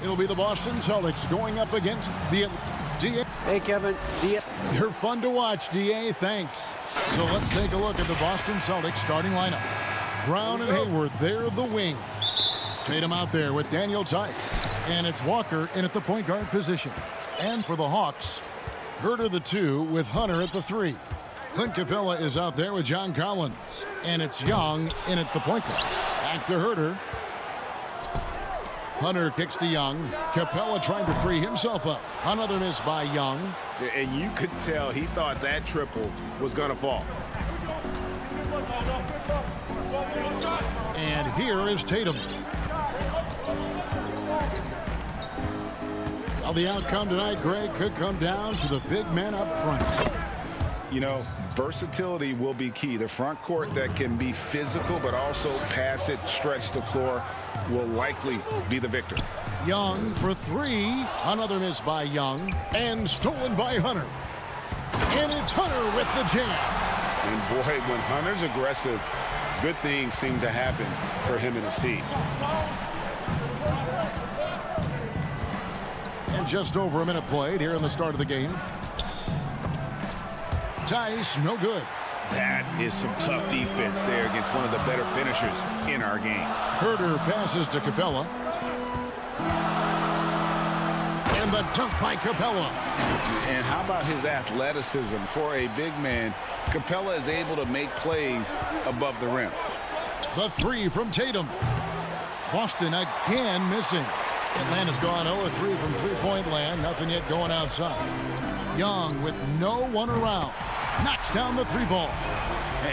It'll be the Boston Celtics going up against the DA. Hey, Kevin. They're fun to watch, DA. Thanks. So let's take a look at the Boston Celtics starting lineup. Brown and Hayward, they're the wings. Tatum out there with Daniel Tice. And it's Walker in at the point guard position. And for the Hawks, Herter the 2 with Hunter at the 3. Clint Capella is out there with John Collins. And it's Young in at the point guard. Back to Herter. Hunter kicks to Young. Capella trying to free himself up. Another miss by Young. And you could tell he thought that triple was going to fall. And here is Tatum. Well, the outcome tonight, Greg, could come down to the big men up front. You know, versatility will be key. The front court that can be physical but also pass it, stretch the floor will likely be the victor. Young for 3. Another miss by Young. And stolen by Hunter. And it's Hunter with the jam. And boy, when Hunter's aggressive, good things seem to happen for him and his team. And just over a minute played here in the start of the game. Tice, no good. That is some tough defense there against one of the better finishers in our game. Herter passes to Capella. And the dunk by Capella. And how about his athleticism? For a big man, Capella is able to make plays above the rim. The 3 from Tatum. Boston again missing. Atlanta's gone 0-3 from three-point land. Nothing yet going outside. Young with no one around. Knocks down the 3 ball.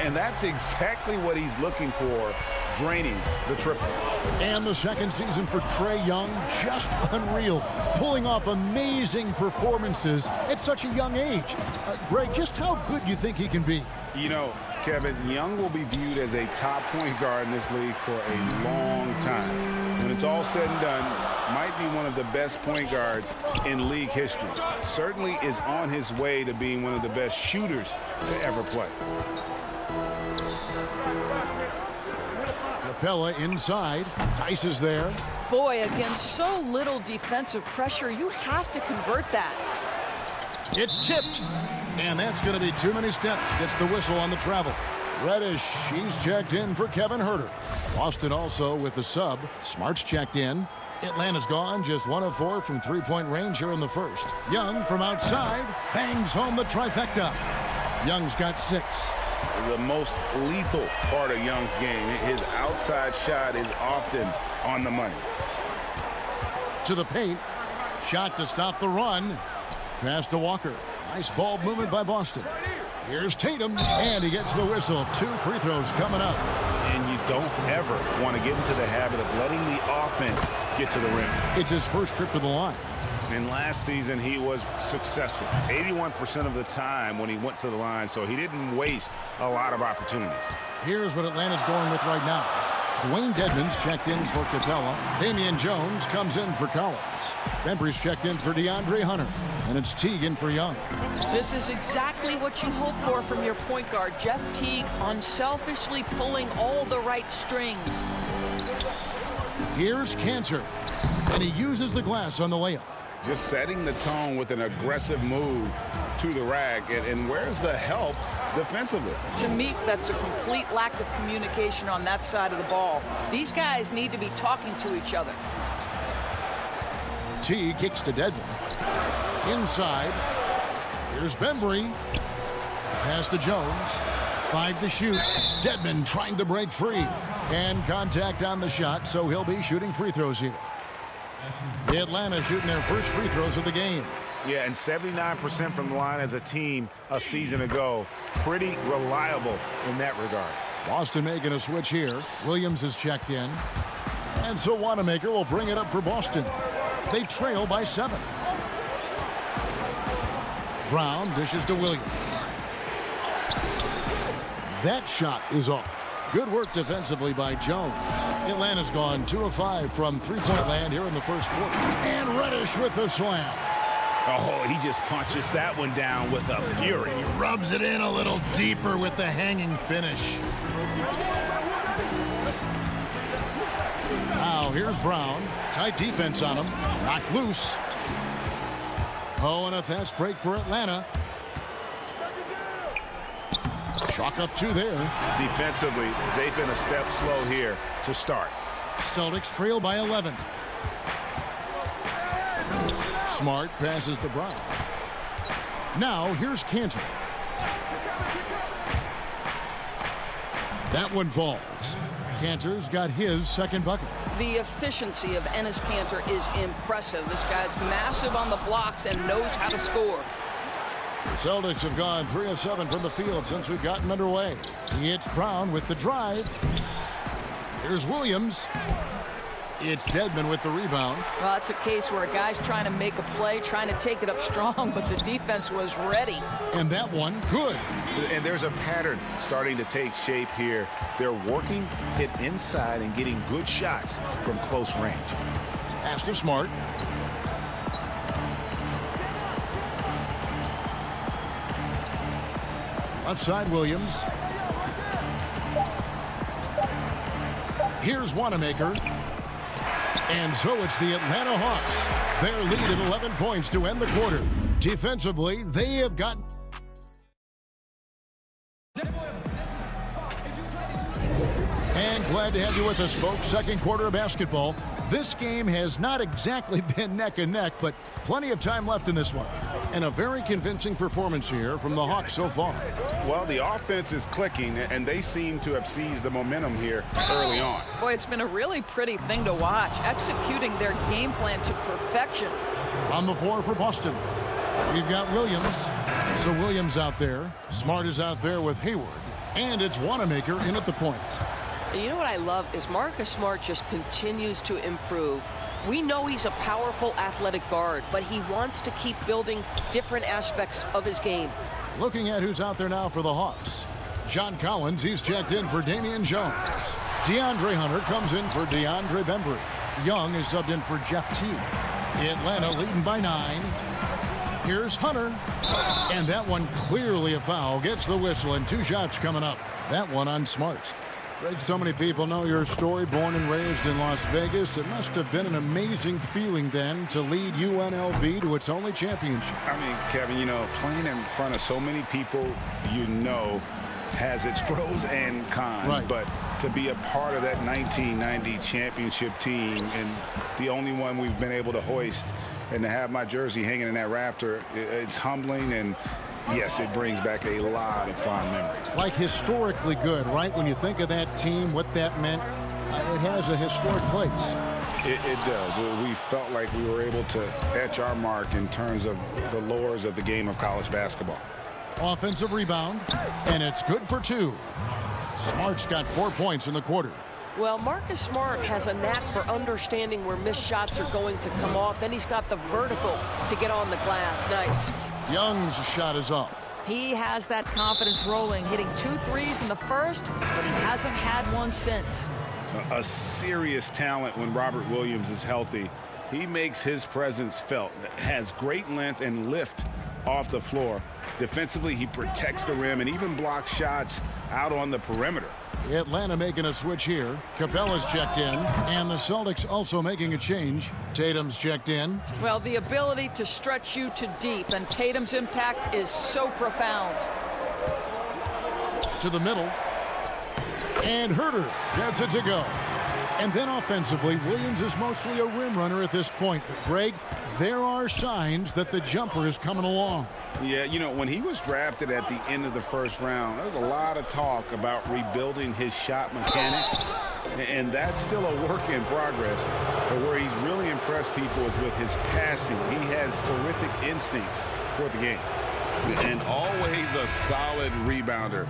And that's exactly what he's looking for, draining the triple. And the second season for Trae Young, just unreal. Pulling off amazing performances at such a young age. Greg, just how good do you think he can be? You know, Kevin, Young will be viewed as a top point guard in this league for a long time. When it's all said and done, might be one of the best point guards in league history. Certainly is on his way to being one of the best shooters to ever play. Capella inside. Tice is there. Boy, against so little defensive pressure, you have to convert that. It's tipped. And that's going to be too many steps. Gets the whistle on the travel. Reddish, he's checked in for Kevin Herter. Boston also with the sub. Smart's checked in. Atlanta's gone just 1 of 4 from three-point range here in the first. Young from outside bangs home the trifecta. Young's got 6. The most lethal part of Young's game, his outside shot is often on the money. To the paint. Shot to stop the run. Pass to Walker. Nice ball movement by Boston. Here's Tatum, and he gets the whistle. 2 free throws coming up. And you don't ever want to get into the habit of letting the offense get to the rim. It's his first trip to the line. And last season, he was successful. 81% of the time when he went to the line, so he didn't waste a lot of opportunities. Here's what Atlanta's going with right now. Dwayne Dedmon's checked in for Capella. Damian Jones comes in for Collins. Bembry's checked in for DeAndre Hunter. And it's Teague in for Young. This is exactly what you hope for from your point guard, Jeff Teague, unselfishly pulling all the right strings. Here's Cantor. And he uses the glass on the layup. Just setting the tone with an aggressive move to the rack. And where's the help defensively? To me, that's a complete lack of communication on that side of the ball. These guys need to be talking to each other. T kicks to Dedmon. Inside. Here's Bembry. Pass to Jones. 5 to shoot. Dedmon trying to break free. And contact on the shot, so he'll be shooting free throws here. Atlanta shooting their first free throws of the game. Yeah, and 79% from the line as a team a season ago. Pretty reliable in that regard. Boston making a switch here. Williams is checked in. And so Wanamaker will bring it up for Boston. They trail by 7. Brown dishes to Williams. That shot is off. Good work defensively by Jones. Atlanta's gone 2 of 5 from three-point land here in the first quarter. And Reddish with the slam. Oh, he just punches that one down with a fury. He rubs it in a little deeper with the hanging finish. Now here's Brown. Tight defense on him. Knocked loose. Oh, and a fast break for Atlanta. Chalk up 2 there. Defensively, they've been a step slow here to start. Celtics trail by 11. Smart passes to Brown. Now here's Cantor. That one falls. Cantor's got his second bucket. The efficiency of Enes Kanter is impressive. This guy's massive on the blocks and knows how to score. The Celtics have gone 3 of 7 from the field since we've gotten underway. It's Brown with the drive. Here's Williams. It's Dedmon with the rebound. Well, it's a case where a guy's trying to make a play, trying to take it up strong, but the defense was ready. And that one, good. And there's a pattern starting to take shape here. They're working it inside and getting good shots from close range. Pass to Smart. Left side, Williams. Here's Wanamaker. And so it's the Atlanta Hawks. Their lead at 11 points to end the quarter. Defensively, they have got... And glad to have you with us, folks. Second quarter of basketball. This game has not exactly been neck and neck, but plenty of time left in this one. And a very convincing performance here from the Hawks so far. Well, the offense is clicking, and they seem to have seized the momentum here early on. Boy, it's been a really pretty thing to watch, executing their game plan to perfection. On the floor for Boston, we've got Williams. So Williams out there. Smart is out there with Hayward. And it's Wanamaker in at the point. You know what I love is Marcus Smart just continues to improve. We know he's a powerful athletic guard, but he wants to keep building different aspects of his game. Looking at who's out there now for the Hawks. John Collins, he's checked in for Damian Jones. DeAndre Hunter comes in for DeAndre Bembry. Young is subbed in for Jeff Teague. Atlanta leading by 9. Here's Hunter. And that one clearly a foul. Gets the whistle and 2 shots coming up. That one on Smart. Greg, so many people know your story. Born and raised in Las Vegas. It must have been an amazing feeling then to lead UNLV to its only championship. I mean, Kevin, you know, playing in front of so many people you know has its pros and cons. Right. But to be a part of that 1990 championship team and the only one we've been able to hoist and to have my jersey hanging in that rafter, it's humbling, and yes, it brings back a lot of fond memories. Like historically good, right? When you think of that team, what that meant, it has a historic place. It does. We felt like we were able to etch our mark in terms of the lures of the game of college basketball. Offensive rebound, and it's good for 2. Smart's got 4 points in the quarter. Well, Marcus Smart has a knack for understanding where missed shots are going to come off, and he's got the vertical to get on the glass. Nice. Young's shot is off. He has that confidence rolling, hitting 2 threes in the first, but he hasn't had one since. A serious talent when Robert Williams is healthy. He makes his presence felt. Has great length and lift off the floor. Defensively, he protects the rim and even blocks shots out on the perimeter. Atlanta making a switch here. Capella's checked in, and the Celtics also making a change. Tatum's checked in. Well, the ability to stretch you to deep, and Tatum's impact is so profound. To the middle. And Herter gets it to go. And then offensively, Williams is mostly a rim runner at this point. But Greg, there are signs that the jumper is coming along. Yeah, you know, when he was drafted at the end of the first round, there was a lot of talk about rebuilding his shot mechanics. And that's still a work in progress. But where he's really impressed people is with his passing. He has terrific instincts for the game. And always a solid rebounder.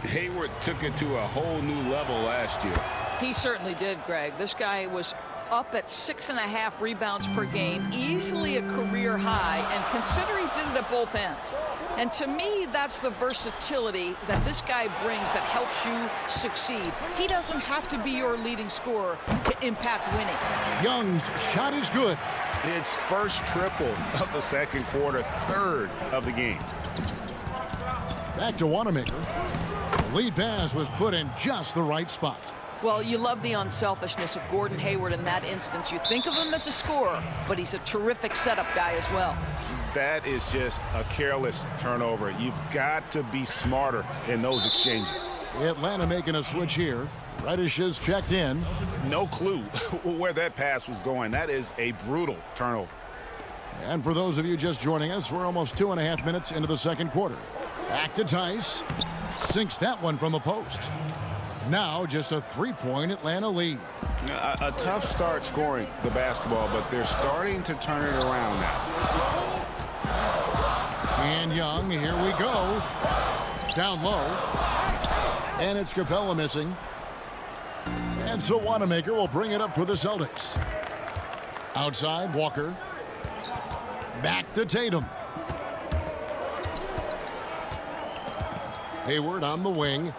Hayward took it to a whole new level last year. He certainly did, Greg. This guy was up at 6.5 rebounds per game, easily a career high, and consider he did it at both ends. And to me, that's the versatility that this guy brings that helps you succeed. He doesn't have to be your leading scorer to impact winning. Young's shot is good. It's first triple of the second quarter, third of the game. Back to Wanamaker. The lead pass was put in just the right spot. Well, you love the unselfishness of Gordon Hayward in that instance. You think of him as a scorer, but he's a terrific setup guy as well. That is just a careless turnover. You've got to be smarter in those exchanges. Atlanta making a switch here. Reddish is checked in. No clue where that pass was going. That is a brutal turnover. And for those of you just joining us, we're almost 2.5 minutes into the second quarter. Back to Tice. Sinks that one from the post. Now just a 3-point Atlanta lead. A tough start scoring the basketball, but they're starting to turn it around now. And Young, here we go. Down low. And it's Capella missing. And so Wanamaker will bring it up for the Celtics. Outside, Walker. Back to Tatum. Hayward on the wing.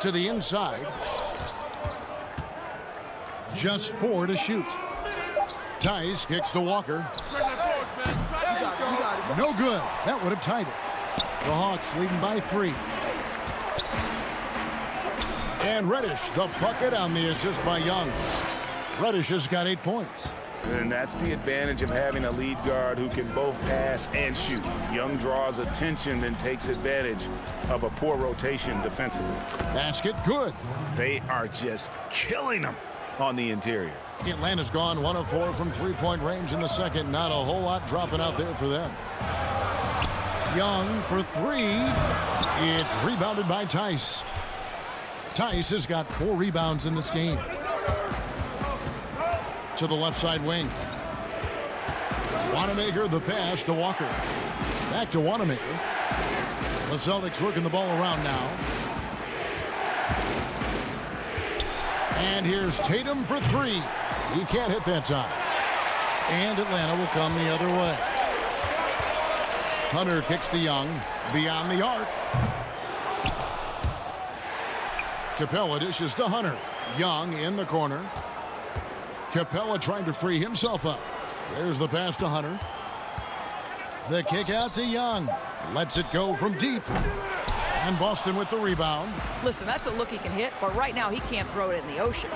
To the inside. Just 4 to shoot. Tice kicks to Walker. No good. That would have tied it. The Hawks leading by 3. And Reddish, the bucket on the assist by Young. Reddish has got 8 points. And that's the advantage of having a lead guard who can both pass and shoot. Young draws attention and takes advantage of a poor rotation defensively. Basket good. They are just killing them on the interior. Atlanta's gone 1 of 4 from 3-point range in the second. Not a whole lot dropping out there for them. Young for 3. It's rebounded by Tice. Tice has got 4 rebounds in this game. To the left side wing. Wanamaker, the pass to Walker. Back to Wanamaker. The Celtics working the ball around now. And here's Tatum for 3. He can't hit that time. And Atlanta will come the other way. Hunter kicks to Young. Beyond the arc. Capella dishes to Hunter. Young in the corner. Capella trying to free himself up. There's the pass to Hunter. The kick out to Young. Lets it go from deep. And Boston with the rebound. Listen, that's a look he can hit, but right now he can't throw it in the ocean.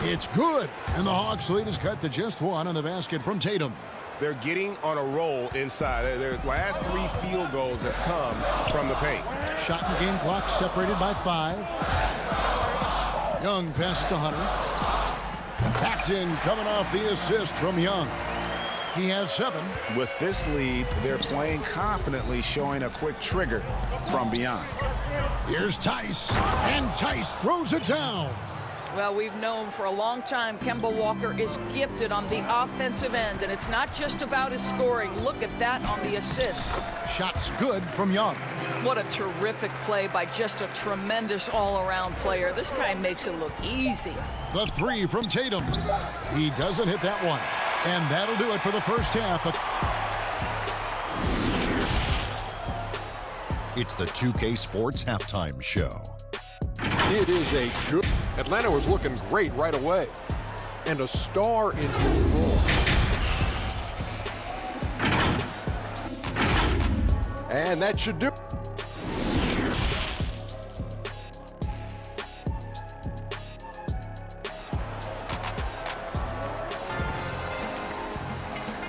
It's good. And the Hawks lead is cut to just 1 on the basket from Tatum. They're getting on a roll inside. Their last 3 field goals have come from the paint. Shot and game clock separated by 5. Young passes to Hunter. Paxton coming off the assist from Young. He has 7. With this lead, they're playing confidently, showing a quick trigger from beyond. Here's Tice. And Tice throws it down. Well, we've known for a long time Kemba Walker is gifted on the offensive end, and it's not just about his scoring. Look at that on the assist. Shots good from Young. What a terrific play by just a tremendous all-around player. This guy makes it look easy. The 3 from Tatum. He doesn't hit that one. And that'll do it for the first half. It's the 2K Sports Halftime Show. It is a good... Atlanta was looking great right away. And a star in his role. And that should do...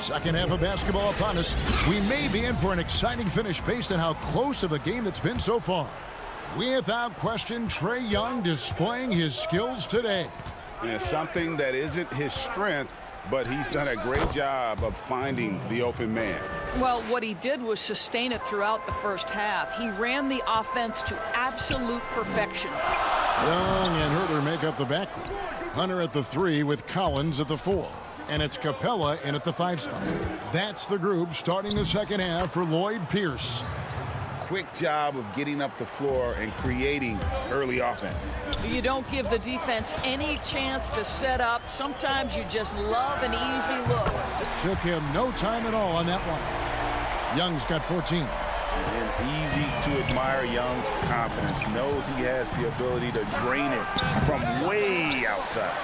Second half of basketball upon us. We may be in for an exciting finish based on how close of a game it's been so far. Without question, Trae Young displaying his skills today. And something that isn't his strength, but he's done a great job of finding the open man. Well, what he did was sustain it throughout the first half. He ran the offense to absolute perfection. Young and Herter make up the backcourt. Hunter at the 3 with Collins at the 4. And it's Capella in at the 5 spot. That's the group starting the second half for Lloyd Pierce. Quick job of getting up the floor and creating early offense. You don't give the defense any chance to set up. Sometimes you just love an easy look. Took him no time at all on that one. Young's got 14. And easy to admire Young's confidence. Knows he has the ability to drain it from way outside.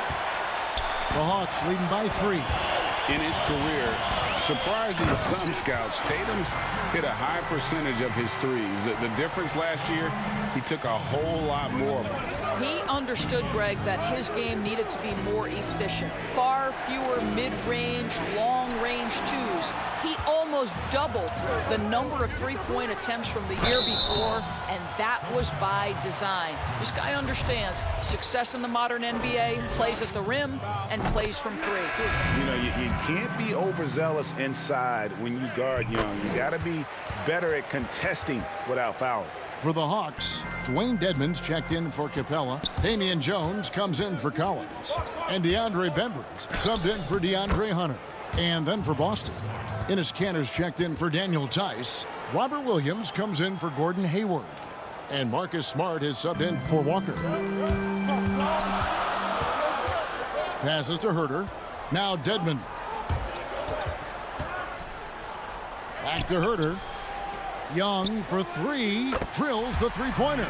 The Hawks leading by 3. In his career, Surprising to some scouts, Tatum's hit a high percentage of his threes. The difference last year, he took a whole lot more of them. He understood, Greg, that his game needed to be more efficient. Far fewer mid-range, long-range twos. He almost doubled the number of three-point attempts from the year before, and that was by design. This guy understands success in the modern NBA, plays at the rim, and plays from three. You know, you can't be overzealous inside when you guard Young. You got to be better at contesting without fouling. For the Hawks, Dwayne Dedmon's checked in for Capella. Damian Jones comes in for Collins. And DeAndre Bembry subbed in for DeAndre Hunter. And then for Boston, Enes Kanter's checked in for Daniel Tice. Robert Williams comes in for Gordon Hayward. And Marcus Smart is subbed in for Walker. Passes to Herter. Now Dedmon. Back to Herter. Young for three, drills the three-pointer.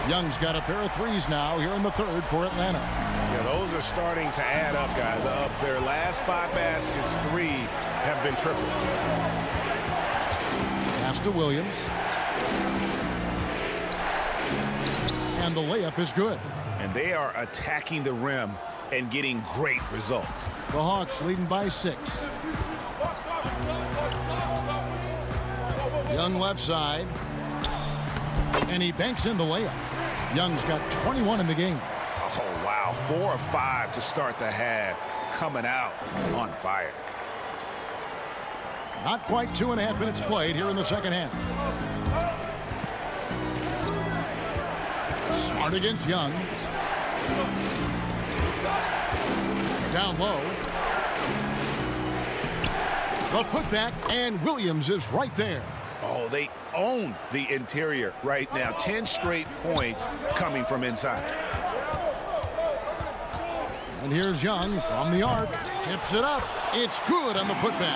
Young's got a pair of threes now here in the third for Atlanta. Yeah, those are starting to add up, guys. Up their last 5 baskets, 3 have been tripled. Pass to Williams. And the layup is good. And they are attacking the rim and getting great results. The Hawks leading by 6. Young left side. And he banks in the layup. Young's got 21 in the game. Oh, wow. 4 or 5 to start the half. Coming out on fire. Not quite 2.5 minutes played here in the second half. Smart against Young. Down low. The putback, and Williams is right there. Oh, they own the interior right now. 10 straight points coming from inside. And here's Young from the arc. Tips it up. It's good on the putback.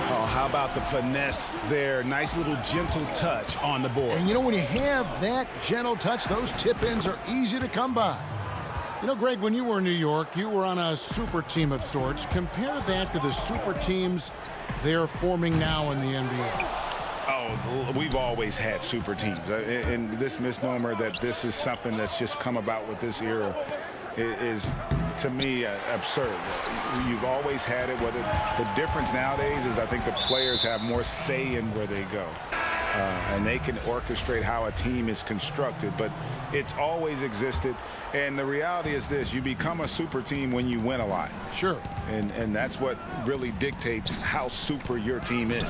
Oh, how about the finesse there? Nice little gentle touch on the board. And you know, when you have that gentle touch, those tip-ins are easy to come by. You know, Greg, when you were in New York, you were on a super team of sorts. Compare that to the super teams they're forming now in the NBA. Oh, we've always had super teams. And this misnomer that this is something that's just come about with this era is, to me, absurd. You've always had it. Whether the difference nowadays is I think the players have more say in where they go. And they can orchestrate how a team is constructed. But it's always existed. And the reality is this. You become a super team when you win a lot. Sure. And that's what really dictates how super your team is.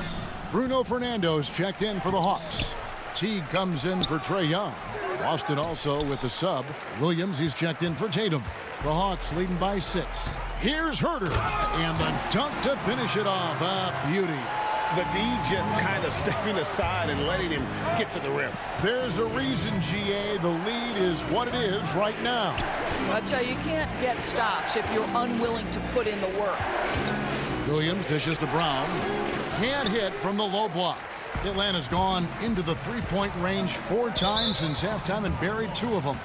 Bruno Fernando's checked in for the Hawks. Teague comes in for Trae Young. Boston also with the sub. Williams, he's checked in for Tatum. The Hawks leading by 6. Here's Herter. And the dunk to finish it off. A beauty. The D just kind of stepping aside and letting him get to the rim. There's a reason, GA, the lead is what it is right now. I tell you, you can't get stops if you're unwilling to put in the work. Williams dishes to Brown. Can't hit from the low block. Atlanta's gone into the three-point range 4 times since halftime and buried 2 of them.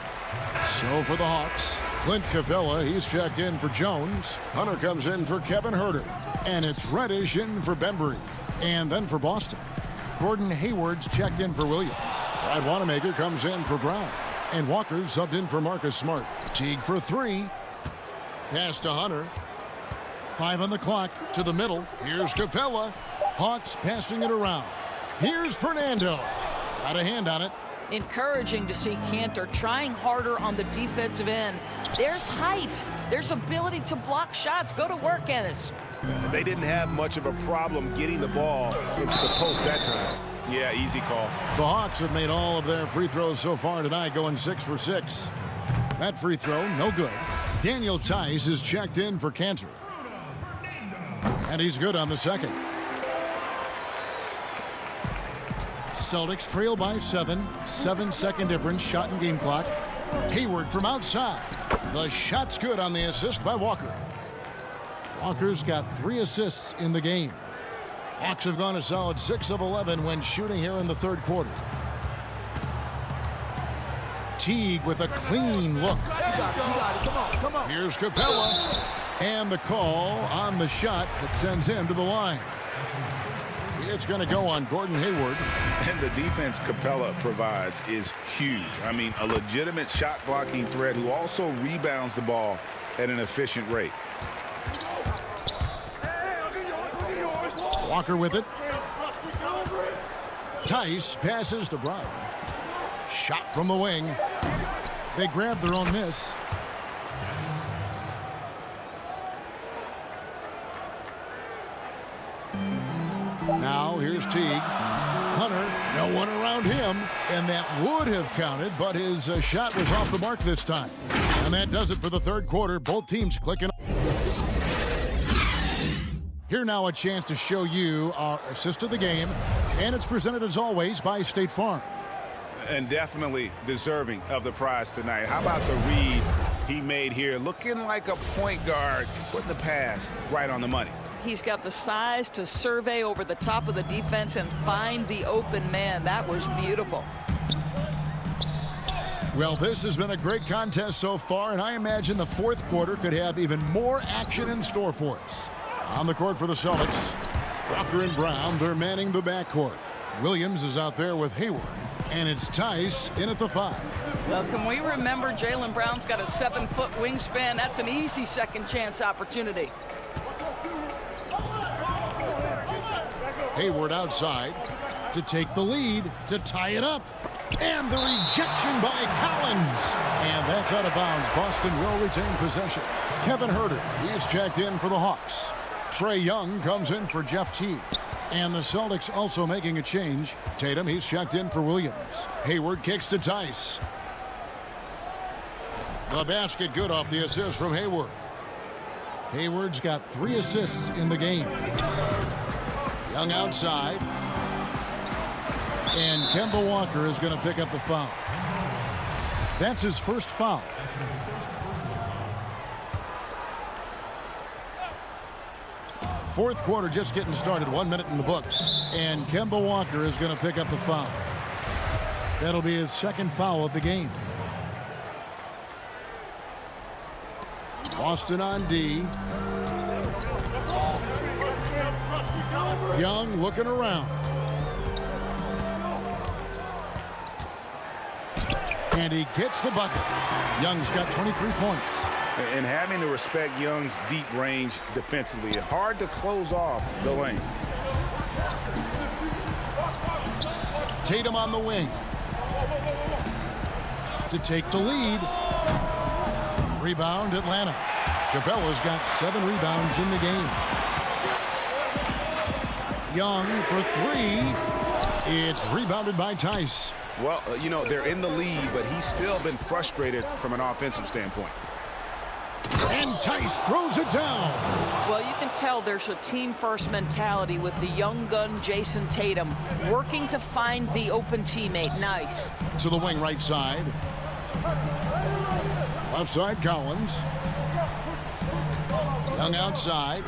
So for the Hawks, Clint Capella, he's checked in for Jones. Hunter comes in for Kevin Herter. And it's Reddish in for Bembry. And then for Boston, Gordon Hayward's checked in for Williams. Brad Wanamaker comes in for Brown. And Walker's subbed in for Marcus Smart. Teague for 3. Pass to Hunter. 5 on the clock to the middle. Here's Capella. Hawks passing it around. Here's Fernando. Got a hand on it. Encouraging to see Kanter trying harder on the defensive end. There's height. There's ability to block shots. Go to work, Enes. They didn't have much of a problem getting the ball into the post that time. Yeah, easy call. The Hawks have made all of their free throws so far tonight, going 6 for 6. That free throw, no good. Daniel Tice is checked in for Kanter. And he's good on the second. Celtics trail by 7. 7-second difference, shot and game clock. Hayward from outside. The shot's good on the assist by Walker. Walker's got 3 assists in the game. Hawks have gone a solid 6 of 11 when shooting here in the third quarter. Teague with a clean look. Here's Capella. And the call on the shot that sends him to the line. It's going to go on Gordon Hayward. And the defense Capella provides is huge. I mean, a legitimate shot blocking threat who also rebounds the ball at an efficient rate. Walker with it. Tice passes to Brown. Shot from the wing. They grab their own miss. Now here's Teague. Hunter, no one around him, and that would have counted, but his shot was off the mark this time. And that does it for the third quarter. Both teams clicking. Here now a chance to show you our assist of the game, and it's presented as always by State Farm. And definitely deserving of the prize tonight. How about the read he made here? Looking like a point guard, putting the pass right on the money. He's got the size to survey over the top of the defense and find the open man. That was beautiful. Well, this has been a great contest so far, and I imagine the fourth quarter could have even more action in store for us. On the court for the Celtics, Walker and Brown, they're manning the backcourt. Williams is out there with Hayward, and it's Tice in at the 5. Well, can we remember Jaylen Brown's got a 7-foot wingspan? That's an easy second chance opportunity. Hayward outside to take the lead, to tie it up. And the rejection by Collins. And that's out of bounds. Boston will retain possession. Kevin Huerter, he's checked in for the Hawks. Trae Young comes in for Jeff Teague. And the Celtics also making a change. Tatum, he's checked in for Williams. Hayward kicks to Tice. The basket good off the assist from Hayward. Hayward's got 3 assists in the game. Young outside. And Kemba Walker is going to pick up the foul. That's his first foul. Fourth quarter just getting started. 1 minute in the books. And Kemba Walker is going to pick up the foul. That'll be his second foul of the game. Boston on D. Young looking around. And he gets the bucket. Young's got 23 points. And having to respect Young's deep range defensively, hard to close off the lane. Tatum on the wing to take the lead. Rebound Atlanta. Capella's got 7 rebounds in the game. Young for 3. It's rebounded by Tice. Well, you know, they're in the lead, but he's still been frustrated from an offensive standpoint. And Tice throws it down. Well, you can tell there's a team-first mentality with the young gun Jason Tatum working to find the open teammate. Nice. To the wing right side. Left side Collins. Young outside.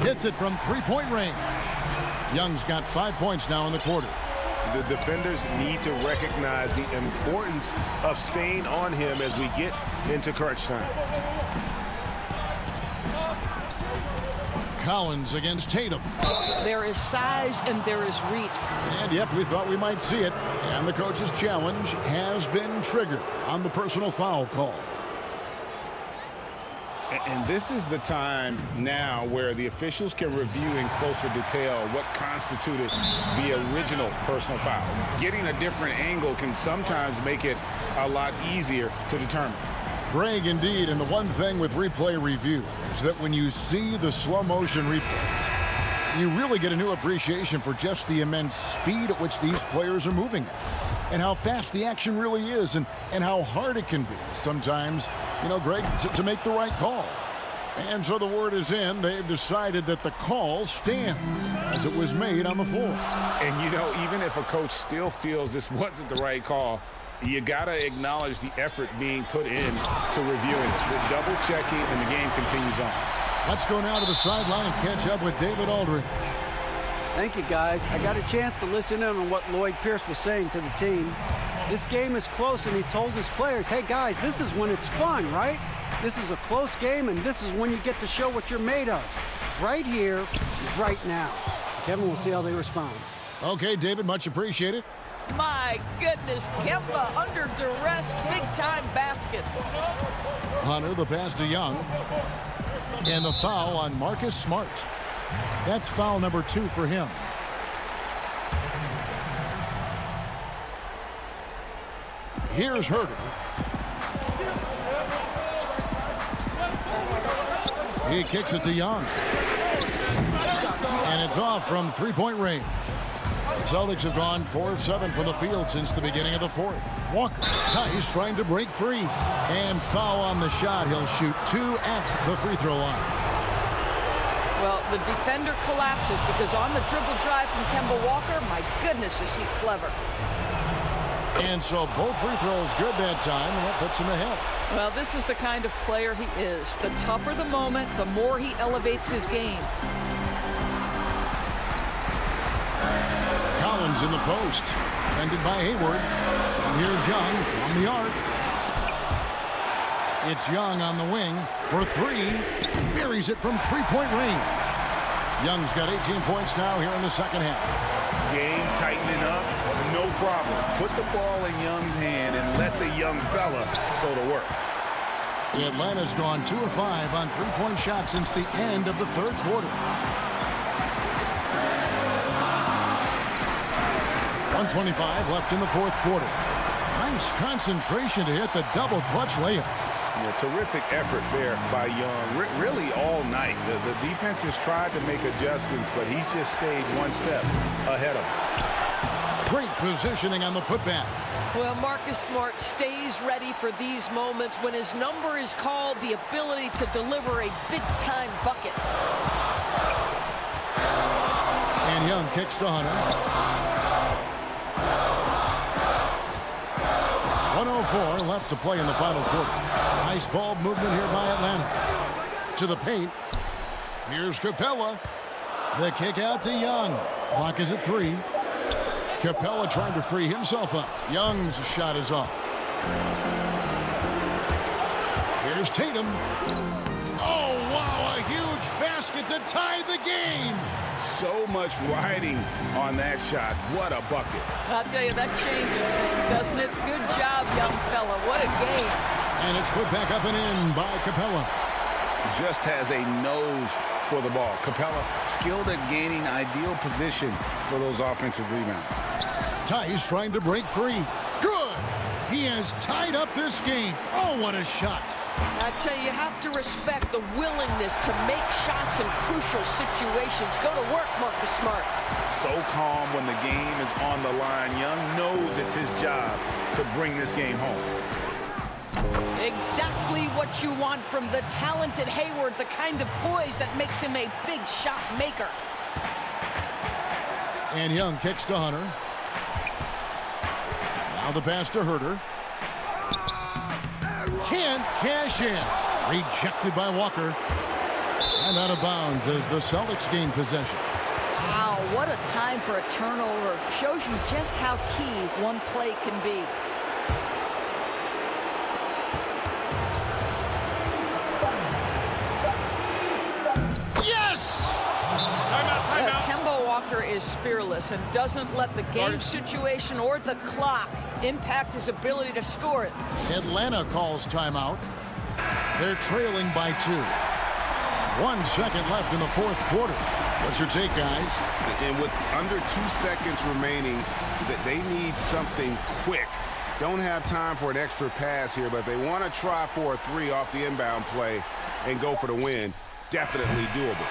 Hits it from 3-point range. Young's got 5 points now in the quarter. The defenders need to recognize the importance of staying on him as we get into crunch time. Collins against Tatum. There is size and there is reach. And yep, we thought we might see it. And the coach's challenge has been triggered on the personal foul call. And this is the time now where the officials can review in closer detail what constituted the original personal foul. Getting a different angle can sometimes make it a lot easier to determine. Greg, indeed, and the one thing with replay review is that when you see the slow motion replay, you really get a new appreciation for just the immense speed at which these players are moving at, and how fast the action really is, and how hard it can be sometimes, you know, Greg, to make the right call. And so the word is in. They've decided that the call stands as it was made on the floor. And, you know, even if a coach still feels this wasn't the right call, you got to acknowledge the effort being put in to reviewing it. The double checking, and the game continues on. Let's go now to the sideline and catch up with David Aldridge. Thank you, guys. I got a chance to listen in on what Lloyd Pierce was saying to the team. This game is close, and he told his players, hey, guys, this is when it's fun, right? This is a close game, and this is when you get to show what you're made of. Right here, right now. Kevin, we'll see how they respond. Okay, David, much appreciated. My goodness, Kemba under duress, big-time basket. Hunter, the pass to Young. And the foul on Marcus Smart. That's foul number 2 for him. Here's Herter. He kicks it to Young. And it's off from three-point range. The Celtics have gone 4 of 7 from the field since the beginning of the fourth. Walker, Tice trying to break free. And foul on the shot. He'll shoot 2 at the free throw line. Well, the defender collapses because on the dribble drive from Kemba Walker, my goodness, is he clever. And so both free throws good that time, and that puts him ahead. Well, this is the kind of player he is. The tougher the moment, the more he elevates his game. Collins in the post, defended by Hayward. And here's Young from the arc. It's Young on the wing for 3. Buries it from three-point range. Young's got 18 points now here in the second half. Game tightening up, no problem. Put the ball in Young's hand and let the young fella go to work. Atlanta's gone 2 of 5 on three-point shots since the end of the third quarter. 1:25 left in the fourth quarter. Nice concentration to hit the double clutch layup. Yeah, terrific effort there by Young, really all night. The defense has tried to make adjustments, but he's just stayed one step ahead of them. Great positioning on the putback. Well, Marcus Smart stays ready for these moments when his number is called, the ability to deliver a big-time bucket. And Young kicks to Hunter. 1:04 left to play in the final quarter. Nice ball movement here by Atlanta. To the paint. Here's Capella. The kick out to Young. Clock is at 3. Capella trying to free himself up. Young's shot is off. Here's Tatum. Oh, wow, a huge basket to tie the game. So much riding on that shot. What a bucket. I'll tell you, that changes things, doesn't it? Good job, young fella. What a game. And it's put back up and in by Capella. Just has a nose for the ball. Capella skilled at gaining ideal position for those offensive rebounds. Tice trying to break free. Good. He has tied up this game. Oh, what a shot. I tell you, you have to respect the willingness to make shots in crucial situations. Go to work, Marcus Smart. So calm when the game is on the line. Young knows it's his job to bring this game home. Exactly what you want from the talented Hayward, the kind of poise that makes him a big shot maker. And Young kicks to Hunter. Now the pass to Herter. Can't cash in. Rejected by Walker. And out of bounds as the Celtics gain possession. Wow, what a time for a turnover. Shows you just how key one play can be. Yes! Timeout. Kemba Walker is fearless and doesn't let the game situation or the clock impact his ability to score it. Atlanta calls timeout. They're trailing by 2. 1 second left in the fourth quarter. What's your take, guys? And with under 2 seconds remaining, that they need something quick. Don't have time for an extra pass here, but they want to try for a 3 off the inbound play and go for the win. Definitely doable.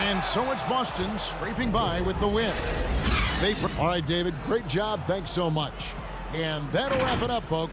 And so it's Boston scraping by with the win. All right, David, great job. Thanks so much. And that'll wrap it up, folks.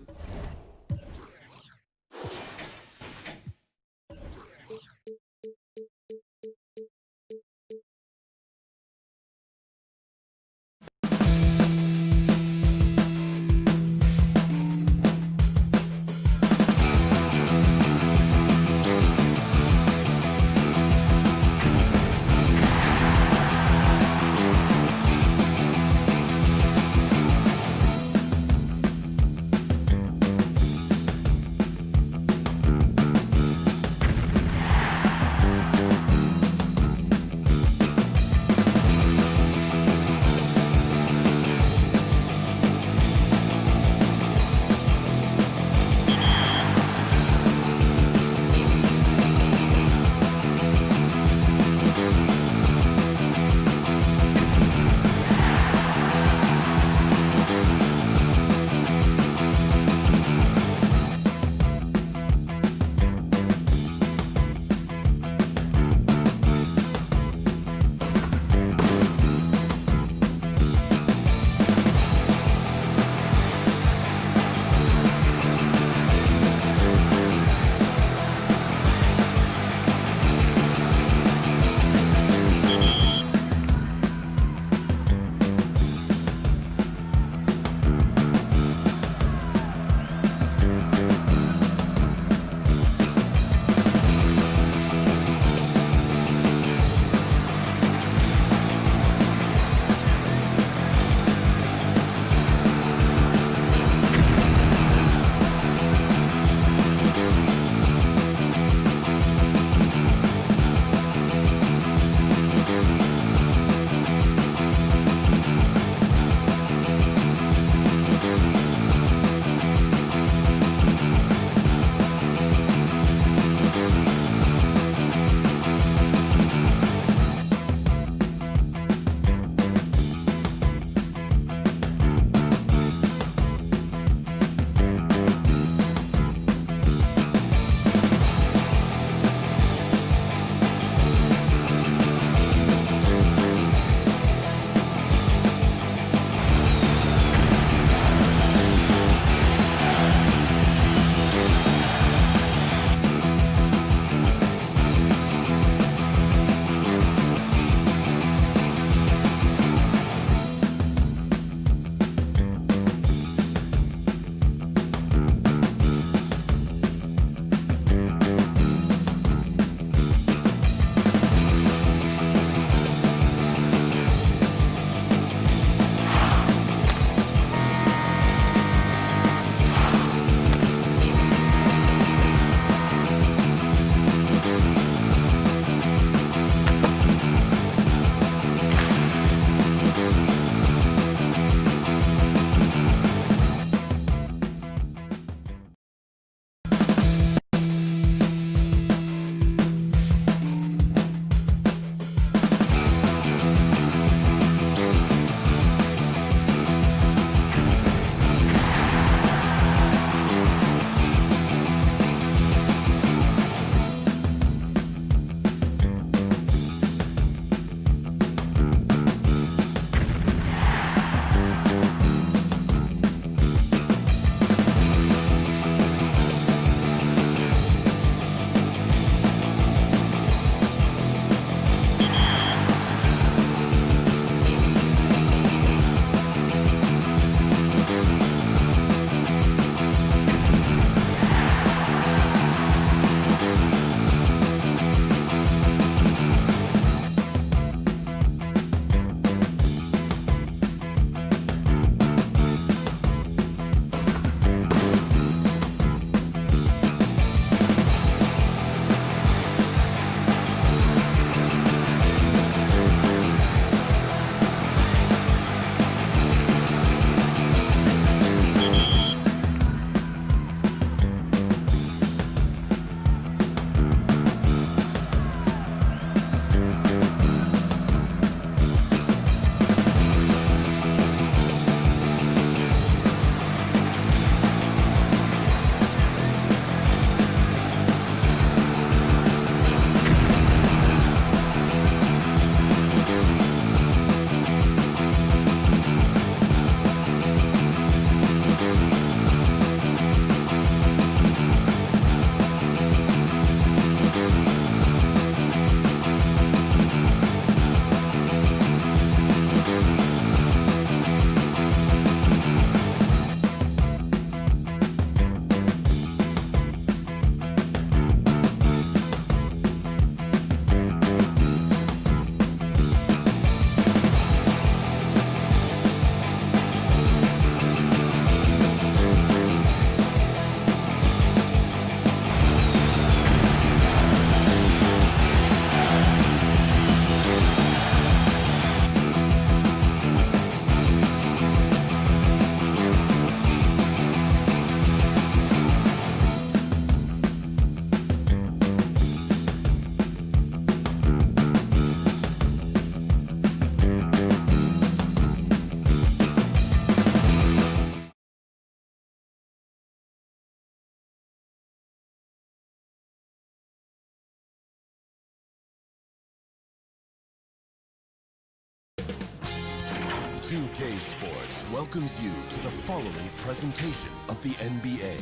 2K Sports welcomes you to the following presentation of the NBA.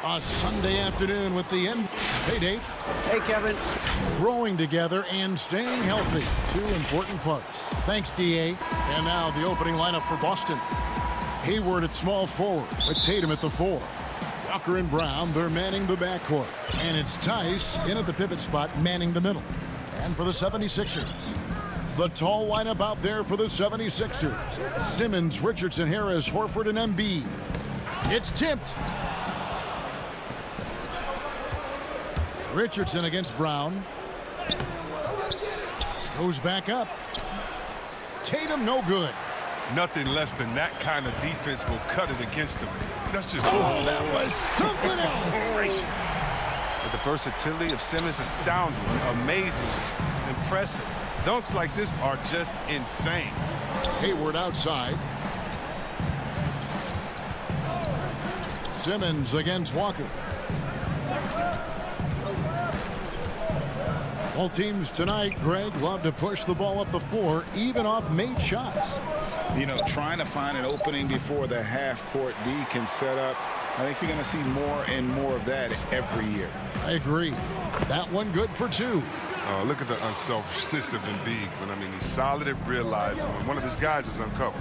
A Sunday afternoon with the end. Hey, Dave. Hey, Kevin. Growing together and staying healthy. Two important parts. Thanks, D.A. And now the opening lineup for Boston. Hayward at small forward with Tatum at the 4. Walker and Brown, they're manning the backcourt. And it's Tice in at the pivot spot, manning the middle. And for the 76ers, the tall lineup out there for the 76ers. Simmons, Richardson, Harris, Horford, and Embiid. It's tipped. Richardson against Brown. Goes back up. Tatum no good. Nothing less than that kind of defense will cut it against them. That's just... Oh, that was something else. But the versatility of Simmons is astounding, amazing, impressive. Dunks like this are just insane. Hayward outside. Simmons against Walker. All teams tonight, Greg, love to push the ball up the floor, even off made shots. You know, trying to find an opening before the half-court D can set up. I think you're going to see more and more of that every year. I agree. That one good for 2. Look at the unselfishness of Embiid. But I mean, he's solid at realizing when one of his guys is uncovered.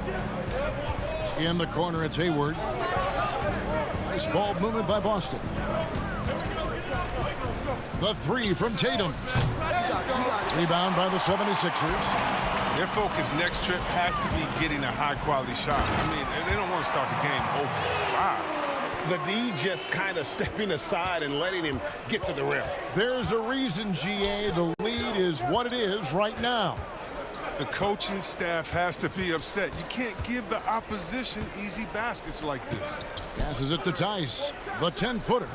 In the corner, it's Hayward. Nice ball movement by Boston. The 3 from Tatum. Rebound by the 76ers. Their focus next trip has to be getting a high-quality shot. I mean, they don't want to start the game 0 for 5. The D just kind of stepping aside and letting him get to the rim. There's a reason, GA. The lead is what it is right now. The coaching staff has to be upset. You can't give the opposition easy baskets like this. Passes it to Tice. The 10-footer.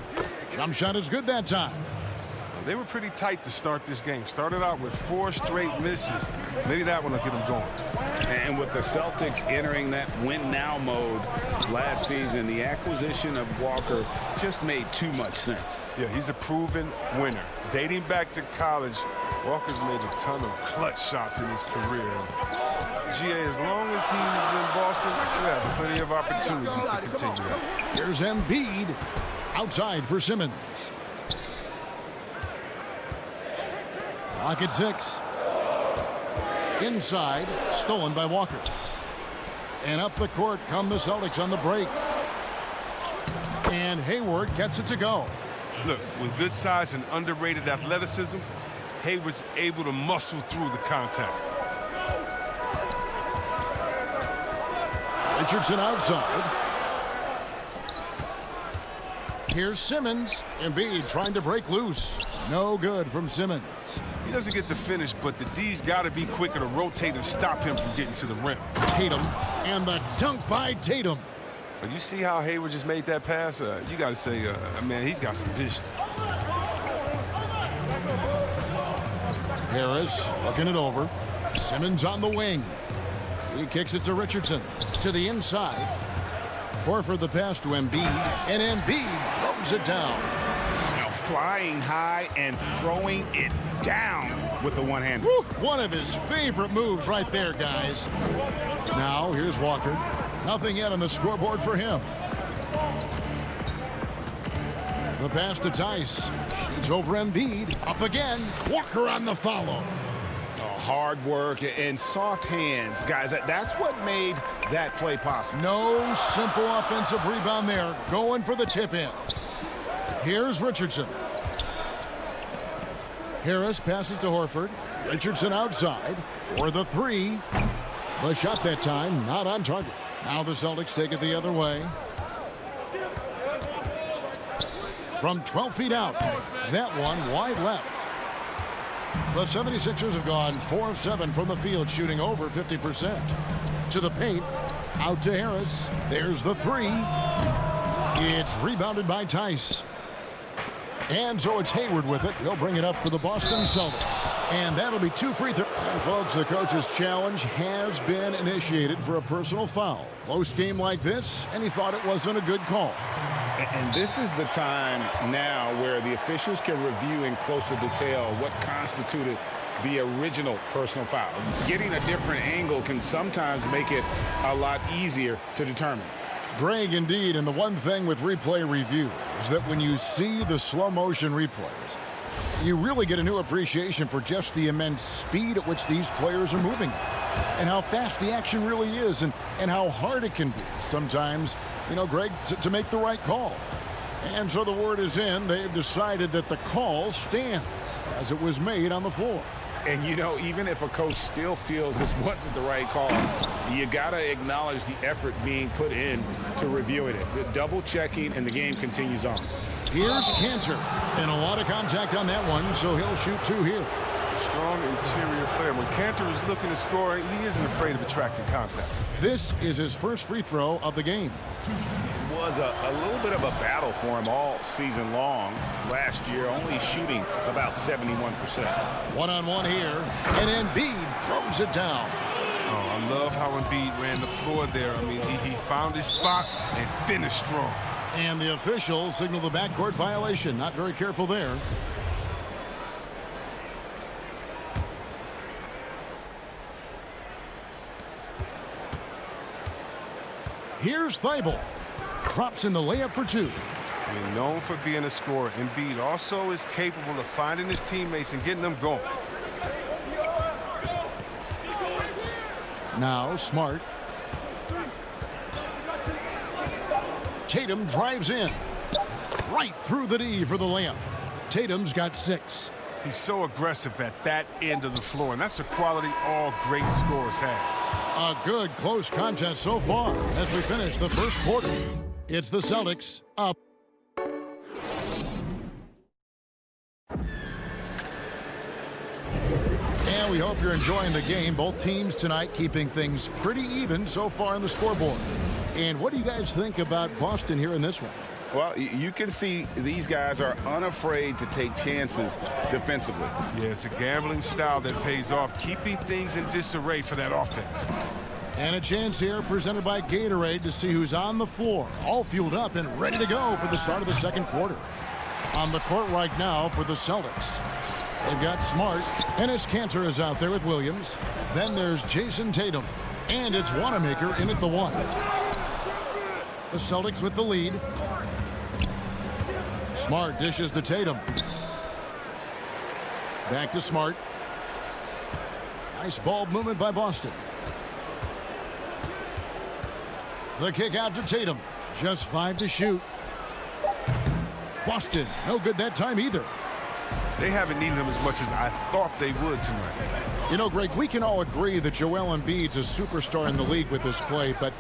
Jump shot is good that time. They were pretty tight to start this game. Started out with 4 straight misses. Maybe that one will get them going. And with the Celtics entering that win-now mode last season, the acquisition of Walker just made too much sense. Yeah, he's a proven winner. Dating back to college, Walker's made a ton of clutch shots in his career. GA, as long as he's in Boston, we have plenty of opportunities to continue that. Here's Embiid outside for Simmons. Clock at 6. Inside, stolen by Walker. And up the court come the Celtics on the break. And Hayward gets it to go. Look, with good size and underrated athleticism, Hayward's able to muscle through the contact. Richardson outside. Here's Simmons. Embiid trying to break loose. No good from Simmons. He doesn't get the finish, but the D's got to be quicker to rotate and stop him from getting to the rim. Tatum, and the dunk by Tatum. But you see how Hayward just made that pass? You got to say, man, he's got some vision. Harris looking it over. Simmons on the wing. He kicks it to Richardson. To the inside. Horford the pass to Embiid. And Embiid throws it down. Now flying high and throwing it down with the one-hand. One of his favorite moves right there, guys. Now here's Walker. Nothing yet on the scoreboard for him. The pass to Tice. Shoots over Embiid. Up again. Walker on the follow. Hard work and soft hands. Guys, that's what made that play possible. No simple offensive rebound there. Going for the tip-in. Here's Richardson. Harris passes to Horford. Richardson outside for the 3. The shot that time not on target. Now the Celtics take it the other way. From 12 feet out. That one wide left. The 76ers have gone 4 of 7 from the field, shooting over 50%. To the paint, out to Harris. There's the 3. It's rebounded by Tice. And so it's Hayward with it. He'll bring it up for the Boston Celtics. And that'll be 2 free throws. And folks, the coach's challenge has been initiated for a personal foul. Close game like this, and he thought it wasn't a good call. And this is the time now where the officials can review in closer detail what constituted the original personal foul. Getting a different angle can sometimes make it a lot easier to determine. Greg, indeed, and the one thing with replay review is that when you see the slow motion replays, you really get a new appreciation for just the immense speed at which these players are moving and how fast the action really is and how hard it can be sometimes, you know, Greg, to make the right call. And so the word is in. They've decided that the call stands as it was made on the floor. And, you know, even if a coach still feels this wasn't the right call, you got to acknowledge the effort being put in to reviewing it. The double checking, and the game continues on. Here's Cantor. And a lot of contact on that one, so he'll shoot 2 here. Strong interior player. When Cantor is looking to score, he isn't afraid of attracting contact. This is his first free throw of the game. It was a little bit of a battle for him all season long. Last year, only shooting about 71%. One-on-one here, and Embiid throws it down. Oh, I love how Embiid ran the floor there. I mean, he found his spot and finished strong. And the official signaled the backcourt violation. Not very careful there. Here's Thibault. Drops in the layup for 2. I mean, known for being a scorer, Embiid also is capable of finding his teammates and getting them going. Now Smart. Tatum drives in. Right through the D for the layup. Tatum's got 6. He's so aggressive at that end of the floor, and that's a quality all great scorers have. A good close contest so far as we finish the first quarter. It's the Celtics up. And we hope you're enjoying the game. Both teams tonight keeping things pretty even so far on the scoreboard. And what do you guys think about Boston here in this one? Well, you can see these guys are unafraid to take chances defensively. Yeah, it's a gambling style that pays off, keeping things in disarray for that offense. And a chance here presented by Gatorade to see who's on the floor, all fueled up and ready to go for the start of the second quarter. On the court right now for the Celtics. They've got Smart, and his Cantor is out there with Williams. Then there's Jason Tatum, and it's Wanamaker in at the 1. The Celtics with the lead. Smart dishes to Tatum. Back to Smart. Nice ball movement by Boston. The kick out to Tatum. Just 5 to shoot. Boston, no good that time either. They haven't needed him as much as I thought they would tonight. You know, Greg, we can all agree that Joel Embiid's a superstar in the league with this play, but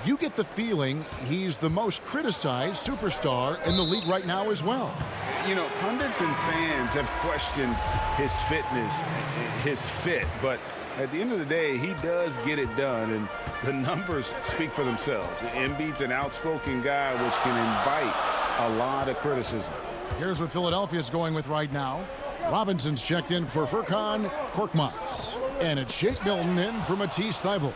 you get the feeling he's the most criticized superstar in the league right now as well. You know, pundits and fans have questioned his fitness, his fit, but at the end of the day, he does get it done, and the numbers speak for themselves. Embiid's an outspoken guy, which can invite a lot of criticism. Here's what Philadelphia's going with right now. Robinson's checked in for Furkan Korkmaz. And it's Shake Milton in for Matisse Thybulle.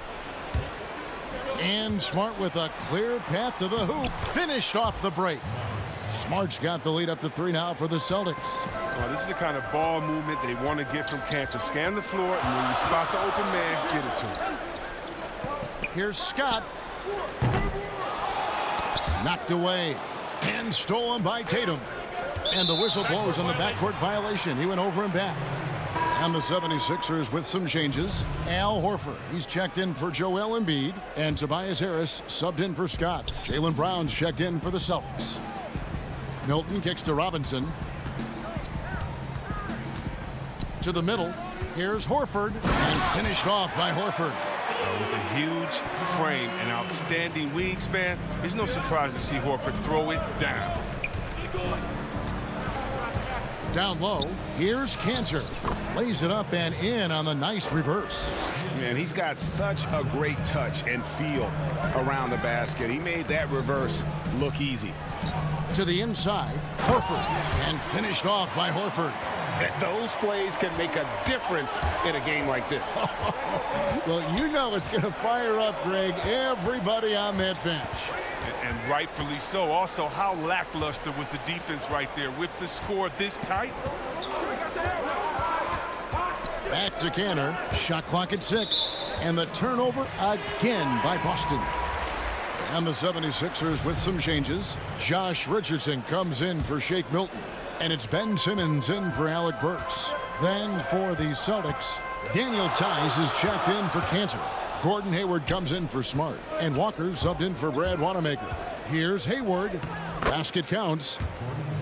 And Smart with a clear path to the hoop. Finished off the break. Smart's got the lead up to 3 now for the Celtics. Well, this is the kind of ball movement they want to get from Cantor. Scan the floor, and when you spot the open man, get it to him. Here's Scott. Knocked away and stolen by Tatum. And the whistle blows on the backcourt violation. He went over and back. And the 76ers with some changes. Al Horford, he's checked in for Joel Embiid. And Tobias Harris subbed in for Scott. Jaylen Brown's checked in for the Celtics. Milton kicks to Robinson. To the middle. Here's Horford. And finished off by Horford. With a huge frame and outstanding wingspan, it's no surprise to see Horford throw it down. Down low, here's Cantor. Lays it up and in on the nice reverse. Man, he's got such a great touch and feel around the basket. He made that reverse look easy. To the inside, Horford, and finished off by Horford. Those plays can make a difference in a game like this. Well, you know it's going to fire up, Greg, everybody on that bench. And rightfully so. Also, how lackluster was the defense right there with the score this tight? Back to Canner. Shot clock at 6. And the turnover again by Boston. And the 76ers with some changes. Josh Richardson comes in for Shake Milton. And it's Ben Simmons in for Alec Burks. Then for the Celtics, Daniel Tice is checked in for Cantor. Gordon Hayward comes in for Smart. And Walker subbed in for Brad Wanamaker. Here's Hayward. Basket counts.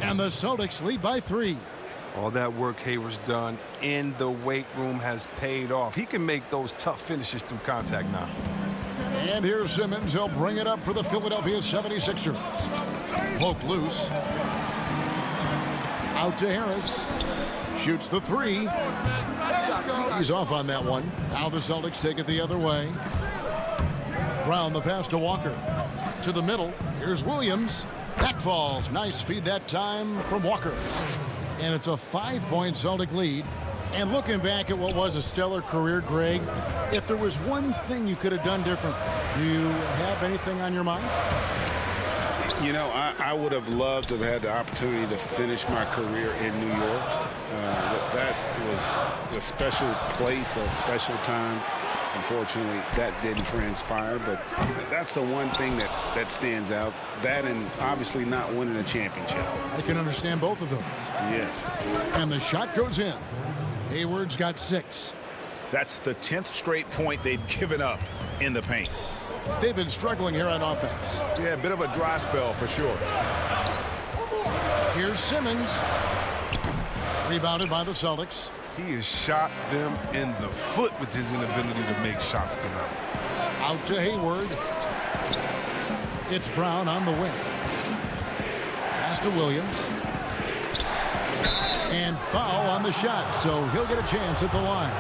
And the Celtics lead by 3. All that work Hayward's done in the weight room has paid off. He can make those tough finishes through contact now. And here's Simmons. He'll bring it up for the Philadelphia 76ers. Poke loose. Out to Harris. Shoots the 3. He's off on that one. Now the Celtics take it the other way. Brown the pass to Walker. To the middle. Here's Williams. That falls. Nice feed that time from Walker. And it's a 5-point Celtic lead. And looking back at what was a stellar career, Greg, if there was one thing you could have done different, do you have anything on your mind? You know, I would have loved to have had the opportunity to finish my career in New York. That was a special place, a special time. Unfortunately, that didn't transpire, but that's the one thing that stands out. That and obviously not winning a championship. I can understand both of those. Yes. And the shot goes in. Hayward's got 6. That's the 10th straight point they've given up in the paint. They've been struggling here on offense. Yeah, a bit of a dry spell for sure. Here's Simmons. Rebounded by the Celtics. He has shot them in the foot with his inability to make shots tonight. Out to Hayward. It's Brown on the wing. Pass to Williams. And foul on the shot, so he'll get a chance at the line.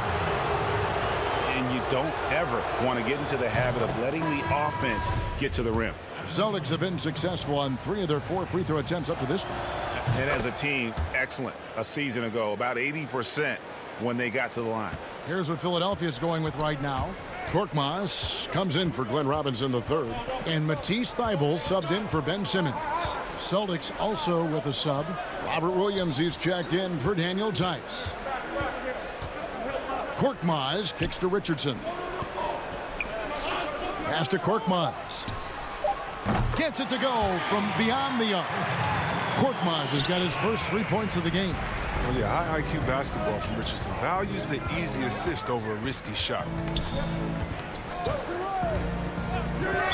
And you don't ever want to get into the habit of letting the offense get to the rim. Celtics have been successful on 3 of their 4 free throw attempts up to this point. And as a team, excellent. A season ago, about 80% when they got to the line. Here's what Philadelphia is going with right now. Korkmaz comes in for Glenn Robinson III. And Matisse Thybulle subbed in for Ben Simmons. Celtics also with a sub. Robert Williams is checked in for Daniel Tice. Korkmaz kicks to Richardson. Pass to Korkmaz. Gets it to go from beyond the arc. Korkmaz has got his first 3 points of the game. Well, yeah, high IQ basketball from Richardson. Values the easy assist over a risky shot.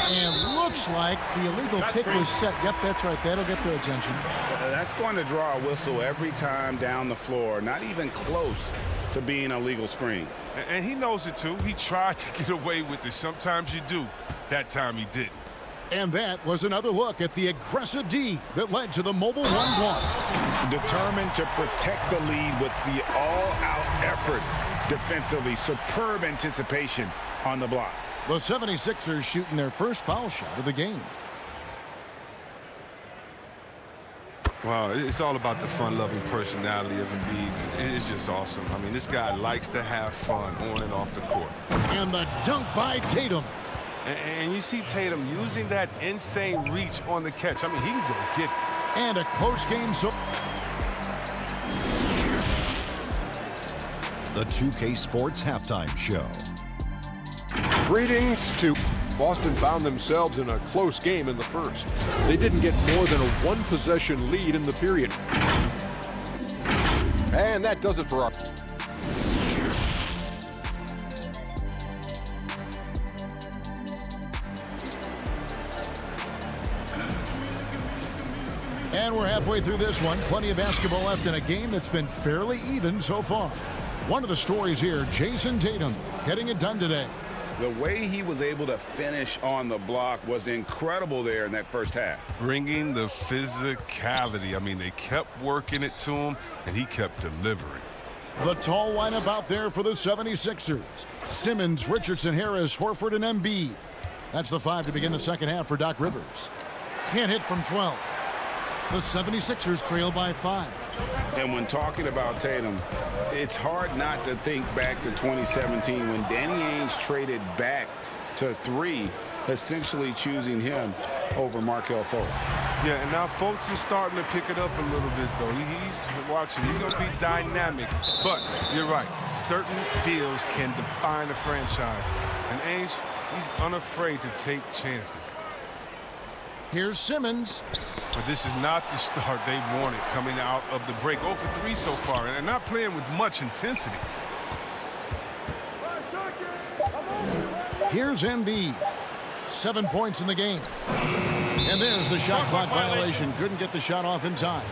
And looks like the illegal kick was set. Yep, that's right. That'll get their attention. That's going to draw a whistle every time down the floor. Not even close to being a legal screen. And he knows it, too. He tried to get away with it. Sometimes you do. That time he didn't. And that was another look at the aggressive D that led to the mobile 1 block. Determined to protect the lead with the all-out effort defensively. Superb anticipation on the block. The 76ers shooting their first foul shot of the game. Wow, it's all about the fun-loving personality of Embiid. It's just awesome. I mean, this guy likes to have fun on and off the court. And the dunk by Tatum. And you see Tatum using that insane reach on the catch. I mean, he can go get it. And a close game. So The 2K Sports Halftime Show. Greetings to Boston. Found themselves in a close game in the first. They didn't get more than a 1-possession lead in the period. And that does it for our... And we're halfway through this one. Plenty of basketball left in a game that's been fairly even so far. One of the stories here, Jason Tatum getting it done today. The way he was able to finish on the block was incredible there in that first half. Bringing the physicality. I mean, they kept working it to him, and he kept delivering. The tall lineup out there for the 76ers. Simmons, Richardson, Harris, Horford, and Embiid. That's the 5 to begin the second half for Doc Rivers. Can't hit from 12. The 76ers trail by 5. And when talking about Tatum, it's hard not to think back to 2017 when Danny Ainge traded back to 3, essentially choosing him over Markelle Fultz. Yeah, and now Fultz is starting to pick it up a little bit, though. He's watching. He's going to be dynamic. But you're right. Certain deals can define a franchise. And Ainge, he's unafraid to take chances. Here's Simmons. But this is not the start they wanted coming out of the break. 0 for 3 so far, and not playing with much intensity. Here's Embiid. 7 points in the game. And there's the shot clock violation. Couldn't get the shot off in time.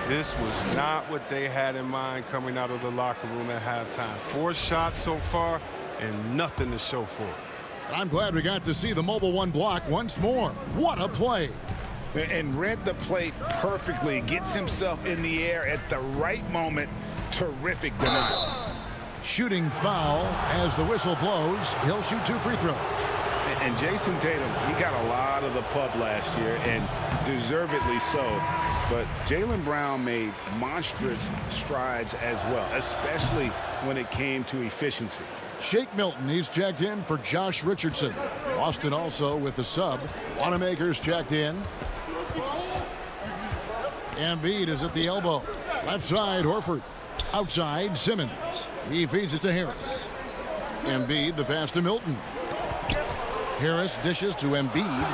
This was not what they had in mind coming out of the locker room at halftime. 4 shots so far and nothing to show for it. I'm glad we got to see the mobile 1 block once more. What a play. And read the play perfectly. Gets himself in the air at the right moment. Terrific denial. Shooting foul as the whistle blows. He'll shoot 2 free throws. And Jason Tatum, he got a lot of the pub last year, and deservedly so. But Jaylen Brown made monstrous strides as well, especially when it came to efficiency. Shake Milton, he's checked in for Josh Richardson. Boston also with the sub. Wanamaker's checked in. Embiid is at the elbow. Left side, Horford. Outside, Simmons. He feeds it to Harris. Embiid, the pass to Milton. Harris dishes to Embiid.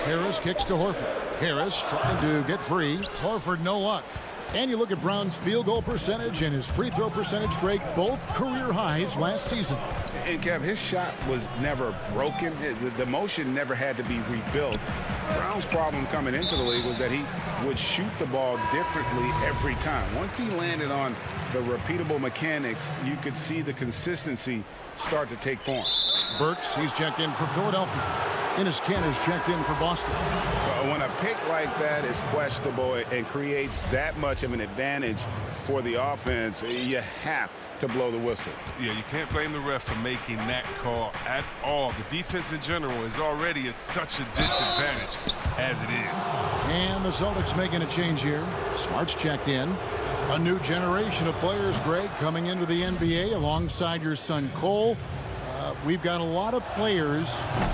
Harris kicks to Horford. Harris trying to get free. Horford, no luck. And you look at Brown's field goal percentage and his free throw percentage, Greg, both career highs last season. And Kev, his shot was never broken. The motion never had to be rebuilt. Brown's problem coming into the league was that he would shoot the ball differently every time. Once he landed on the repeatable mechanics, you could see the consistency start to take form. Burks, he's checked in for Philadelphia. Ennis Cantor's checked in for Boston. When a pick like that is questionable and creates that much of an advantage for the offense, you have to blow the whistle. Yeah, you can't blame the ref for making that call at all. The defense in general is already at such a disadvantage as it is. And the Celtics making a change here. Smart's checked in. A new generation of players, Greg, coming into the NBA alongside your son Cole. We've got a lot of players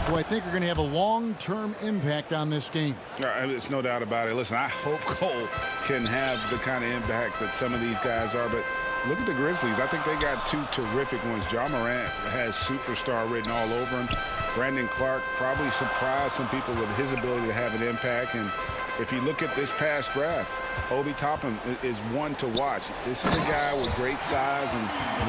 who I think are going to have a long-term impact on this game. There's no doubt about it. Listen, I hope Cole can have the kind of impact that some of these guys are, but look at the Grizzlies. I think they got 2 terrific ones. Ja Morant has superstar written all over him. Brandon Clark probably surprised some people with his ability to have an impact. And if you look at this past draft, Obi Toppin is one to watch. This is a guy with great size and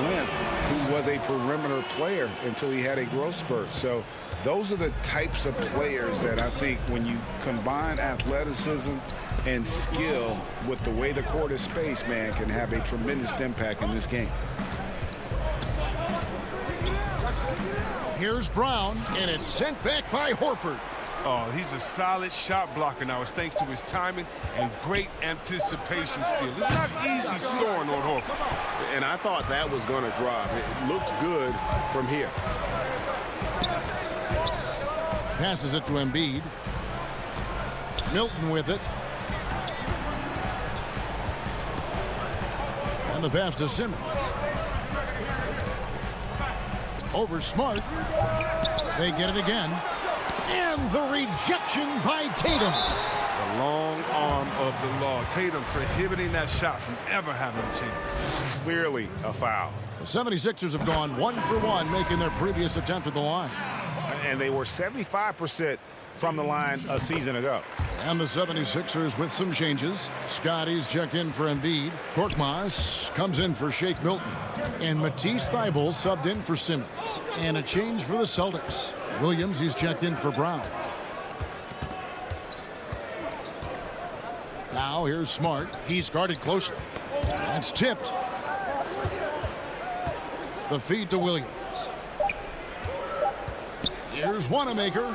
length who was a perimeter player until he had a growth spurt. So those are the types of players that I think when you combine athleticism and skill with the way the court is spaced, man, can have a tremendous impact in this game. Here's Brown, and it's sent back by Horford. Oh, he's a solid shot blocker now. It's thanks to his timing and great anticipation skill. It's not easy scoring on Horford. And I thought that was going to drop. It looked good from here. Passes it to Embiid. Milton with it. And the pass to Simmons. Over Smart. They get it again. And the rejection by Tatum. The long arm of the law. Tatum prohibiting that shot from ever having a chance. Clearly a foul. The 76ers have gone 1 for 1, making their previous attempt at the line. And they were 75% from the line a season ago. And the 76ers with some changes. Scotty's checked in for Embiid. Korkmaz comes in for Shake Milton. And Matisse Thybulle subbed in for Simmons. And a change for the Celtics. Williams, he's checked in for Brown. Now here's Smart. He's guarded closely. That's tipped. The feed to Williams. Here's Wanamaker.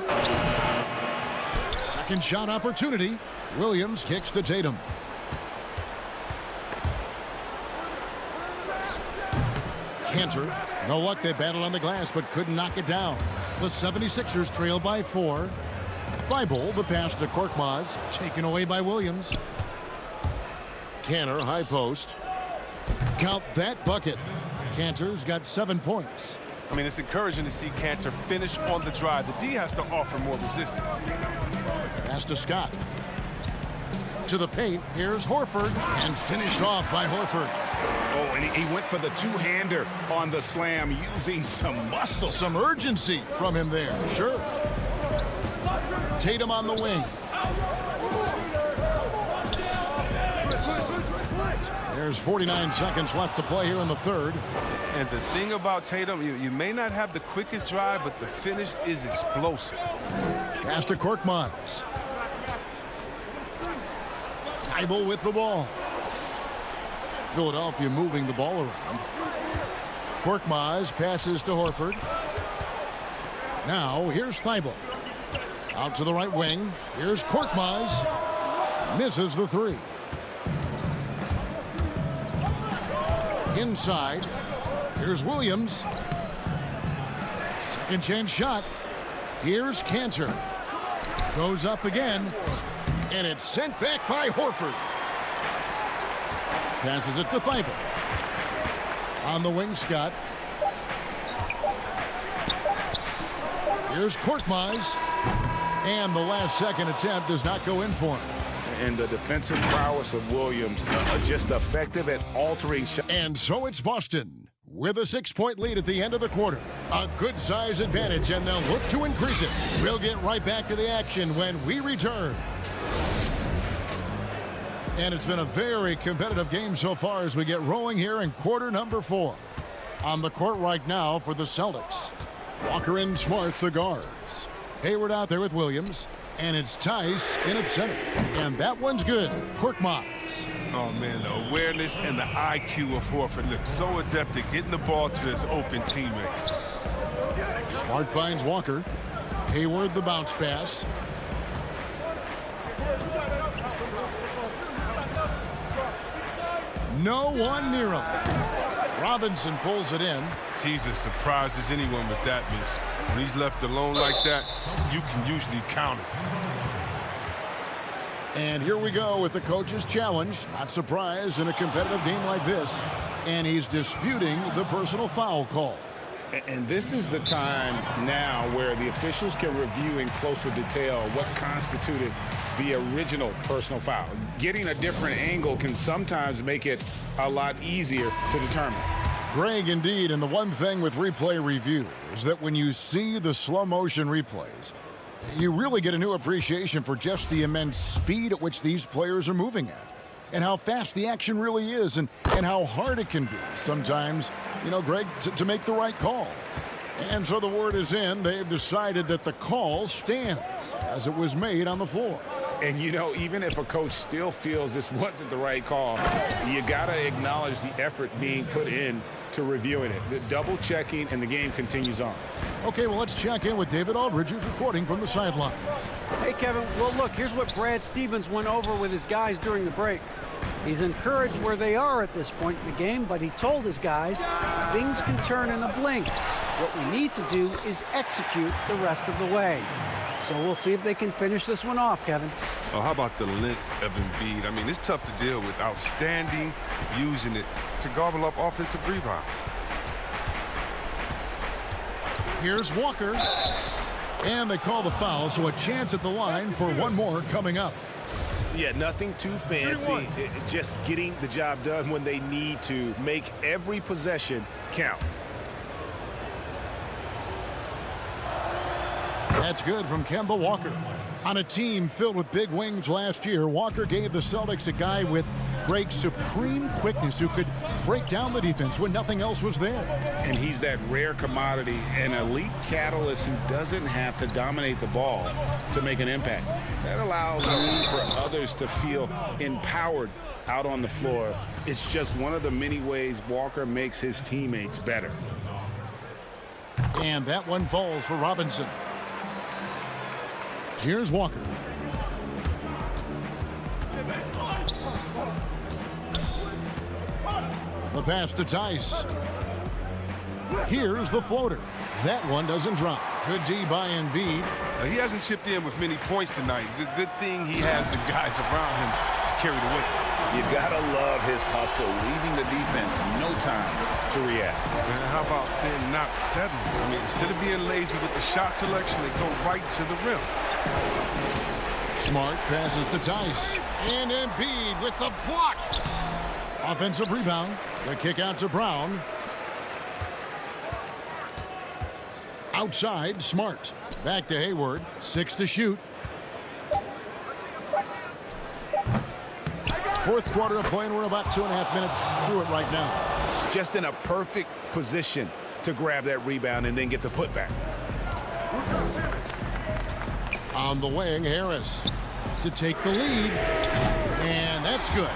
Second shot opportunity. Williams kicks to Tatum. Cantor. No luck. They battled on the glass but couldn't knock it down. The 76ers trail by 4. Thibault, the pass to Korkmaz, taken away by Williams. Canner, high post. Count that bucket. Cantor's got 7 points. I mean, it's encouraging to see Cantor finish on the drive. The D has to offer more resistance. Pass to Scott. To the paint. Here's Horford. And finished off by Horford. Oh, and he went for the two-hander on the slam using some muscle. Some urgency from him there. Sure. Tatum on the wing. There's 49 seconds left to play here in the third. And the thing about Tatum, you may not have the quickest drive, but the finish is explosive. Pass to Korkmaz. Thibault with the ball. Philadelphia moving the ball around. Korkmaz passes to Horford. Now here's Thibault. Out to the right wing. Here's Korkmaz. Misses the three. Inside. Here's Williams. Second chance shot. Here's Cantor. Goes up again. And it's sent back by Horford. Passes it to Thibault. On the wing, Scott. Here's Korkmaz. And the last second attempt does not go in for him. And the defensive prowess of Williams just effective at altering shots. And so it's Boston with a 6-point lead at the end of the quarter. A good size advantage, and they'll look to increase it. We'll get right back to the action when we return. And it's been a very competitive game so far as we get rolling here in quarter number 4. On the court right now for the Celtics. Walker and Smart, the guards. Hayward out there with Williams. And it's Tice in at center. And that one's good. Korkmaz. Oh, man, the awareness and the IQ of Horford look so adept at getting the ball to his open teammates. Smart finds Walker. Hayward the bounce pass. No one near him. Robinson pulls it in. He's as surprised as anyone with that miss. When he's left alone like that, you can usually count it. And here we go with the coach's challenge. Not surprised in a competitive game like this. And he's disputing the personal foul call. And this is the time now where the officials can review in closer detail what constituted the original personal foul. Getting a different angle can sometimes make it a lot easier to determine. Greg, indeed, and the one thing with replay review is that when you see the slow motion replays, you really get a new appreciation for just the immense speed at which these players are moving at, and how fast the action really is, and how hard it can be sometimes, Greg, to make the right call. And so the word is in. They've decided that the call stands as it was made on the floor. And, even if a coach still feels this wasn't the right call, you got to acknowledge the effort being put in to reviewing it. The double checking, and the game continues on. Okay, well, let's check in with David Aldridge, who's reporting from the sidelines. Hey, Kevin. Well, look, here's what Brad Stevens went over with his guys during the break. He's encouraged where they are at this point in the game, but he told his guys things can turn in a blink. What we need to do is execute the rest of the way. So we'll see if they can finish this one off, Kevin. Oh, how about the length of Embiid? I mean, it's tough to deal with. Outstanding, using it to gobble up offensive rebounds. Here's Walker. And they call the foul, so a chance at the line for one more coming up. Yeah, nothing too fancy. Just getting the job done when they need to. Make every possession count. That's good from Kemba Walker. On a team filled with big wings last year, Walker gave the Celtics a guy with great supreme quickness who could break down the defense when nothing else was there. And he's that rare commodity, an elite catalyst who doesn't have to dominate the ball to make an impact. That allows room for others to feel empowered out on the floor. It's just one of the many ways Walker makes his teammates better. And that one falls for Robinson. Here's Walker. The pass to Tice. Here's the floater. That one doesn't drop. Good D by Embiid. He hasn't chipped in with many points tonight. Good thing he has the guys around him to carry the weight. You gotta love his hustle, leaving the defense no time to react. And how about then not settling? I mean, instead of being lazy with the shot selection, they go right to the rim. Smart passes to Tice. And Embiid with the block. Offensive rebound. The kick out to Brown. Outside, Smart. Back to Hayward. 6 to shoot. Fourth quarter of play, and we're about 2.5 minutes through it right now. Just in a perfect position to grab that rebound and then get the putback. On the wing, Harris to take the lead. And that's good.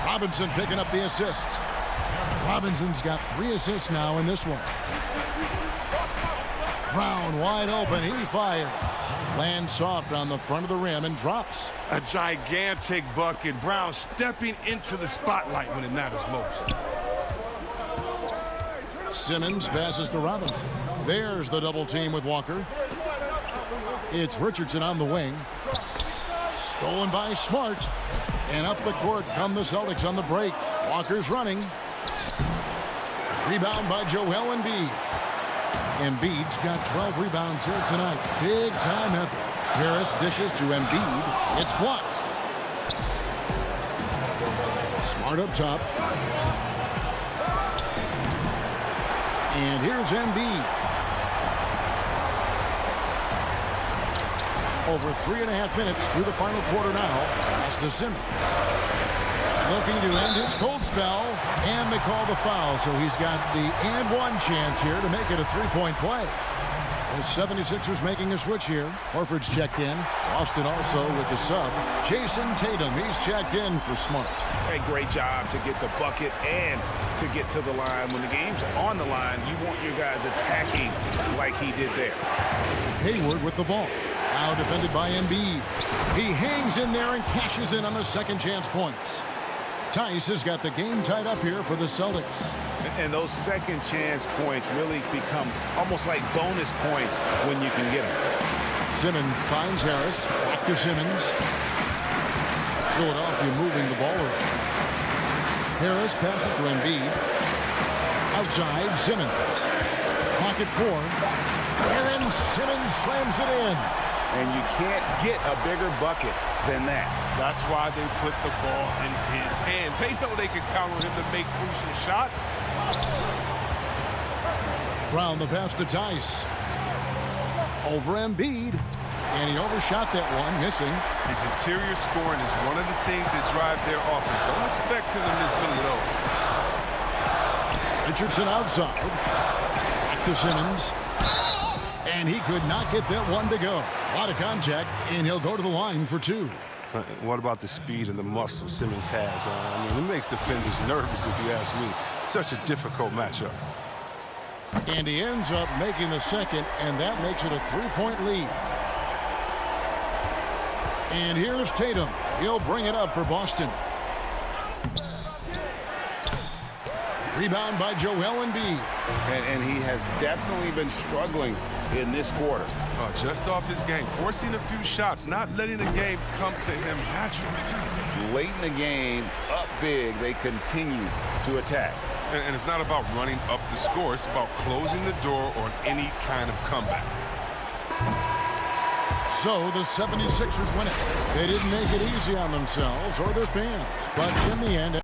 Robinson picking up the assist. Robinson's got 3 assists now in this one. Brown wide open. He fires. Lands soft on the front of the rim and drops. A gigantic bucket. Brown stepping into the spotlight when it matters most. Simmons passes to Robinson. There's the double team with Walker. It's Richardson on the wing. Stolen by Smart. And up the court come the Celtics on the break. Walker's running. Rebound by Joel Embiid. Embiid's got 12 rebounds here tonight. Big time effort. Harris dishes to Embiid. It's blocked. Smart up top. And here's Embiid. Over 3.5 minutes through the final quarter now. Pass to Simmons. Looking to end his cold spell, and they call the foul, so he's got the and one chance here to make it a three-point play. The 76ers making a switch here. Horford's checked in. Boston also with the sub. Jason Tatum, he's checked in for Smart. A great job to get the bucket and to get to the line. When the game's on the line, you want your guys attacking like he did there. Hayward with the ball. Now defended by Embiid. He hangs in there and cashes in on the second chance points. Tice has got the game tied up here for the Celtics. And those second chance points really become almost like bonus points when you can get them. Simmons finds Harris. Back to Simmons. Philadelphia moving the ball around. Harris passes to Embiid. Outside, Simmons. Pocket 4. Aaron Simmons slams it in. And you can't get a bigger bucket than that. That's why they put the ball in his hand. They know they can count on him to make crucial shots. Brown the pass to Tice. Over Embiid. And he overshot that one, missing. His interior scoring is one of the things that drives their offense. Don't expect him to miss many of those. Richardson outside. Back to Simmons. And he could not get that one to go. A lot of contact, and he'll go to the line for 2. What about the speed and the muscle Simmons has? I mean, it makes defenders nervous, if you ask me. Such a difficult matchup. And he ends up making the second, and that makes it a 3-point lead. And here's Tatum. He'll bring it up for Boston. Rebound by Joel Embiid. And he has definitely been struggling in this quarter. Just off his game, forcing a few shots, not letting the game come to him naturally. Late in the game, up big, they continue to attack. And it's not about running up the score. It's about closing the door on any kind of comeback. So the 76ers win it. They didn't make it easy on themselves or their fans, but in the end...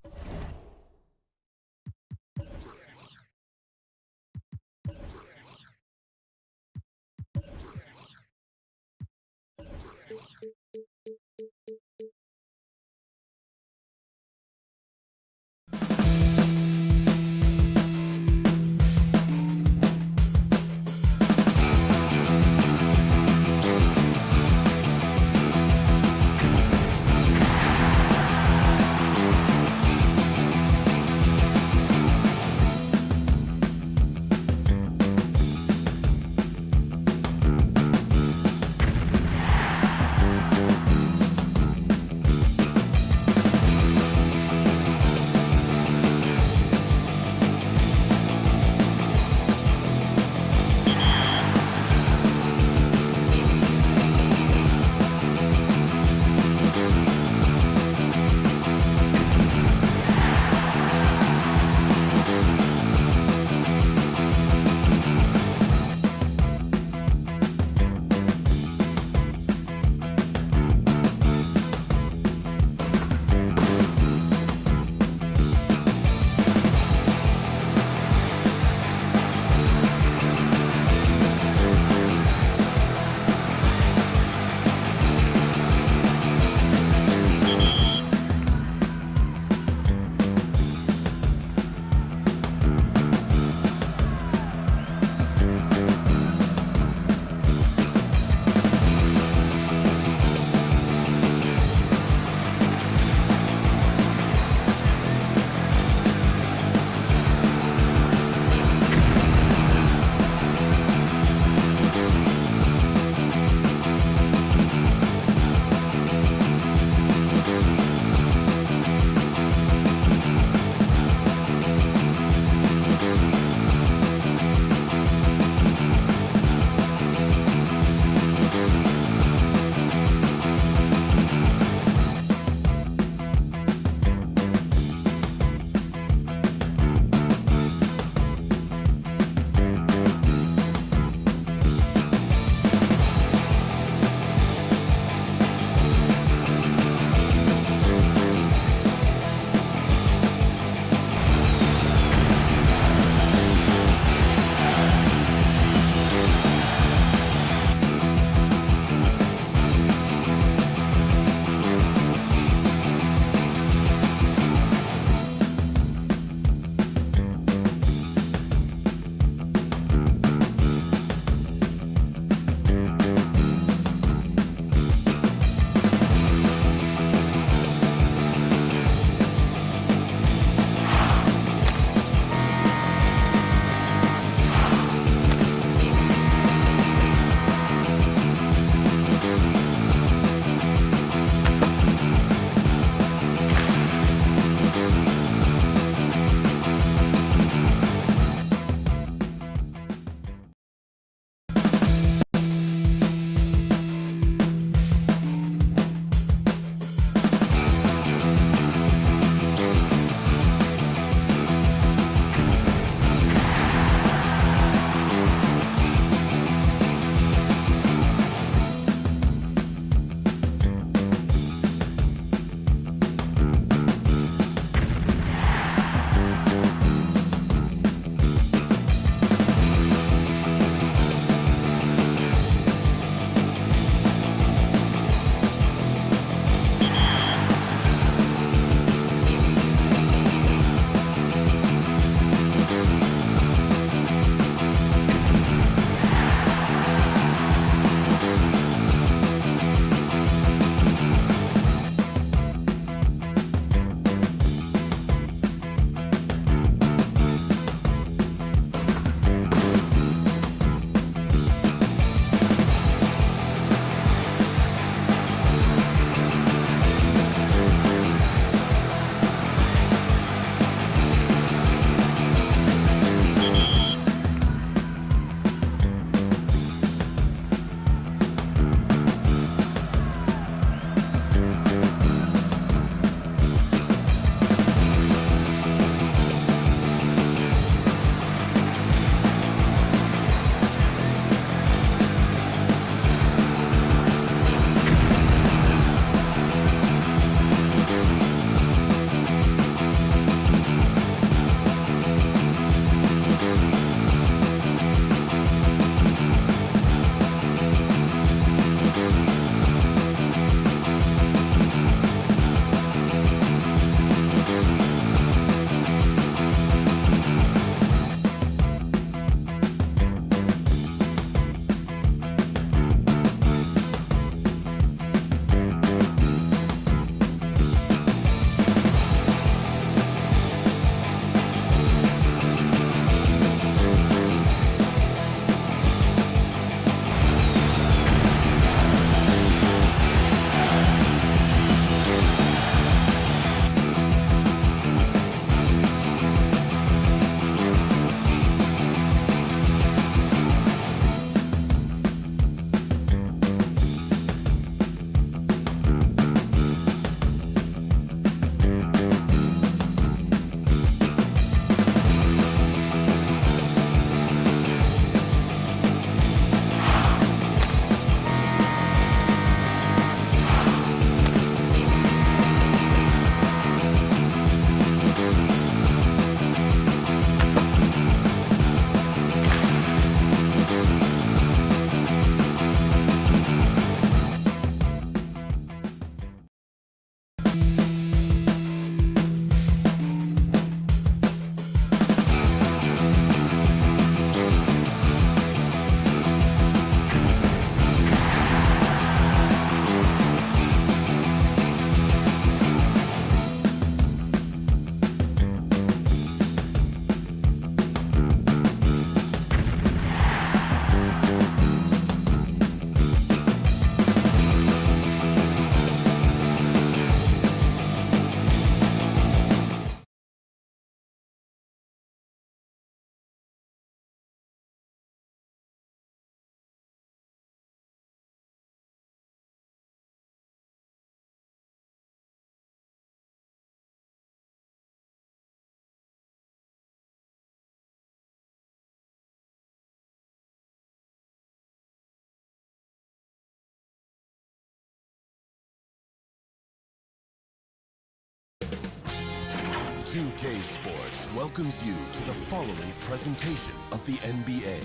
2K Sports welcomes you to the following presentation of the NBA.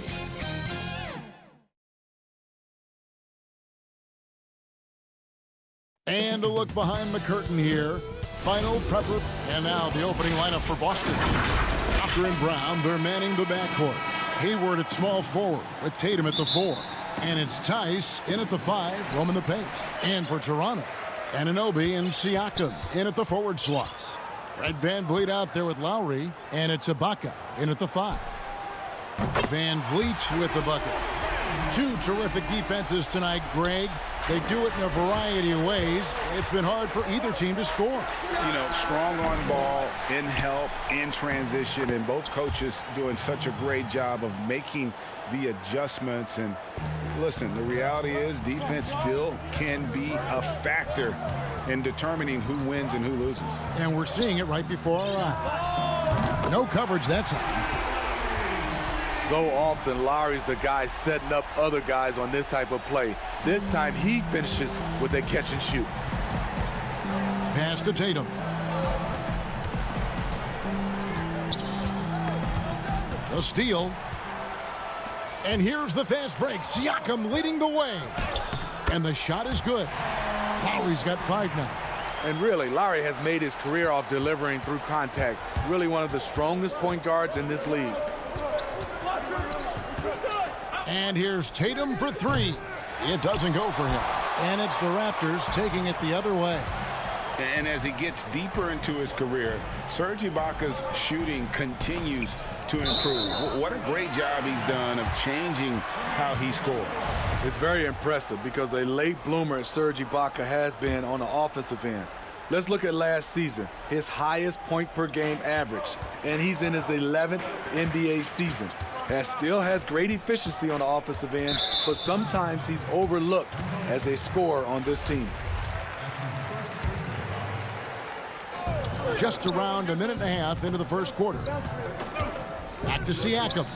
And a look behind the curtain here. Final prepper. And now the opening lineup for Boston. Walker and Brown, they're manning the backcourt. Hayward at small forward with Tatum at the 4. And it's Tice in at the 5, roaming the paint. And for Toronto, Anunoby and Siakam in at the forward slots. Fred VanVleet out there with Lowry. And it's Ibaka in at the 5. VanVleet with the bucket. Two terrific defenses tonight, Greg. They do it in a variety of ways. It's been hard for either team to score. You know, strong on ball, in help, in transition, and both coaches doing such a great job of making the adjustments. And listen, the reality is defense still can be a factor in determining who wins and who loses. And we're seeing it right before our eyes. No coverage that time. So often, Lowry's the guy setting up other guys on this type of play. This time, he finishes with a catch and shoot. Pass to Tatum. The steal. And here's the fast break. Siakam leading the way. And the shot is good. Lowry's got 5 now. And really, Lowry has made his career off delivering through contact. Really one of the strongest point guards in this league. And here's Tatum for 3. It doesn't go for him. And it's the Raptors taking it the other way. And as he gets deeper into his career, Serge Ibaka's shooting continues to improve. What a great job he's done of changing how he scores. It's very impressive because a late bloomer Serge Ibaka has been on the offensive end. Let's look at last season, his highest point per game average, and he's in his 11th NBA season. That still has great efficiency on the offensive end, but sometimes he's overlooked as a scorer on this team. Just around a minute and a half into the first quarter. Back to Siakam.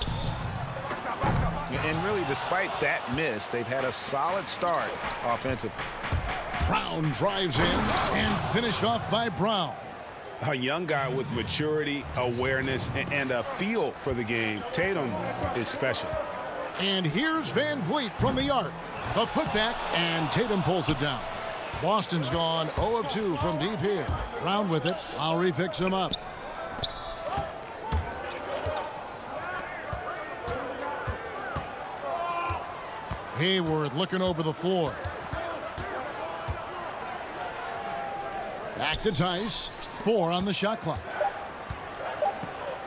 And really, despite that miss, they've had a solid start offensively. Brown drives in and finished off by Brown. A young guy with maturity, awareness, and a feel for the game. Tatum is special. And here's VanVleet from the arc. The putback, and Tatum pulls it down. Boston's gone 0 of 2 from deep here. Brown with it. Lowry picks him up. Hayward looking over the floor. Back to Tice. 4 on the shot clock.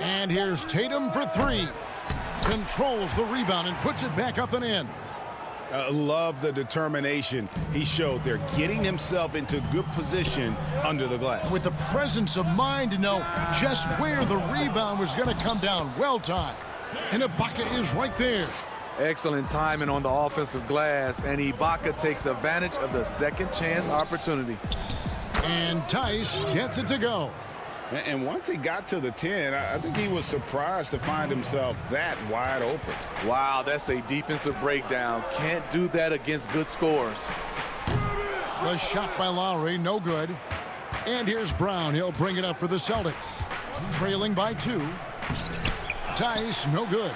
And here's Tatum for 3. Controls the rebound and puts it back up and in. Love the determination he showed there, getting himself into good position under the glass. With the presence of mind to know just where the rebound was going to come down. Well timed. And Ibaka is right there. Excellent timing on the offensive glass, and Ibaka takes advantage of the second chance opportunity. And Tice gets it to go. And once he got to the 10, I think he was surprised to find himself that wide open. Wow, that's a defensive breakdown. Can't do that against good scorers. The shot by Lowry, no good. And here's Brown. He'll bring it up for the Celtics. Trailing by 2. Tice, no good.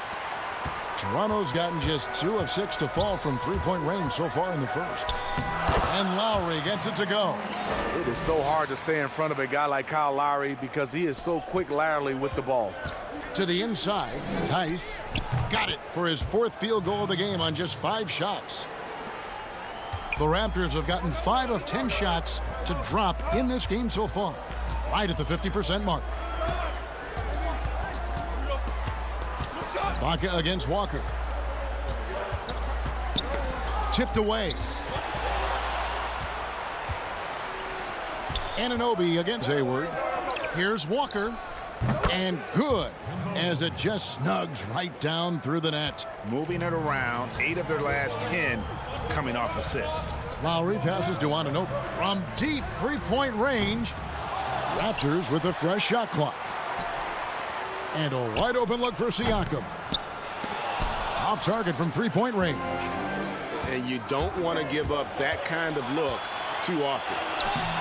Toronto's gotten just 2 of 6 to fall from three-point range so far in the first. And Lowry gets it to go. It is so hard to stay in front of a guy like Kyle Lowry because he is so quick laterally with the ball. To the inside, Tice got it for his 4th field goal of the game on just 5 shots. The Raptors have gotten 5 of 10 shots to drop in this game so far, right at the 50% mark. Ibaka against Walker. Tipped away. Anunoby against Hayward. Here's Walker. And good, as it just snugs right down through the net. Moving it around, 8 of their last 10 coming off assists. Lowry passes to Anunoby from deep three-point range. Raptors with a fresh shot clock. And a wide open look for Siakam. Off target from three-point range. And you don't want to give up that kind of look too often.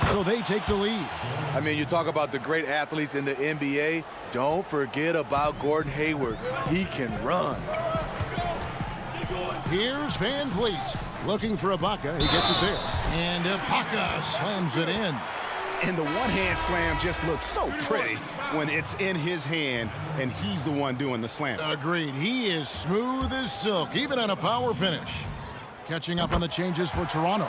So they take the lead. I mean, you talk about the great athletes in the NBA. Don't forget about Gordon Hayward. He can run. Here's Van Vliet looking for Ibaka. He gets it there. And Ibaka slams it in. And the one-hand slam just looks so pretty when it's in his hand and he's the one doing the slam. Agreed. He is smooth as silk, even on a power finish. Catching up on the changes for Toronto.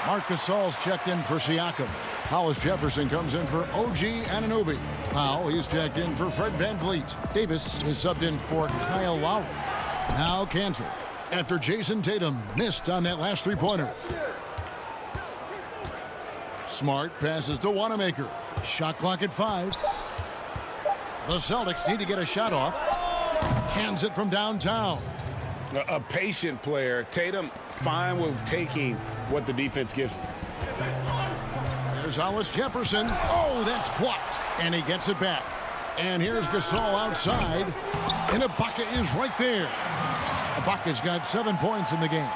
Marc Gasol's checked in for Siakam. Hollis Jefferson comes in for OG Anunoby. Powell, he's checked in for Fred Van Vliet. Davis is subbed in for Kyle Lowry. Now Cantor, after Jason Tatum missed on that last three-pointer. Smart passes to Wanamaker. Shot clock at 5. The Celtics need to get a shot off. Cans it from downtown. A patient player. Tatum fine with taking what the defense gives him. There's Hollis Jefferson. Oh, that's blocked. And he gets it back. And here's Gasol outside. And Ibaka is right there. Ibaka's got 7 points in the game.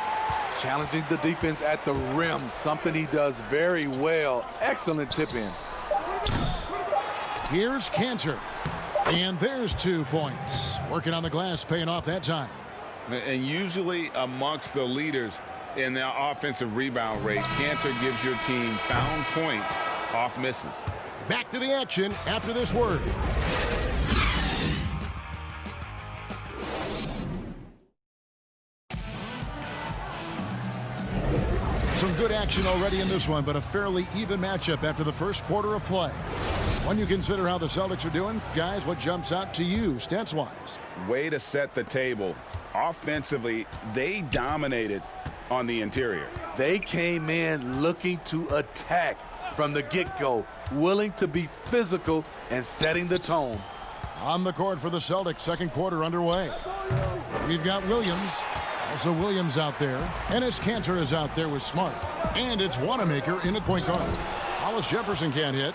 Challenging the defense at the rim, something he does very well. Excellent tip in. Here's Cantor. And there's 2 points. Working on the glass, paying off that time. And usually amongst the leaders in the offensive rebound rate, Cantor gives your team found points off misses. Back to the action after this word. Some good action already in this one, but a fairly even matchup after the first quarter of play. When you consider how the Celtics are doing, guys, what jumps out to you stats-wise? Way to set the table. Offensively, they dominated on the interior. They came in looking to attack from the get-go, willing to be physical and setting the tone. On the court for the Celtics, second quarter underway. We've got Williams. Also Williams out there. Enes Kanter is out there with Smart. And it's Wanamaker in at point guard. Hollis Jefferson can't hit.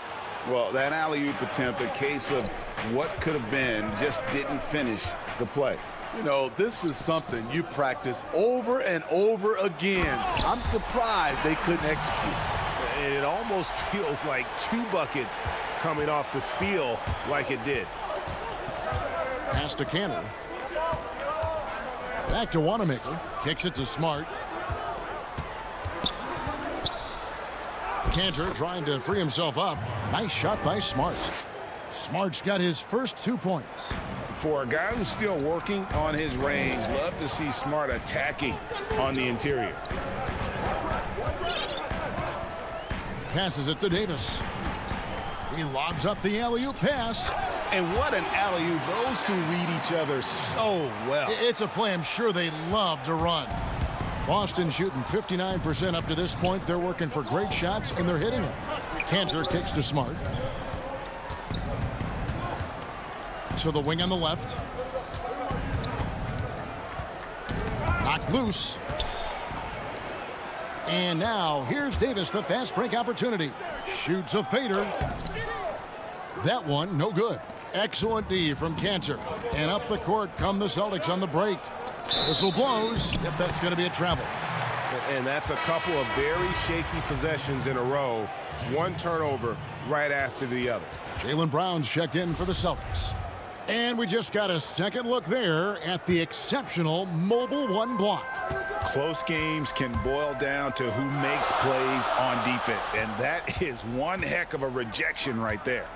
Well, that alley-oop attempt, a case of what could have been, just didn't finish the play. You know, this is something you practice over and over again. I'm surprised they couldn't execute. And it almost feels like 2 buckets coming off the steal like it did. Pass to Cantor. Back to Wanamaker. Kicks it to Smart. Cantor trying to free himself up. Nice shot by Smart. Smart's got his first 2 points. For a guy who's still working on his range, love to see Smart attacking on the interior. Passes it to Davis. He lobs up the alley-oop pass. And what an alley-oop. Those two read each other so well. It's a play I'm sure they love to run. Boston shooting 59% up to this point. They're working for great shots, and they're hitting them. Cantor kicks to Smart. To the wing on the left. Knocked loose. And now here's Davis, the fast break opportunity. Shoots a fader. That one, no good. Excellent D from Cantor. And up the court come the Celtics on the break. Whistle blows. Yep, that's going to be a travel. And that's a couple of very shaky possessions in a row. One turnover right after the other. Jaylen Brown's checked in for the Celtics. And we just got a second look there at the exceptional mobile one block. Close games can boil down to who makes plays on defense. And that is one heck of a rejection right there.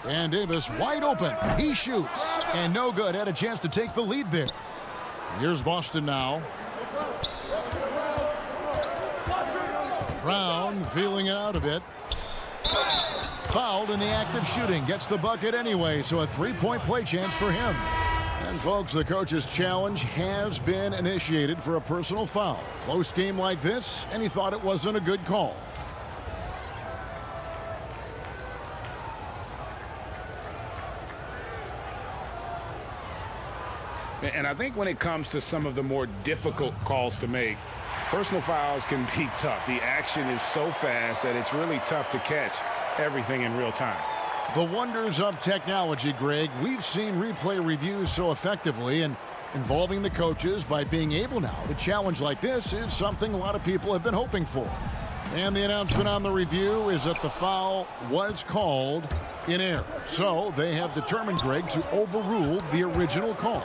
And Davis wide open. He shoots. And no good. Had a chance to take the lead there. Here's Boston now. Brown feeling it out a bit. Fouled in the act of shooting. Gets the bucket anyway, so a three-point play chance for him. And folks, the coach's challenge has been initiated for a personal foul. Close game like this, and he thought it wasn't a good call. And I think when it comes to some of the more difficult calls to make, personal fouls can be tough. The action is so fast that it's really tough to catch everything in real time. The wonders of technology, Greg. We've seen replay reviews so effectively, and involving the coaches by being able now to challenge like this is something a lot of people have been hoping for. And the announcement on the review is that the foul was called in error. So they have determined, Greg, to overrule the original call.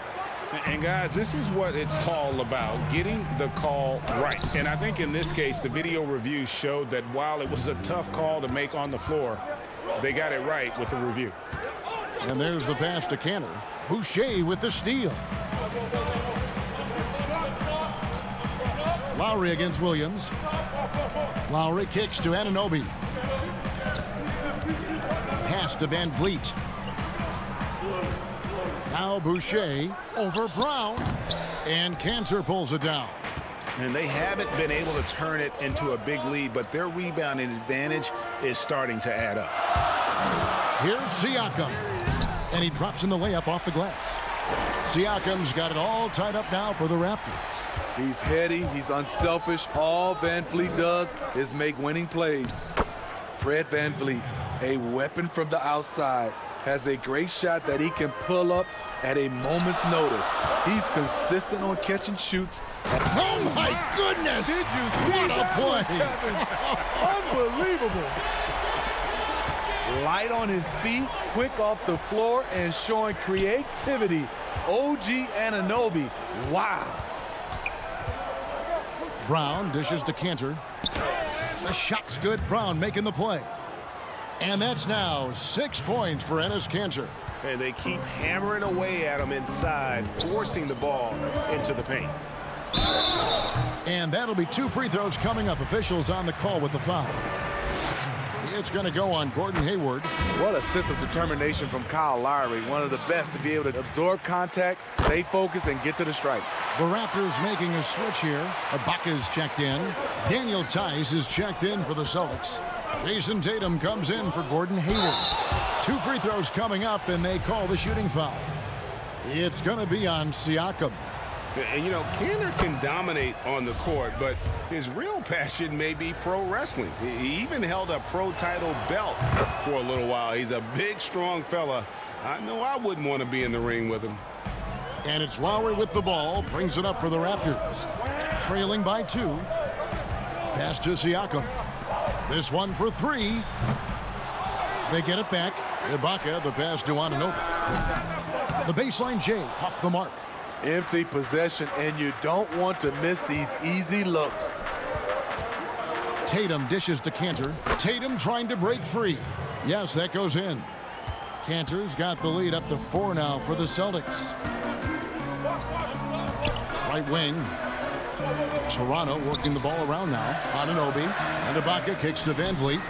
And guys, this is what it's all about, getting the call right. And I think in this case, the video review showed that while it was a tough call to make on the floor, they got it right with the review. And there's the pass to Cantor. Boucher with the steal. Lowry against Williams. Lowry kicks to Anunoby. Pass to Van Vliet. Now Boucher over Brown. And Cantor pulls it down. And they haven't been able to turn it into a big lead, but their rebounding advantage is starting to add up. Here's Siakam. And he drops in the layup off the glass. Siakam's got it all tied up now for the Raptors. He's heady, he's unselfish. All Van Vliet does is make winning plays. Fred Van Vliet, a weapon from the outside, has a great shot that he can pull up at a moment's notice. He's consistent on catch and shoots. Oh my goodness! Did you see what a play? Unbelievable. Light on his feet, quick off the floor, and showing creativity. OG Anunoby, wow. Brown dishes to Cantor. The shot's good. Brown making the play. And that's now 6 points for Enes Kanter. And they keep hammering away at him inside, forcing the ball into the paint. And that'll be 2 free throws coming up. Officials on the call with the foul. It's going to go on Gordon Hayward. What a sense of determination from Kyle Lowry. One of the best to be able to absorb contact, stay focused, and get to the strike. The Raptors making a switch here. Ibaka's checked in. Daniel Tice is checked in for the Celtics. Jason Tatum comes in for Gordon Hayward. 2 free throws coming up, and they call the shooting foul. It's going to be on Siakam. And, you know, Cantor can dominate on the court, but his real passion may be pro wrestling. He even held a pro title belt for a little while. He's a big, strong fella. I know I wouldn't want to be in the ring with him. And it's Lowry with the ball. Brings it up for the Raptors. Trailing by 2. Pass to Siakam. This one for 3. They get it back. Ibaka, the pass to Anunoby. The baseline J off the mark. Empty possession, and you don't want to miss these easy looks. Tatum dishes to Cantor. Tatum trying to break free. Yes, that goes in. Cantor's got the lead up to 4 now for the Celtics. Right wing. Toronto working the ball around now. Anunoby. And Ibaka kicks to Van Vliet.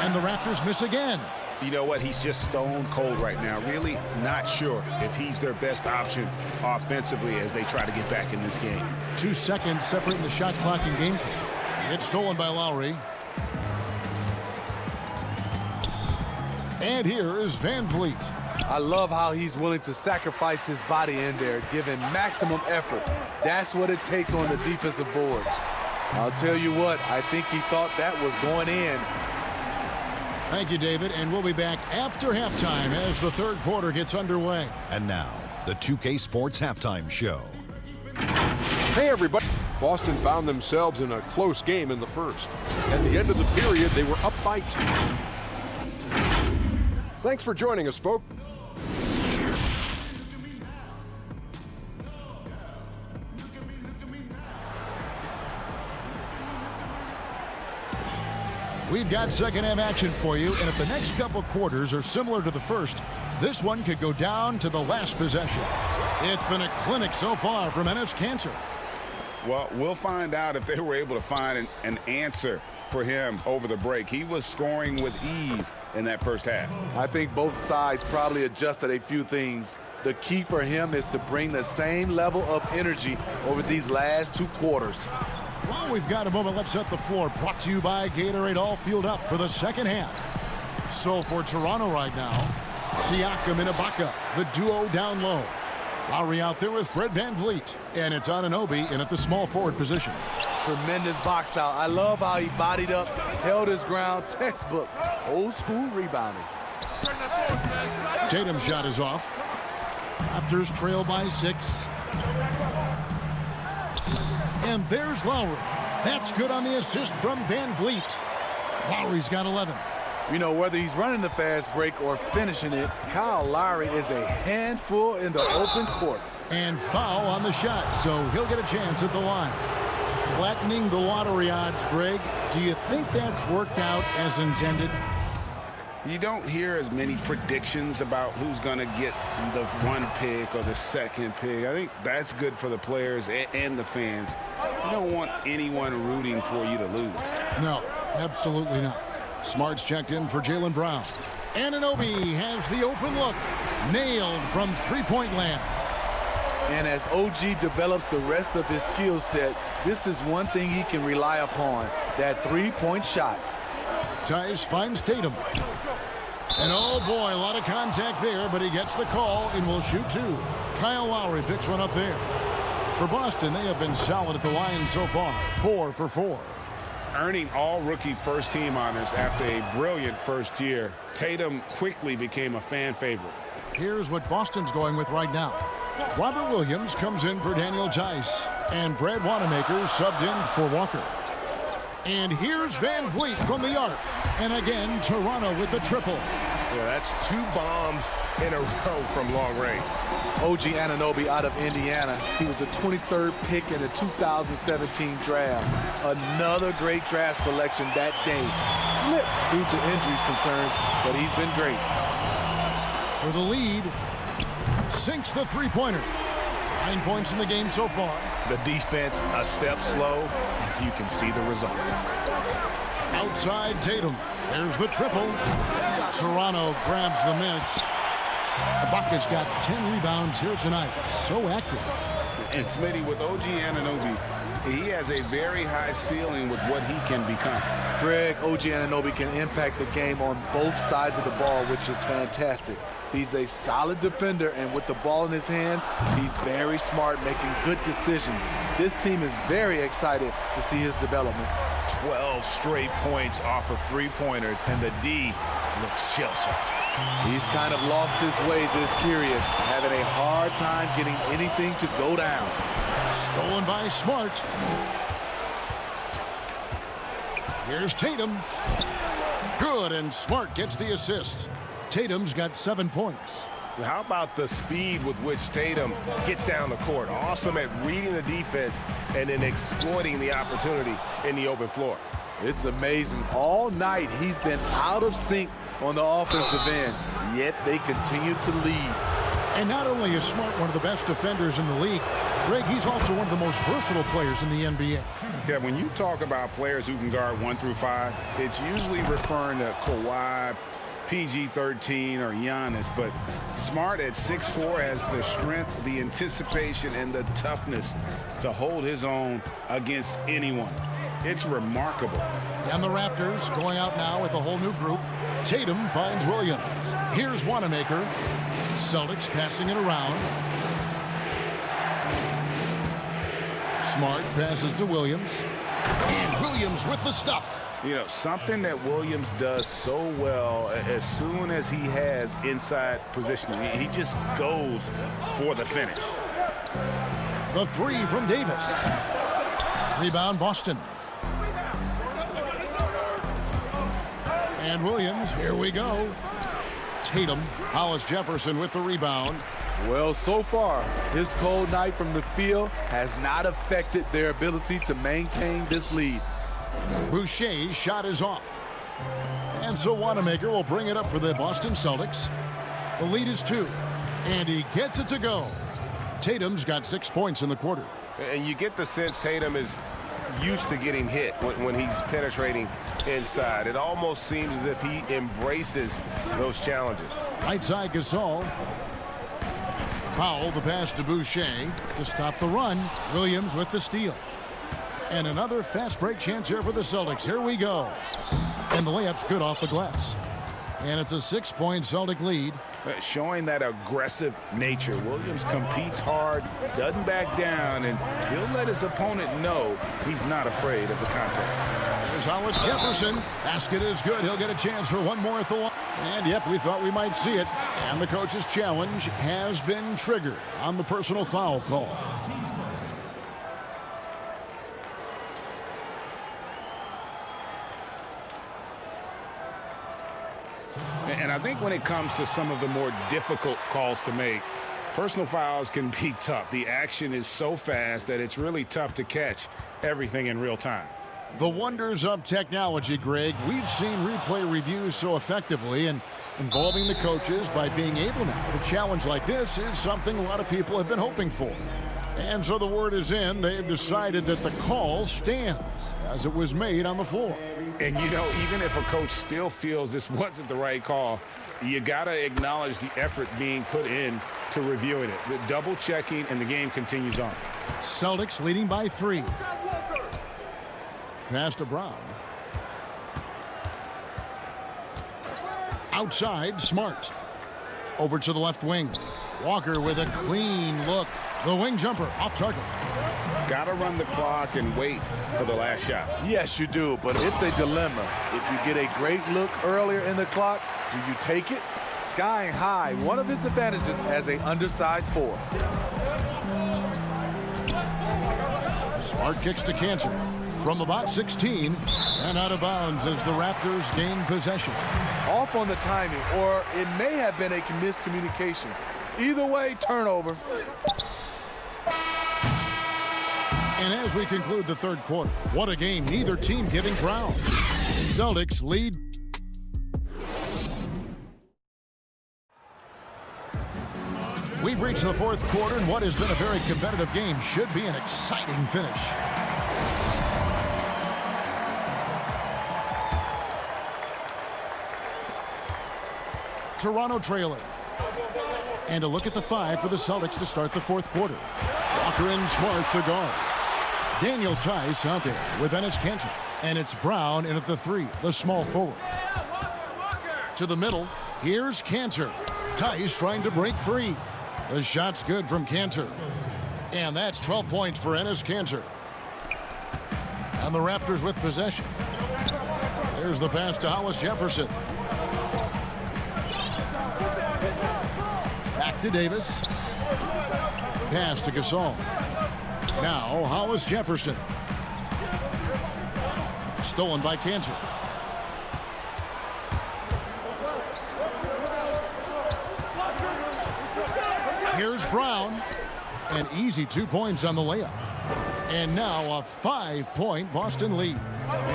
And the Raptors miss again. You know what? He's just stone cold right now. Really not sure if he's their best option offensively as they try to get back in this game. 2 seconds separating the shot clock and game. It's stolen by Lowry. And here is Van Vliet. I love how he's willing to sacrifice his body in there, giving maximum effort. That's what it takes on the defensive boards. I'll tell you what, I think he thought that was going in. Thank you, David, and we'll be back after halftime as the third quarter gets underway. And now, the 2K Sports Halftime Show. Hey, everybody. Boston found themselves in a close game in the first. At the end of the period, they were up by 2. Thanks for joining us, folks. We've got second half action for you, and if the next couple quarters are similar to the first, this one could go down to the last possession. It's been a clinic so far from Enes Kanter. Well, we'll find out if they were able to find an answer for him over the break. He was scoring with ease in that first half. I think both sides probably adjusted a few things. The key for him is to bring the same level of energy over these last 2 quarters. Well, we've got a moment. Let's set the floor. Brought to you by Gatorade, all fueled up for the second half. So for Toronto right now, Siakam and Ibaka, the duo down low. Lowry out there with Fred Van Vliet. And it's Anunoby in at the small forward position. Tremendous box out. I love how he bodied up, held his ground, textbook, old school rebounding. Tatum's shot is off. Raptors trail by 6. And there's Lowry. That's good on the assist from Van Vliet. Lowry's got 11. You know, whether he's running the fast break or finishing it, Kyle Lowry is a handful in the open court. And foul on the shot, so he'll get a chance at the line. Flattening the lottery odds, Greg. Do you think that's worked out as intended? You don't hear as many predictions about who's going to get the one pick or the second pick. I think that's good for the players and the fans. You don't want anyone rooting for you to lose. No, absolutely not. Smart's checked in for Jaylen Brown. Anunoby has the open look. Nailed from three-point land. And as OG develops the rest of his skill set, this is one thing he can rely upon, that three-point shot. Tice finds Tatum. And oh boy, a lot of contact there, but he gets the call and will shoot two. Kyle Lowry picks one up there. For Boston, they have been solid at the line so far. 4 for 4. Earning all rookie first team honors after a brilliant first year, Tatum quickly became a fan favorite. Here's what Boston's going with right now. Robert Williams comes in for Daniel Tice, and Brad Wanamaker subbed in for Walker. And here's Van Vliet from the arc. And again, Toronto with the triple. Yeah, that's 2 bombs in a row from long range. OG Anunoby out of Indiana. He was the 23rd pick in the 2017 draft. Another great draft selection that day. Slipped due to injury concerns, but he's been great. For the lead, sinks the three-pointer. 9 points in the game so far. The defense a step slow. You can see the results. Outside Tatum. There's the triple. Toronto grabs the miss. Ibaka's got 10 rebounds here tonight. So active. And Smitty, with OG Anunoby, he has a very high ceiling with what he can become. Greg, OG Anunoby can impact the game on both sides of the ball, which is fantastic. He's a solid defender, and with the ball in his hands, he's very smart, making good decisions. This team is very excited to see his development. 12 straight points off of three-pointers, and the D looks shell-shocked. He's kind of lost his way this period, having a hard time getting anything to go down. Stolen by Smart. Here's Tatum. Good, and Smart gets the assist. Tatum's got 7 points. How about the speed with which Tatum gets down the court? Awesome at reading the defense and then exploiting the opportunity in the open floor. It's amazing. All night he's been out of sync on the offensive end, yet they continue to lead. And not only is Smart one of the best defenders in the league, Greg, he's also one of the most versatile players in the NBA. Yeah, when you talk about players who can guard 1 through 5, it's usually referring to Kawhi, PG-13, or Giannis, but Smart at 6'4" has the strength, the anticipation, and the toughness to hold his own against anyone. It's remarkable. And the Raptors going out now with a whole new group. Tatum finds Williams. Here's Wanamaker. Celtics passing it around. Smart passes to Williams. And Williams with the stuff. You know, something that Williams does so well, as soon as he has inside positioning, he just goes for the finish. The three from Davis. Rebound, Boston. And Williams, here we go. Tatum, Hollis Jefferson with the rebound. Well, so far, his cold night from the field has not affected their ability to maintain this lead. Boucher's shot is off. And so Wanamaker will bring it up for the Boston Celtics. The lead is 2. And he gets it to go. Tatum's got 6 points in the quarter. And you get the sense Tatum is used to getting hit when he's penetrating inside. It almost seems as if he embraces those challenges. Right side Gasol. Powell the pass to Boucher to stop the run. Williams with the steal. And another fast break chance here for the Celtics. Here we go. And the layup's good off the glass. And it's a 6-point Celtic lead. Showing that aggressive nature. Williams competes hard, doesn't back down, and he'll let his opponent know he's not afraid of the contact. There's Hollis Jefferson. Basket is good. He'll get a chance for one more at the line. And yep, we thought we might see it. And the coach's challenge has been triggered on the personal foul call. And I think when it comes to some of the more difficult calls to make, personal fouls can be tough. The action is so fast that it's really tough to catch everything in real time. The wonders of technology, Greg. We've seen replay reviews so effectively, and involving the coaches by being able now to challenge like this is something a lot of people have been hoping for. And so the word is in. They've decided that the call stands as it was made on the floor. And, you know, even if a coach still feels this wasn't the right call, you got to acknowledge the effort being put in to reviewing it. The double checking, and the game continues on. Celtics leading by 3. Pass to Brown. Outside, Smart. Over to the left wing. Walker with a clean look. The wing jumper off target. Got to run the clock and wait for the last shot. Yes, you do, but it's a dilemma. If you get a great look earlier in the clock, do you take it? Skying high, one of his advantages as an undersized forward. Smart kicks to Cantor from about 16 and out of bounds as the Raptors gain possession. Off on the timing, or it may have been a miscommunication. Either way, turnover. And as we conclude the third quarter, what a game, neither team giving ground. Celtics lead. We've reached the fourth quarter, and what has been a very competitive game should be an exciting finish. Toronto trailing. And a look at the 5 for the Celtics to start the fourth quarter. Walker and Smart the guards. Daniel Tice out there with Enes Kanter. And it's Brown in at the 3, the small forward. To the middle, here's Kanter. Tice trying to break free. The shot's good from Kanter. And that's 12 points for Enes Kanter. And the Raptors with possession. There's the pass to Hollis Jefferson. Back to Davis. Pass to Gasol. Now Hollis Jefferson. Stolen by Kanter. Here's Brown. An easy 2 points on the layup. And now a 5-point Boston lead.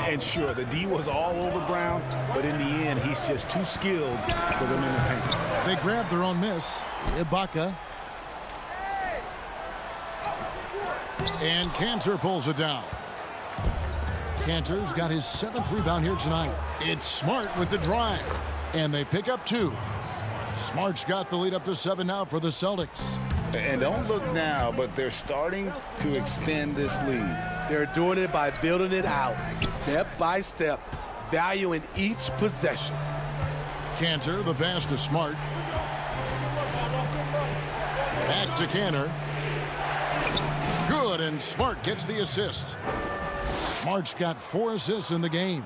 And sure, the D was all over Brown, but in the end, he's just too skilled for them in the paint. They grabbed their own miss. Ibaka. And Kanter pulls it down. Kanter's got his 7th rebound here tonight. It's Smart with the drive. And they pick up 2. Smart's got the lead up to 7 now for the Celtics. And don't look now, but they're starting to extend this lead. They're doing it by building it out, step by step, valuing each possession. Kanter, the pass to Smart. Back to Kanter. Good, and Smart gets the assist. Smart's got 4 assists in the game.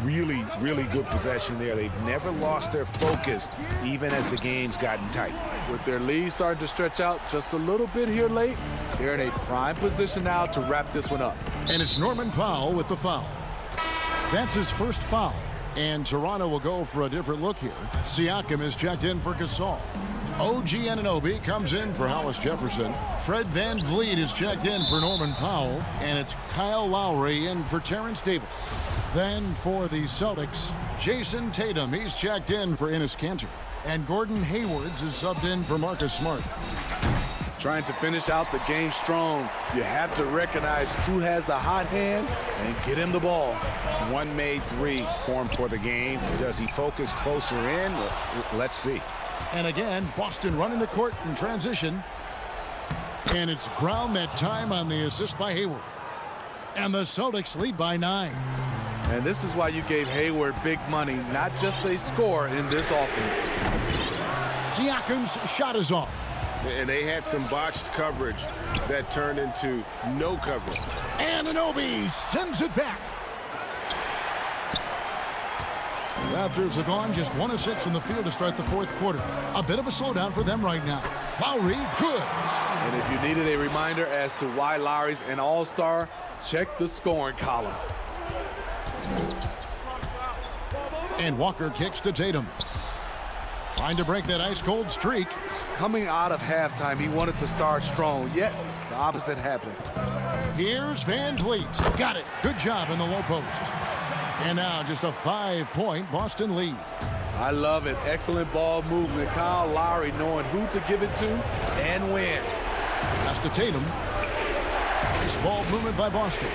Really, really good possession there. They've never lost their focus, even as the game's gotten tight. With their lead starting to stretch out just a little bit here late, they're in a prime position now to wrap this one up. And it's Norman Powell with the foul. That's his first foul. And Toronto will go for a different look here. Siakam is checked in for Gasol. OG Anunoby comes in for Hollis Jefferson. Fred VanVleet is checked in for Norman Powell. And it's Kyle Lowry in for Terrence Davis. Then for the Celtics, Jason Tatum. He's checked in for Enes Kanter. And Gordon Haywards is subbed in for Marcus Smart. Trying to finish out the game strong, you have to recognize who has the hot hand and get him the ball. One made 3 for him for the game. Does he focus closer in? Let's see. And again, Boston running the court in transition. And it's Brown that time on the assist by Hayward. And the Celtics lead by 9. And this is why you gave Hayward big money, not just a score in this offense. Siakam's shot is off. And they had some botched coverage that turned into no coverage. Anunoby sends it back. Raptors have gone just 1 of 6 from the field to start the fourth quarter. A bit of a slowdown for them right now. Lowry, good. And if you needed a reminder as to why Lowry's an all-star, check the scoring column. And Walker kicks to Tatum. Trying to break that ice-cold streak. Coming out of halftime, he wanted to start strong, yet the opposite happened. Here's Van Vliet. Got it. Good job in the low post. And now just a 5-point Boston lead. I love it. Excellent ball movement. Kyle Lowry knowing who to give it to and when. Pass to Tatum. Nice ball movement by Boston.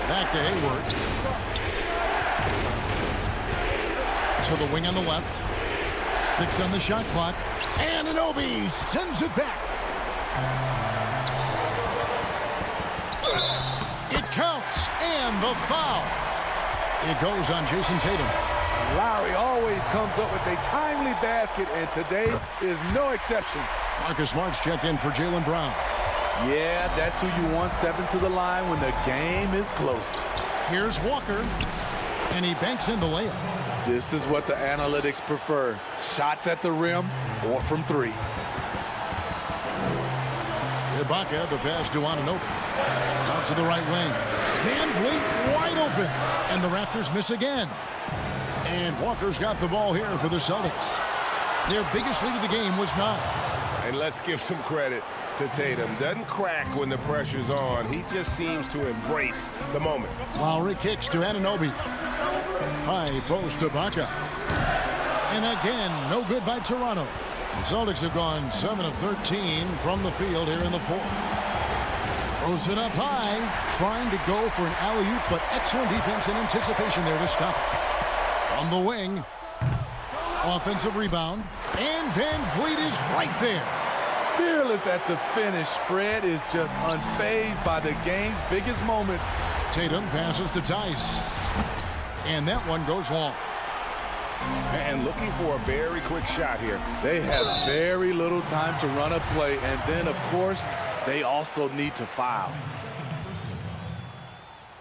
Back to Hayward. To the wing on the left. 6 on the shot clock. And Anunoby sends it back. It counts, and the foul. It goes on Jason Tatum. Lowry always comes up with a timely basket, and today is no exception. Marcus Smart's checked in for Jaylen Brown. Yeah, that's who you want stepping to the line when the game is close. Here's Walker, and he banks in the layup. This is what the analytics prefer. Shots at the rim or from 3. Ibaka, the pass to Anunoby. Out to the right wing. Van Vliet wide open. And the Raptors miss again. And Walker's got the ball here for the Celtics. Their biggest lead of the game was 9. And let's give some credit to Tatum. Doesn't crack when the pressure's on. He just seems to embrace the moment. Lowry kicks to Anunoby. High post to Ibaka. And again, no good by Toronto. The Celtics have gone 7 of 13 from the field here in the 4th. Throws it up high, trying to go for an alley-oop, but excellent defense and anticipation there to stop it. On the wing, offensive rebound, and Van Vliet is right there. Fearless at the finish. Fred is just unfazed by the game's biggest moments. Tatum passes to Tice, and that one goes long. And looking for a very quick shot here. They have very little time to run a play, and then, of course, they also need to foul.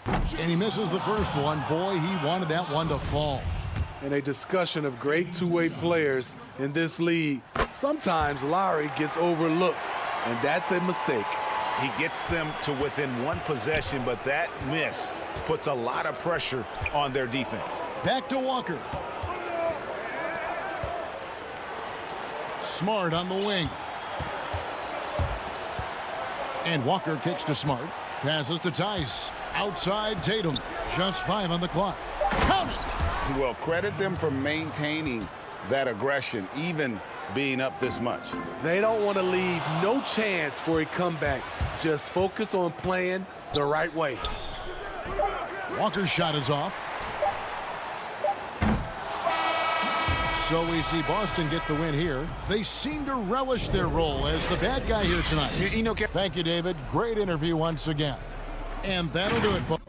And he misses the first one. Boy, he wanted that one to fall. In a discussion of great two-way players in this league, sometimes Lowry gets overlooked, and that's a mistake. He gets them to within 1 possession, but that miss puts a lot of pressure on their defense. Back to Walker. Smart on the wing. And Walker kicks to Smart. Passes to Tice. Outside Tatum. Just 5 on the clock. Count it! Well, credit them for maintaining that aggression, even being up this much. They don't want to leave no chance for a comeback. Just focus on playing the right way. Walker's shot is off. So we see Boston get the win here. They seem to relish their role as the bad guy here tonight. Thank you, David. Great interview once again. And that'll do it, folks.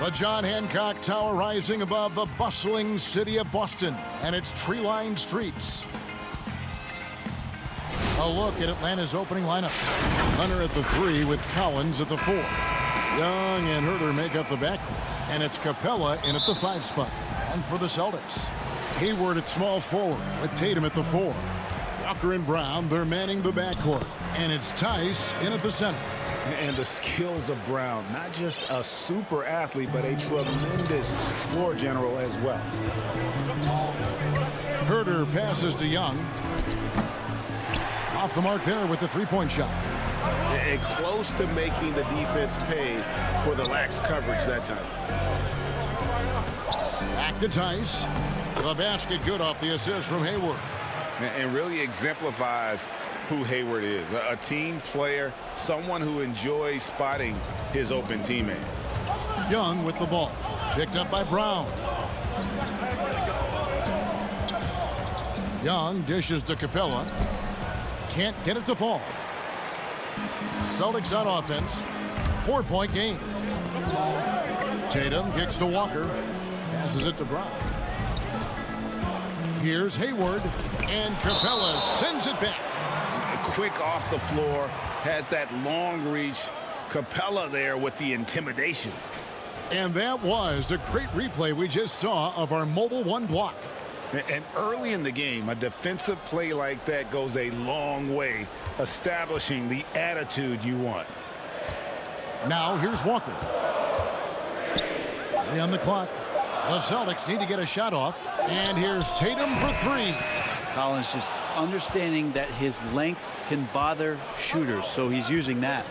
The John Hancock Tower rising above the bustling city of Boston and its tree-lined streets. A look at Atlanta's opening lineup. Hunter at the 3 with Collins at the 4. Young and Herter make up the backcourt. And it's Capella in at the 5 spot. And for the Celtics, Hayward at small forward with Tatum at the 4. Walker and Brown, they're manning the backcourt. And it's Tice in at the center. And the skills of Brown, not just a super athlete, but a tremendous floor general as well. Herter passes to Young. Off the mark there with the three-point shot. And close to making the defense pay for the lax coverage that time. Back to Tice. The basket good off the assist from Hayward. And really exemplifies who Hayward is. A team player, someone who enjoys spotting his open teammate. Young with the ball. Picked up by Brown. Young dishes to Capella. Can't get it to fall. Celtics on offense. 4-point game. Tatum kicks to Walker. Passes it to Brown. Here's Hayward. And Capella sends it back. Quick off the floor. Has that long reach. Capella there with the intimidation. And that was a great replay we just saw of our Mobile One block. And early in the game, a defensive play like that goes a long way, establishing the attitude you want. Now here's Walker. 3 on the clock. The Celtics need to get a shot off. And here's Tatum for 3. Collins just understanding that his length can bother shooters, so he's using that.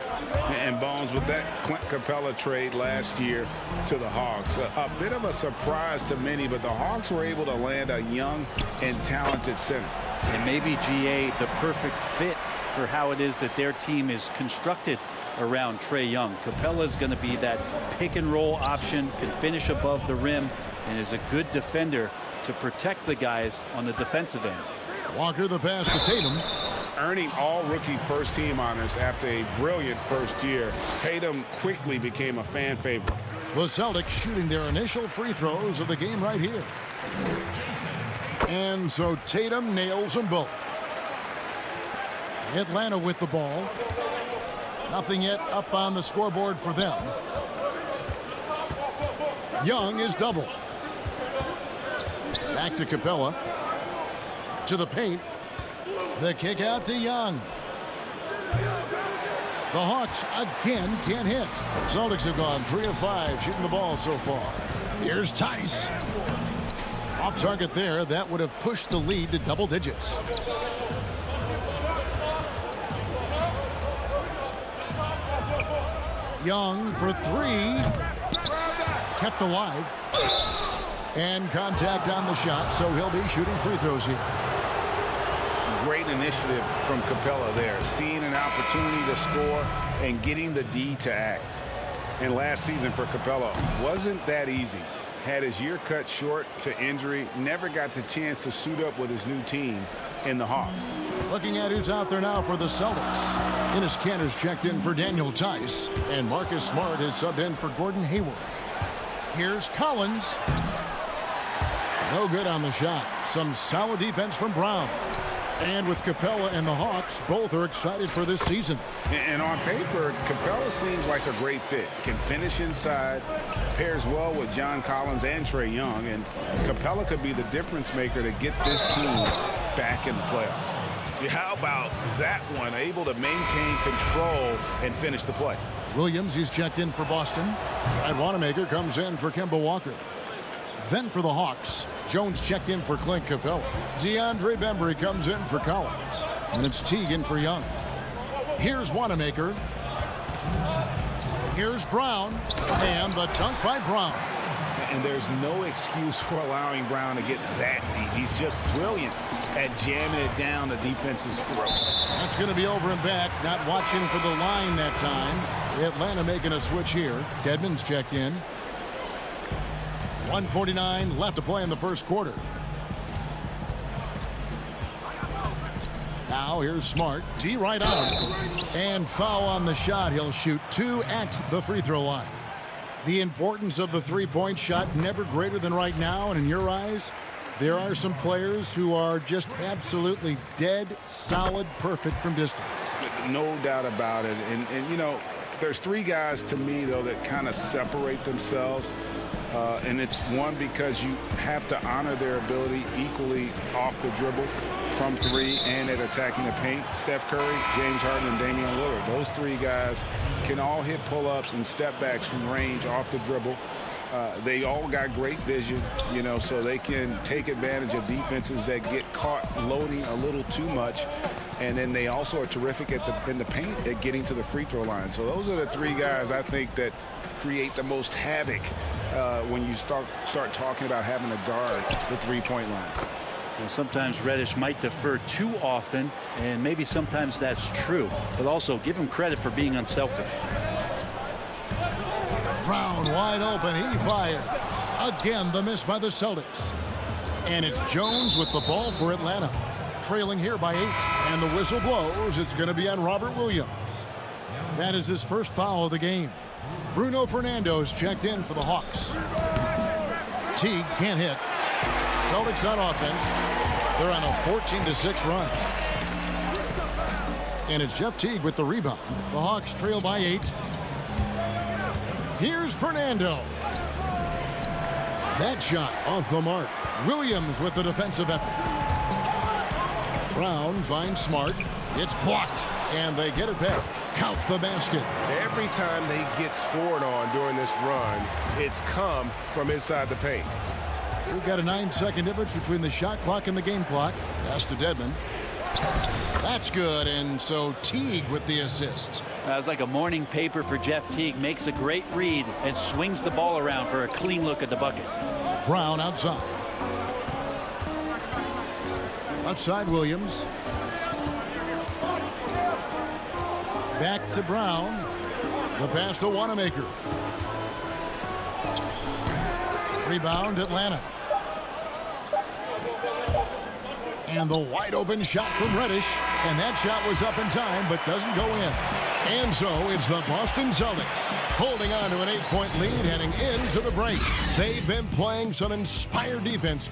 And Bones, with that Clint Capella trade last year to the Hawks, a bit of a surprise to many, but the Hawks were able to land a young and talented center. And maybe GA the perfect fit for how it is that their team is constructed around Trae Young. Capella is going to be that pick and roll option, can finish above the rim, and is a good defender to protect the guys on the defensive end. Walker the pass to Tatum. Earning all rookie first team honors after a brilliant first year, Tatum quickly became a fan favorite. The Celtics shooting their initial free throws of the game right here. And so Tatum nails them both. Atlanta with the ball. Nothing yet up on the scoreboard for them. Young is double. Back to Capella. To the paint. The kick out to Young. The Hawks again can't hit. Celtics have gone 3 of 5 shooting the ball so far. Here's Tice. Off target there. That would have pushed the lead to double digits. Young for 3. Kept alive. And contact on the shot, so he'll be shooting free throws here. Great initiative from Capella there, seeing an opportunity to score and getting the D to act. And last season for Capella wasn't that easy. Had his year cut short to injury, never got the chance to suit up with his new team in the Hawks. Looking at who's out there now for the Celtics. Enes Kanter's checked in for Daniel Tice, and Marcus Smart has subbed in for Gordon Hayward. Here's Collins. No good on the shot. Some solid defense from Brown. And with Capella and the Hawks, both are excited for this season. And on paper, Capella seems like a great fit. Can finish inside, pairs well with John Collins and Trae Young, and Capella could be the difference maker to get this team back in the playoffs. How about that one? Able to maintain control and finish the play. Williams, he's checked in for Boston. Brad Wanamaker comes in for Kemba Walker. Then for the Hawks, Jones checked in for Clint Capella. DeAndre Bembry comes in for Collins. And it's Teagan for Young. Here's Wanamaker. Here's Brown. And the dunk by Brown. And there's no excuse for allowing Brown to get that deep. He's just brilliant at jamming it down the defense's throat. That's going to be over and back. Not watching for the line that time. Atlanta making a switch here. Dedmon's checked in. 1:49 left to play in the first quarter. Now here's Smart. D right on. And foul on the shot. He'll shoot 2 at the free throw line. The importance of the three-point shot never greater than right now, and in your eyes, there are some players who are just absolutely dead, solid, perfect from distance. No doubt about it. And you know, there's three guys to me, though, that kind of separate themselves. And it's one, because you have to honor their ability equally off the dribble, from three, and at attacking the paint. Steph Curry, James Harden, and Damian Lillard. Those three guys can all hit pull-ups and step backs from range off the dribble. They all got great vision, you know, so they can take advantage of defenses that get caught loading a little too much. And then they also are terrific in the paint at getting to the free throw line. So those are the three guys I think that create the most havoc when you start talking about having to guard the three-point line. Well, sometimes Reddish might defer too often, and maybe sometimes that's true, but also give him credit for being unselfish. Brown wide open. He fires. Again, the miss by the Celtics. And it's Jones with the ball for Atlanta. Trailing here by 8. And the whistle blows. It's going to be on Robert Williams. That is his first foul of the game. Bruno Fernando's checked in for the Hawks. Teague can't hit. Celtics on offense. They're on a 14-6 run. And it's Jeff Teague with the rebound. The Hawks trail by 8. Here's Fernando. That shot off the mark. Williams with the defensive effort. Brown finds Smart. It's blocked. And they get it back. Count the basket. Every time they get scored on during this run, it's come from inside the paint. We've got a 9-second difference between the shot clock and the game clock. Pass to Dedmon. That's good, and so Teague with the assist. That was like a morning paper for Jeff Teague. Makes a great read and swings the ball around for a clean look at the bucket. Brown outside. Left side, Williams. Back to Brown. The pass to Wanamaker. Rebound, Atlanta. And the wide open shot from Reddish. And that shot was up in time, but doesn't go in. And so it's the Boston Celtics holding on to an 8-point lead heading into the break. They've been playing some inspired defense.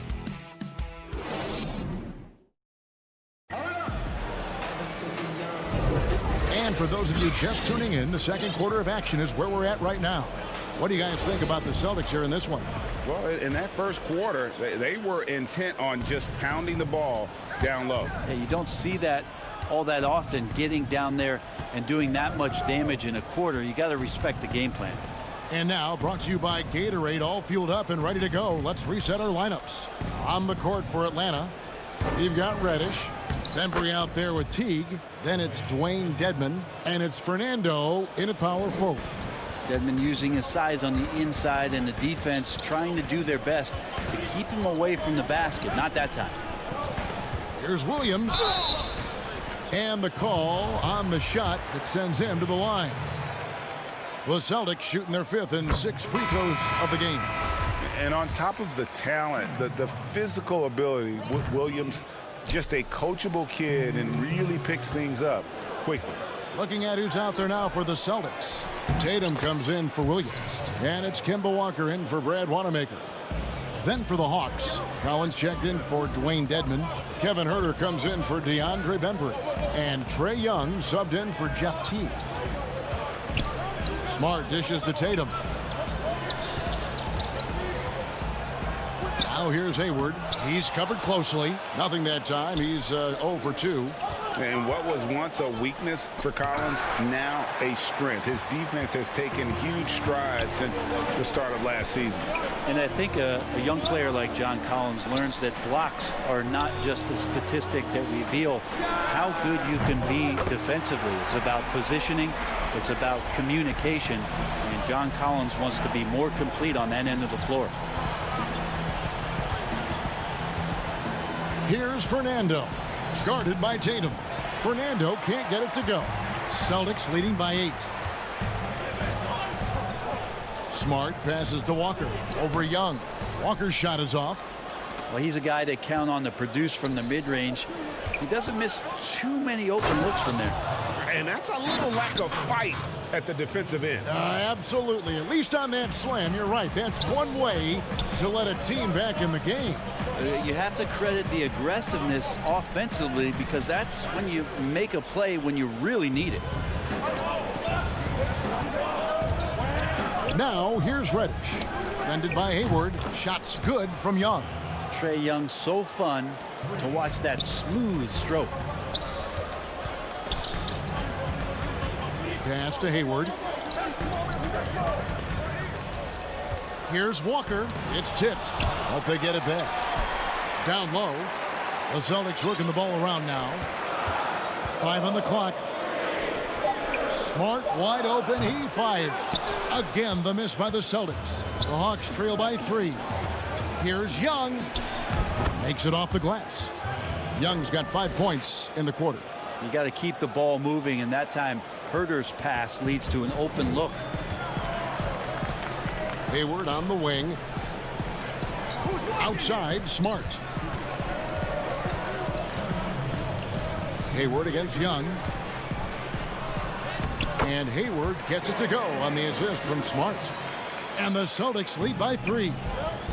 And for those of you just tuning in, the second quarter of action is where we're at right now. What do you guys think about the Celtics here in this one? Well, in that first quarter, they were intent on just pounding the ball down low. Yeah, you don't see that all that often, getting down there and doing that much damage in a quarter. You got to respect the game plan. And now, brought to you by Gatorade, all fueled up and ready to go. Let's reset our lineups. On the court for Atlanta, you've got Reddish. Bembry out there with Teague. Then it's Dwayne Dedmon. And it's Fernando in at power forward. Dedmon using his size on the inside, and the defense trying to do their best to keep him away from the basket. Not that time. Here's Williams. And the call on the shot that sends him to the line. The Celtics shooting their 5th and 6th free throws of the game. And on top of the talent, the physical ability, Williams, just a coachable kid and really picks things up quickly. Looking at who's out there now for the Celtics. Tatum comes in for Williams. And it's Kemba Walker in for Brad Wanamaker. Then for the Hawks, Collins checked in for Dwayne Dedmon. Kevin Huerter comes in for DeAndre Bembry. And Trae Young subbed in for Jeff Teague. Smart dishes to Tatum. Now here's Hayward. He's covered closely. Nothing that time. He's 0 for 2. And what was once a weakness for Collins, now a strength. His defense has taken huge strides since the start of last season. And I think a young player like John Collins learns that blocks are not just a statistic that reveal how good you can be defensively. It's about positioning. It's about communication. And John Collins wants to be more complete on that end of the floor. Here's Fernando. Guarded by Tatum. Fernando can't get it to go. Celtics leading by 8. Smart passes to Walker. Over Young. Walker's shot is off. Well, he's a guy they count on to produce from the mid-range. He doesn't miss too many open looks from there. And that's a little lack of fight at the defensive end. Absolutely. At least on that slam, you're right. That's one way to let a team back in the game. You have to credit the aggressiveness offensively, because that's when you make a play when you really need it. Now, here's Reddish. Defended by Hayward. Shots good from Young. Trae Young, so fun to watch that smooth stroke. Pass to Hayward. Here's Walker. It's tipped, but they get it back. Down low. The Celtics working the ball around now. 5 on the clock. Smart wide open. He fires. Again, the miss by the Celtics. The Hawks trail by 3. Here's Young. Makes it off the glass. Young's got 5 points in the quarter. You got to keep the ball moving, and that time Herder's pass leads to an open look. Hayward on the wing. Outside, Smart. Hayward against Young. And Hayward gets it to go on the assist from Smart. And the Celtics lead by 3.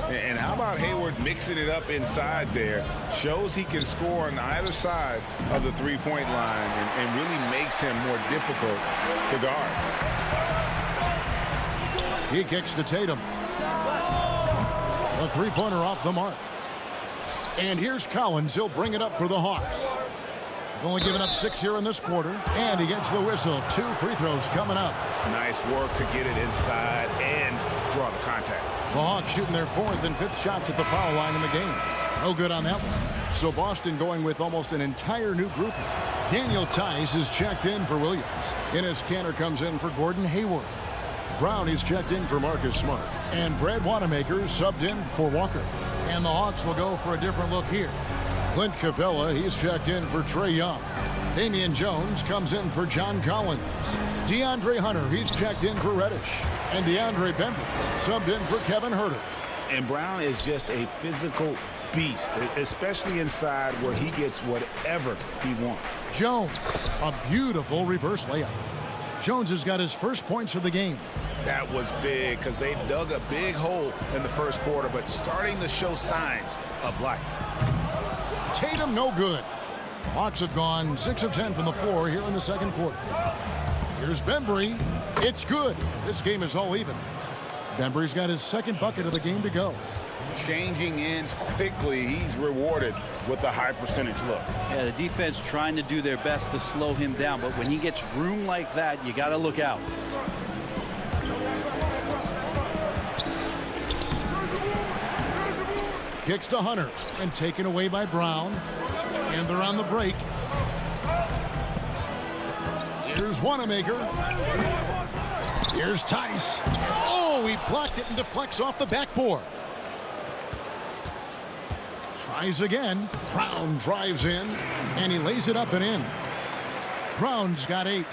And how about Hayward mixing it up inside there? Shows he can score on either side of the three-point line and really makes him more difficult to guard. He kicks to Tatum. A three-pointer off the mark. And here's Collins. He'll bring it up for the Hawks. They've only given up 6 here in this quarter. And he gets the whistle. 2 free throws coming up. Nice work to get it inside and draw the contact. The Hawks shooting their 4th and 5th shots at the foul line in the game. No good on that one. So Boston going with almost an entire new grouping. Daniel Tice is checked in for Williams. Enes Kanter comes in for Gordon Hayward. Brown is checked in for Marcus Smart. And Brad Wanamaker subbed in for Walker. And the Hawks will go for a different look here. Clint Capella, he's checked in for Trae Young. Damian Jones comes in for John Collins. DeAndre Hunter, he's checked in for Reddish. And DeAndre Bembry subbed in for Kevin Herter. And Brown is just a physical beast, especially inside where he gets whatever he wants. Jones, a beautiful reverse layup. Jones has got his first points of the game. That was big because they dug a big hole in the first quarter, but starting to show signs of life. Tatum, no good. Hawks have gone 6 of 10 from the floor here in the second quarter. Here's Bembry. It's good. This game is all even. Bembry's got his second bucket of the game to go. Changing ends quickly. He's rewarded with a high percentage look. Yeah, the defense trying to do their best to slow him down, but when he gets room like that, you got to look out. Kicks to Hunter and taken away by Brown. And they're on the break. Here's Wanamaker. Here's Tice. Oh, he blocked it and deflects off the backboard. Tries again. Brown drives in, and he lays it up and in. Brown's got 8.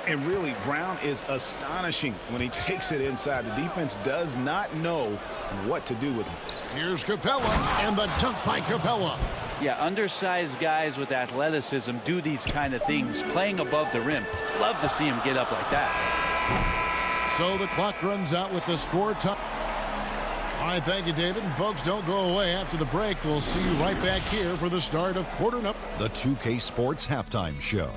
And really, Brown is astonishing when he takes it inside. The defense does not know what to do with him. Here's Capella, and the dunk by Capella. Yeah, undersized guys with athleticism do these kind of things, playing above the rim. Love to see him get up like that. So the clock runs out with the score time. All right, thank you, David. And folks, don't go away. After the break, we'll see you right back here for the start of quarter number. The 2K Sports Halftime Show.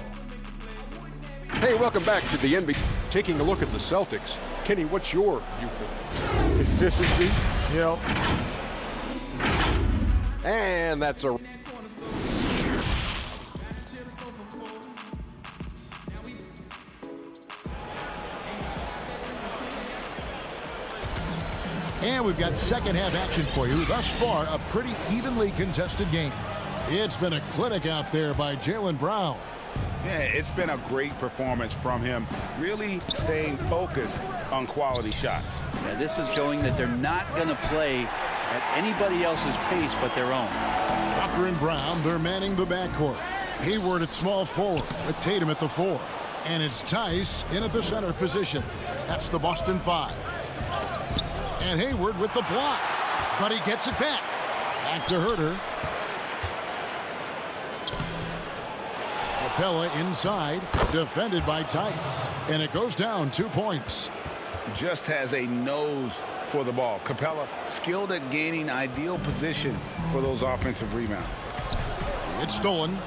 Hey, welcome back to the NBA. Taking a look at the Celtics. Kenny, what's your viewpoint? Efficiency, help. And that's a... And we've got second half action for you. Thus far, a pretty evenly contested game. It's been a clinic out there by Jaylen Brown. Yeah, it's been a great performance from him, really staying focused on quality shots. Yeah, this is showing that they're not going to play at anybody else's pace but their own. Walker and Brown, they're manning the backcourt. Hayward at small forward with Tatum at the 4. And it's Tice in at the center position. That's the Boston 5. And Hayward with the block. But he gets it back. Back to Herter. Capella inside, defended by Tice. And it goes down 2 points. Just has a nose for the ball. Capella skilled at gaining ideal position for those offensive rebounds. It's stolen.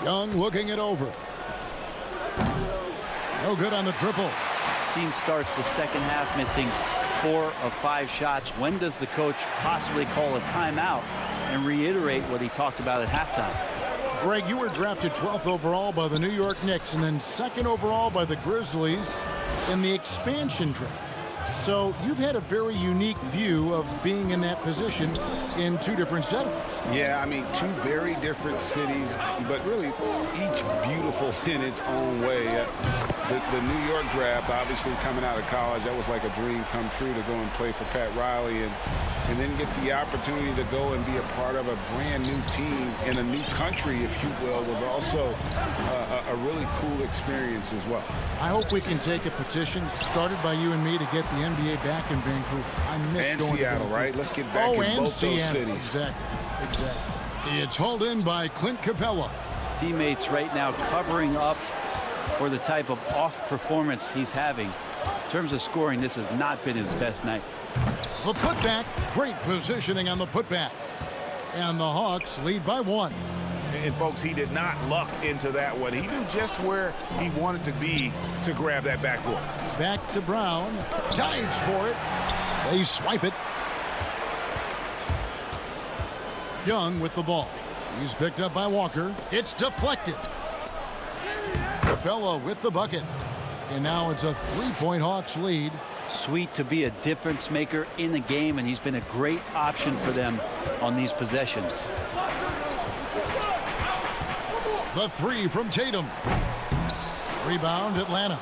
Young looking it over. No good on the triple. Team starts the second half missing 4 of 5 shots. When does the coach possibly call a timeout and reiterate what he talked about at halftime? Greg, you were drafted 12th overall by the New York Knicks and then 2nd overall by the Grizzlies in the expansion draft. So you've had a very unique view of being in that position in 2 different settings. Yeah, I mean, 2 very different cities, but really each beautiful in its own way. The New York draft, obviously coming out of college, that was like a dream come true to go and play for Pat Riley and then get the opportunity to go and be a part of a brand new team in a new country, if you will, was also a really cool experience as well. I hope we can take a petition started by you and me to get the NBA back in Vancouver. I miss and going Seattle, to right? Let's get back in both those cities. Exactly. It's hauled in by Clint Capella. Teammates right now covering up for the type of off performance he's having. In terms of scoring, this has not been his best night. The putback, great positioning on the putback. And the Hawks lead by 1. And folks, he did not luck into that one. He knew just where he wanted to be to grab that backboard. Back to Brown. Dives for it. They swipe it. Young with the ball. He's picked up by Walker. It's deflected. Capella with the bucket. And now it's a 3-point Hawks lead. Sweet to be a difference maker in the game, and he's been a great option for them on these possessions. The 3 from Tatum. Rebound Atlanta.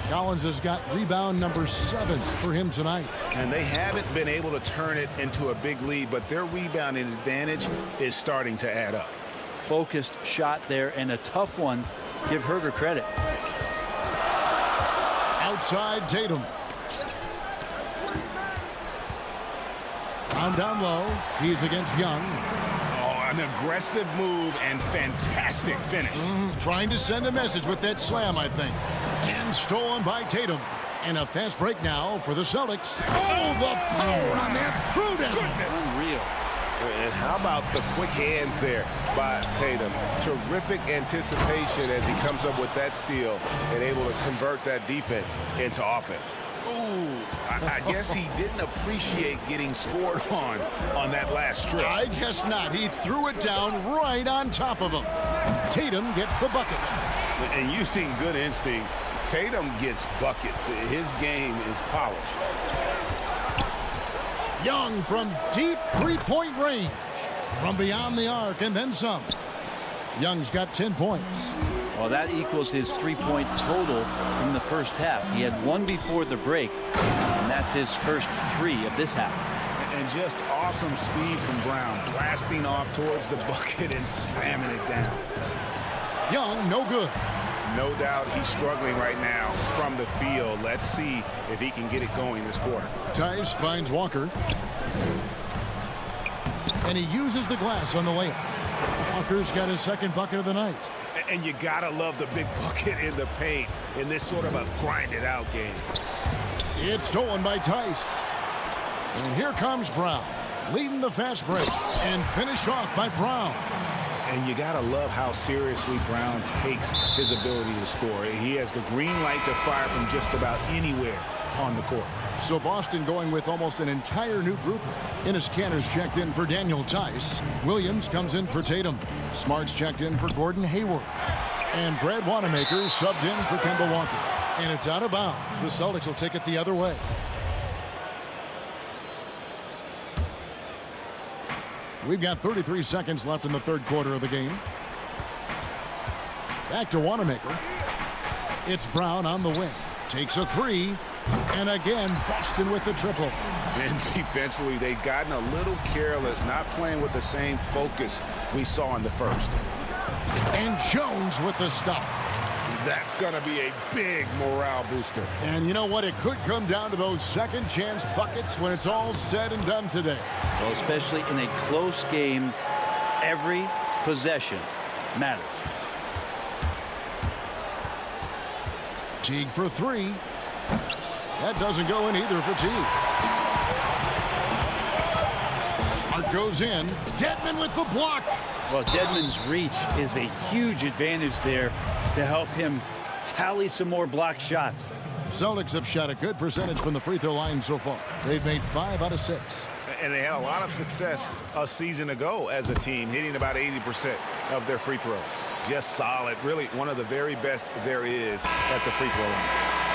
Collins has got rebound number 7 for him tonight. And they haven't been able to turn it into a big lead, but their rebounding advantage is starting to add up. Focused shot there and a tough one. Give Herter credit. Outside Tatum. Down low. He's against Young. An aggressive move and fantastic finish. Trying to send a message with that slam, I think. And stolen by Tatum. And a fast break now for the Celtics. Oh, the power on that throwdown. Unreal. And how about the quick hands there by Tatum? Terrific anticipation as he comes up with that steal and able to convert that defense into offense. Ooh, I guess he didn't appreciate getting scored on that last strip. I guess not. He threw it down right on top of him. Tatum gets the bucket. And you've seen good instincts. Tatum gets buckets. His game is polished. Young from deep 3-point range. From beyond the arc and then some. Young's got 10 points. Well, that equals his 3-point total from the first half. He had 1 before the break, and that's his first 3 of this half. And just awesome speed from Brown, blasting off towards the bucket and slamming it down. Young, no good. No doubt he's struggling right now from the field. Let's see if he can get it going this quarter. Tice finds Walker. And he uses the glass on the layup. Walker's got his 2nd bucket of the night. And you gotta love the big bucket in the paint in this sort of a grinded out game. It's stolen by Tice. And here comes Brown, leading the fast break and finished off by Brown. And you gotta love how seriously Brown takes his ability to score. He has the green light to fire from just about anywhere on the court. So Boston going with almost an entire new group. Ennis Cantor's checked in for Daniel Tice. Williams comes in for Tatum. Smart's checked in for Gordon Hayward. And Brad Wanamaker subbed in for Kemba Walker. And it's out of bounds. The Celtics will take it the other way. We've got 33 seconds left in the 3rd quarter of the game. Back to Wanamaker. It's Brown on the wing. Takes a 3. And again, Boston with the triple. And defensively, they've gotten a little careless, not playing with the same focus we saw in the first. And Jones with the stuff. That's going to be a big morale booster. And you know what? It could come down to those second chance buckets when it's all said and done today. So especially in a close game, Every possession matters. Teague for three. That doesn't go in either for Teague. Smart goes in. Dedmon with the block. Well, Dedmon's reach is a huge advantage there to help him tally some more block shots. Celtics have shot a good percentage from the free throw line so far. They've made 5 out of 6. And they had a lot of success a season ago as a team, hitting about 80% of their free throws. Just solid, really one of the very best there is at the free throw line.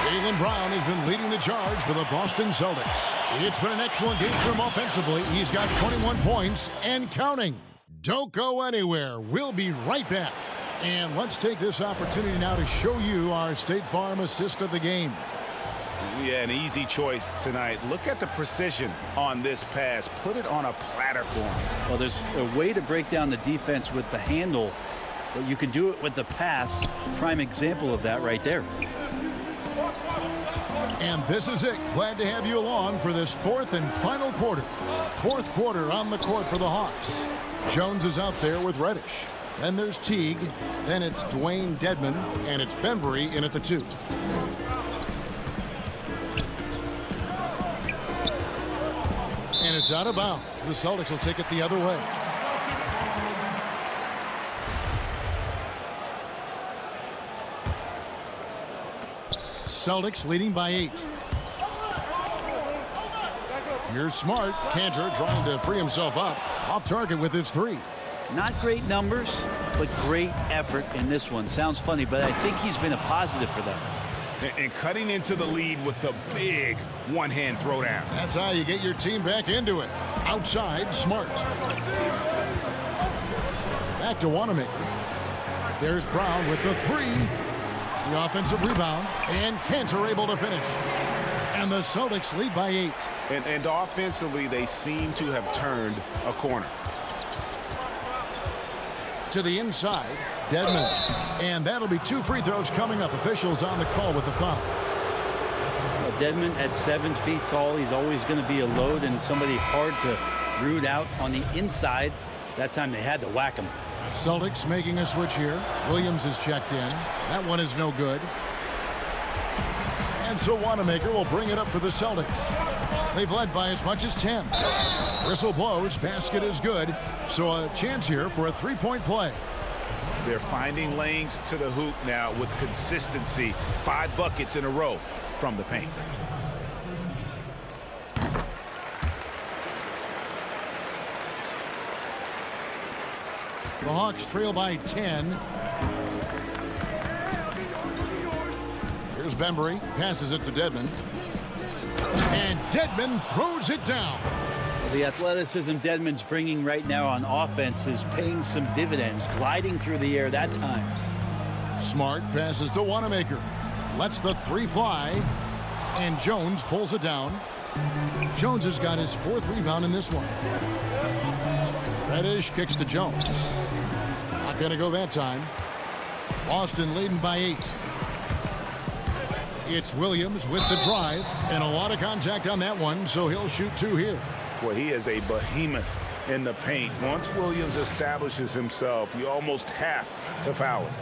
Jaylen Brown has been leading the charge for the Boston Celtics. It's been an excellent game for him offensively. He's got 21 points and counting. Don't go anywhere. We'll be right back. And let's take this opportunity now to show you our State Farm assist of the game. Yeah, an easy choice tonight. Look at the precision on this pass. Put it on a platter for him. Well, there's a way to break down the defense with the handle, but you can do it with the pass. Prime example of that right there. And this is it. Glad to have you along for this fourth and final quarter. Fourth quarter on the court for the Hawks. Jones is out there with Reddish. Then there's Teague. Then it's Dwayne Dedmon. And it's Bembry in at the 2. And it's out of bounds. The Celtics will take it the other way. Celtics leading by 8. Here's Smart. Cantor trying to free himself up. Off target with his 3. Not great numbers, but great effort in this one. Sounds funny, but I think he's been a positive for them. And cutting into the lead with a big one-hand throwdown. That's how you get your team back into it. Outside, Smart. Back to Wanamaker. There's Brown with the 3. The offensive rebound. And Cantor able to finish. And the Celtics lead by 8. And offensively, they seem to have turned a corner. To the inside, Dedmon. And that'll be 2 free throws coming up. Officials on the call with the foul. Well, Dedmon at 7 feet tall, he's always going to be a load and somebody hard to root out on the inside. That time they had to whack him. Celtics making a switch here. Williams is checked in. That one is no good. And so Wanamaker will bring it up for the Celtics. They've led by as much as 10. Whistle blows, basket is good. So a chance here for a 3-point play. They're finding lanes to the hoop now with consistency. 5 buckets in a row from the paint. The Hawks trail by 10. Here's Bembry. Passes it to Dedmon. And Dedmon throws it down. The athleticism Dedmon's bringing right now on offense is paying some dividends, gliding through the air that time. Smart passes to Wanamaker. Lets the 3 fly. And Jones pulls it down. Jones has got his 4th rebound in this one. Reddish kicks to Jones. Not going to go that time. Boston leading by 8. It's Williams with the drive. And a lot of contact on that one, so he'll shoot 2 here. Boy, he is a behemoth in the paint. Once Williams establishes himself, you almost have to foul him.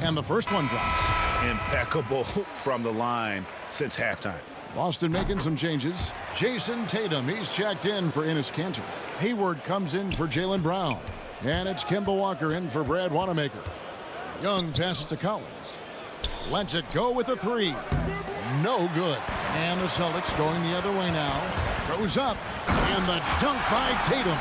And the first one drops. Impeccable from the line since halftime. Boston making some changes. Jason Tatum, he's checked in for Enes Kanter. Hayward comes in for Jaylen Brown. And it's Kemba Walker in for Brad Wanamaker. Young passes to Collins. Lets it go with a 3. No good. And the Celtics going the other way now. Goes up. And the dunk by Tatum.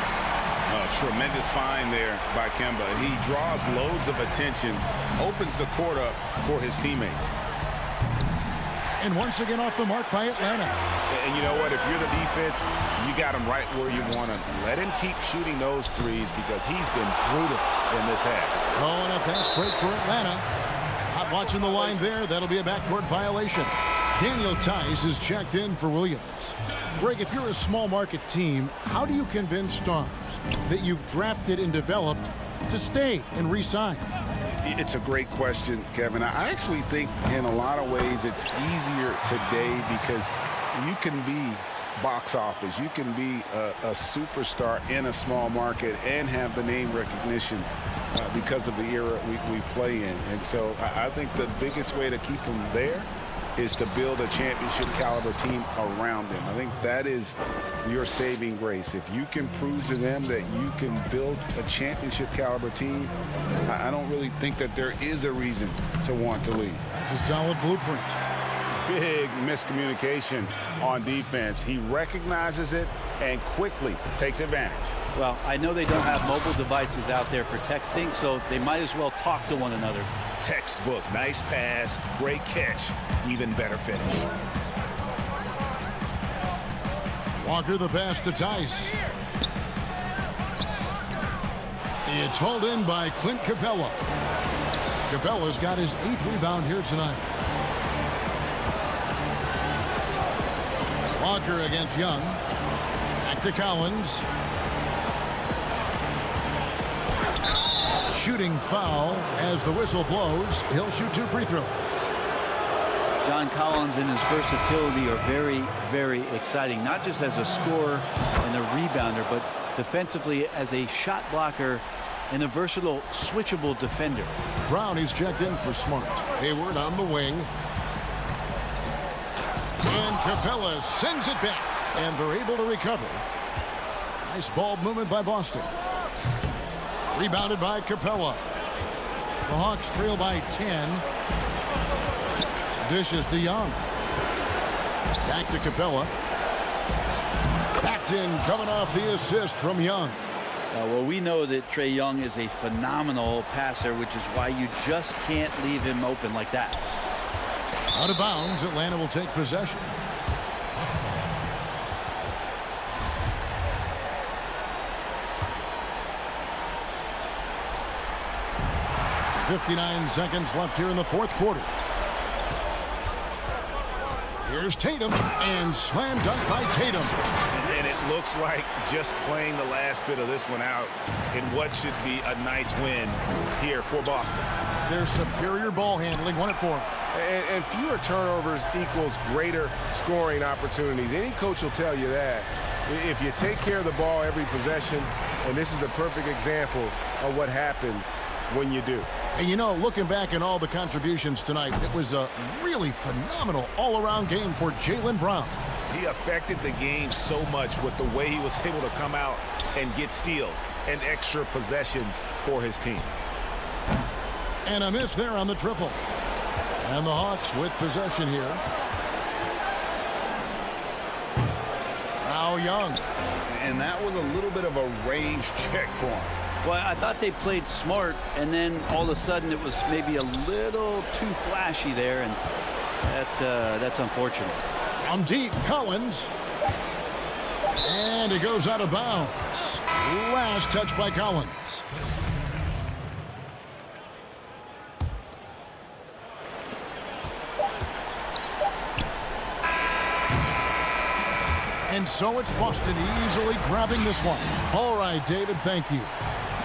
Tremendous find there by Kemba. He draws loads of attention, opens the court up for his teammates. And once again off the mark by Atlanta. And you know what? If you're the defense, you got him right where you want him. Let him keep shooting those threes because he's been brutal in this half. Oh, and a fast break for Atlanta. Not watching the line there. That'll be a backcourt violation. Daniel Tice is checked in for Williams. Greg, if you're a small market team, how do you convince stars that you've drafted and developed to stay and re-sign? It's a great question, Kevin. I actually think in a lot of ways it's easier today because you can be box office. You can be a superstar in a small market and have the name recognition because of the era we play in. And so I think the biggest way to keep them there is to build a championship caliber team around them. I think that is your saving grace. If you can prove to them that you can build a championship caliber team, I don't really think that there is a reason to want to leave. That's a solid blueprint. Big miscommunication on defense. He recognizes it and quickly takes advantage. Well, I know they don't have mobile devices out there for texting, so they might as well talk to one another. Textbook, nice pass, great catch, even better finish. Walker the pass to Tice. It's hauled in by Clint Capella. Capella's got his 8th rebound here tonight. Walker against Young. Back to Collins. Shooting foul as the whistle blows. He'll shoot 2 free throws. John Collins and his versatility are very, very exciting, not just as a scorer and a rebounder, but defensively as a shot blocker and a versatile, switchable defender. Brown is checked in for Smart. Hayward on the wing. And Capella sends it back, and they're able to recover. Nice ball movement by Boston. Rebounded by Capella. The Hawks trail by 10. Dishes to Young. Back to Capella. That's in, coming off the assist from Young. Well, we know that Trae Young is a phenomenal passer, which is why you just can't leave him open like that. Out of bounds, Atlanta will take possession. .59 seconds left here in the 4th quarter. Here's Tatum, and slam dunk by Tatum. And it looks like just playing the last bit of this one out in what should be a nice win here for Boston. Their superior ball handling won it for them. And fewer turnovers equals greater scoring opportunities. Any coach will tell you that. If you take care of the ball every possession, and this is the perfect example of what happens when you do. And you know, looking back at all the contributions tonight, it was a really phenomenal all-around game for Jaylen Brown. He affected the game so much with the way he was able to come out and get steals and extra possessions for his team. And a miss there on the triple. And the Hawks with possession here. Now Young. And that was a little bit of a range check for him. Well, I thought they played smart, and then all of a sudden it was maybe a little too flashy there, and that's unfortunate. From deep, Collins. And it goes out of bounds. Last touch by Collins. And so it's Boston easily grabbing this one. All right, David, thank you.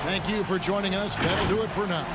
Thank you for joining us. That'll do it for now.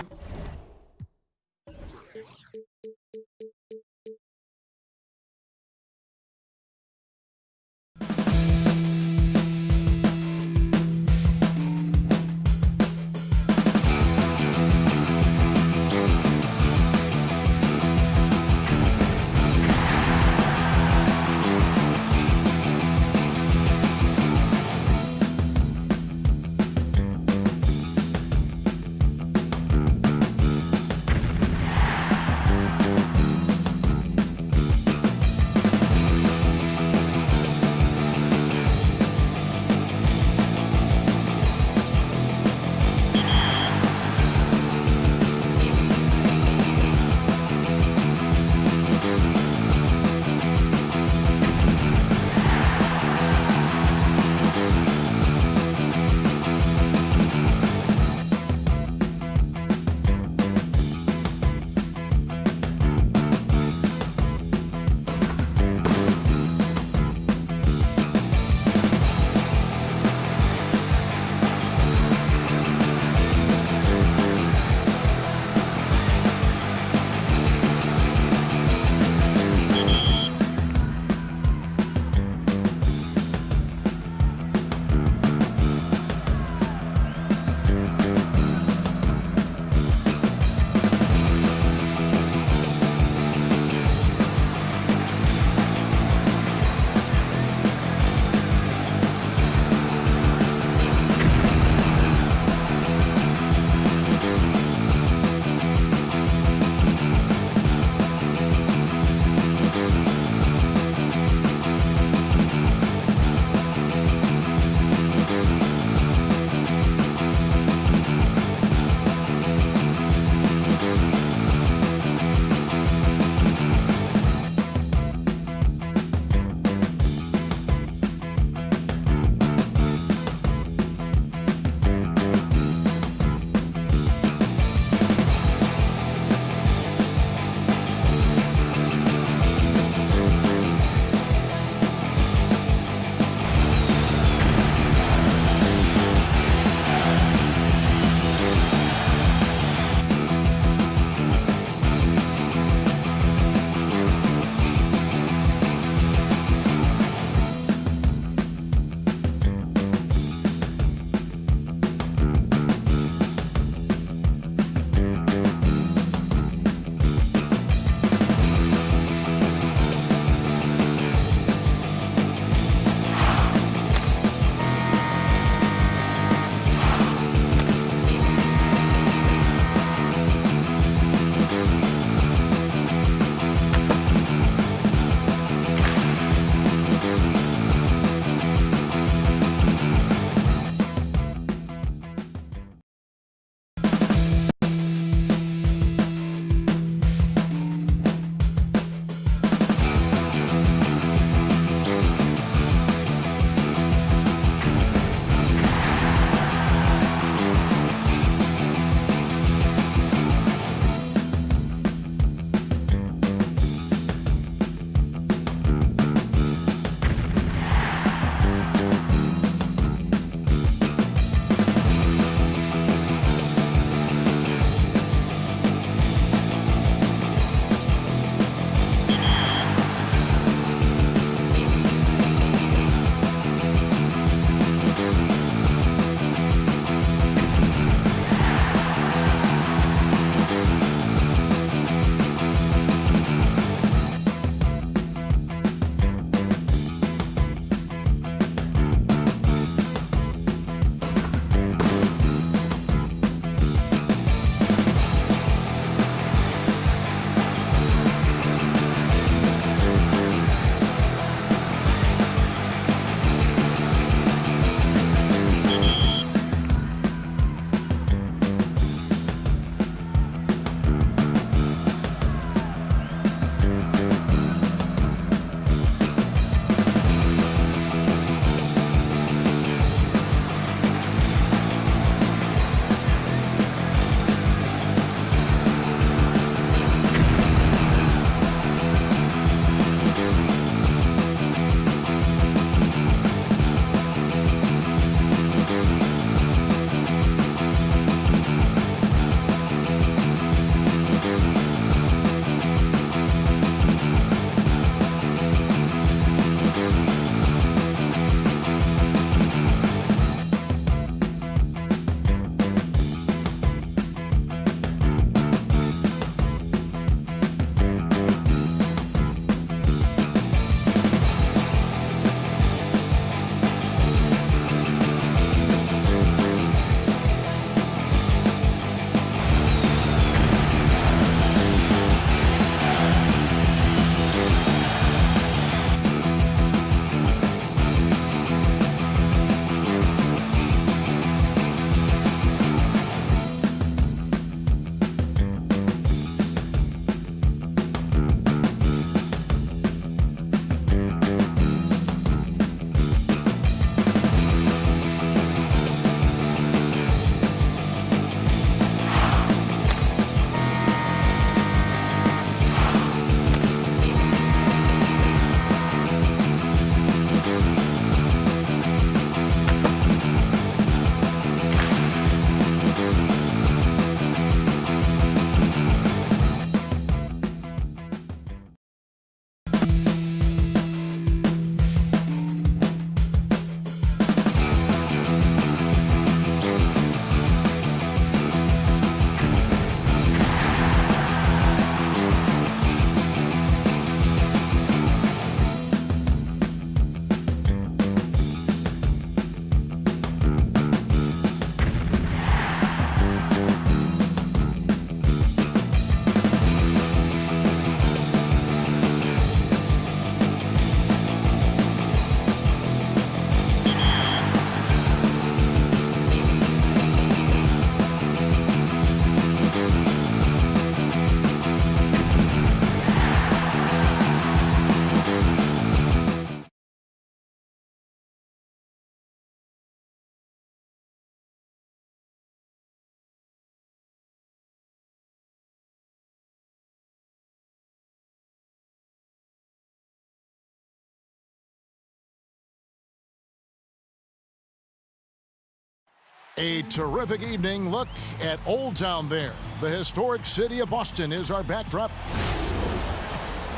A terrific evening. Look at Old Town there. The historic city of Boston is our backdrop.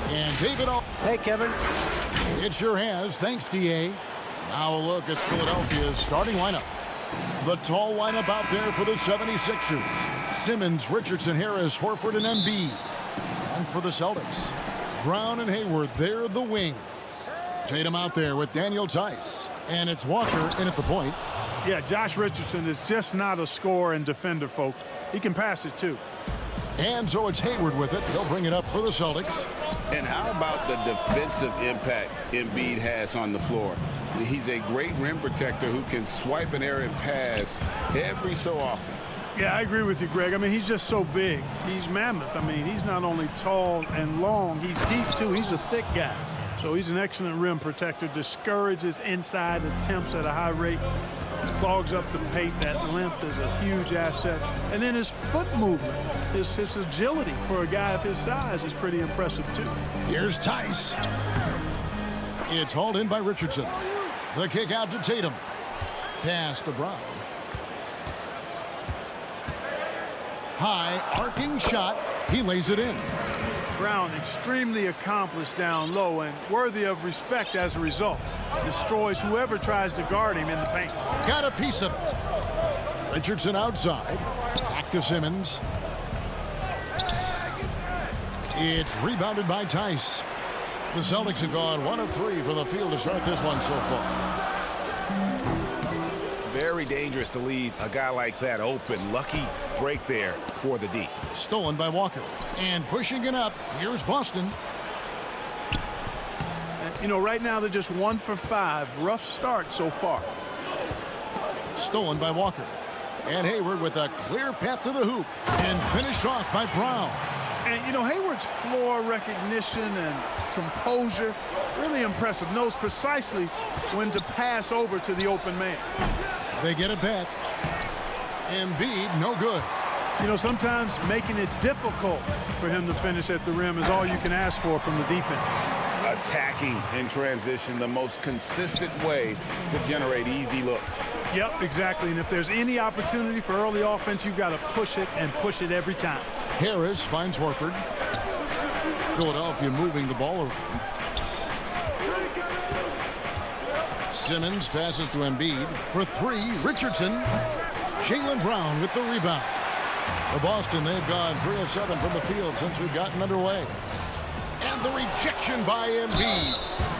And David. Hey, Kevin. It sure has. Thanks, DA. Now a look at Philadelphia's starting lineup. The tall lineup out there for the 76ers. Simmons, Richardson, Harris, Horford, and Embiid. And for the Celtics, Brown and Hayward, they're the wings. Tatum out there with Daniel Tice. And it's Walker in at the point. Yeah, Josh Richardson is just not a scorer and defender, folks. He can pass it, too. And so it's Hayward with it. He'll bring it up for the Celtics. And how about the defensive impact Embiid has on the floor? He's a great rim protector who can swipe an errant pass every so often. Yeah, I agree with you, Greg. I mean, he's just so big. He's mammoth. I mean, he's not only tall and long, he's deep, too. He's a thick guy. So he's an excellent rim protector, discourages inside attempts at a high rate, clogs up the paint. That length is a huge asset. And then his foot movement, his agility for a guy of his size is pretty impressive, too. Here's Tice. It's hauled in by Richardson. The kick out to Tatum. Pass to Brown. High arcing shot. He lays it in. Brown extremely accomplished down low and worthy of respect as a result. Destroys whoever tries to guard him in the paint. Got a piece of it. Richardson outside. Back to Simmons. It's rebounded by Tice. The Celtics have gone 1 of 3 from the field to start this one so far. Very dangerous to leave a guy like that open. Lucky break there for the D. Stolen by Walker. And pushing it up, here's Boston. You know, right now they're just 1 for 5. Rough start so far. Stolen by Walker. And Hayward with a clear path to the hoop. And finished off by Brown. And, you know, Hayward's floor recognition and composure, really impressive. Knows precisely when to pass over to the open man. They get it back. Embiid, no good. You know, sometimes making it difficult for him to finish at the rim is all you can ask for from the defense. Attacking in transition, the most consistent way to generate easy looks. Yep, exactly. And if there's any opportunity for early offense, you've got to push it and push it every time. Harris finds Horford. Philadelphia moving the ball around. Simmons passes to Embiid for 3. Richardson. Jaylen Brown with the rebound. For Boston, they've gone 3 of 7 from the field since we've gotten underway. And the rejection by Embiid.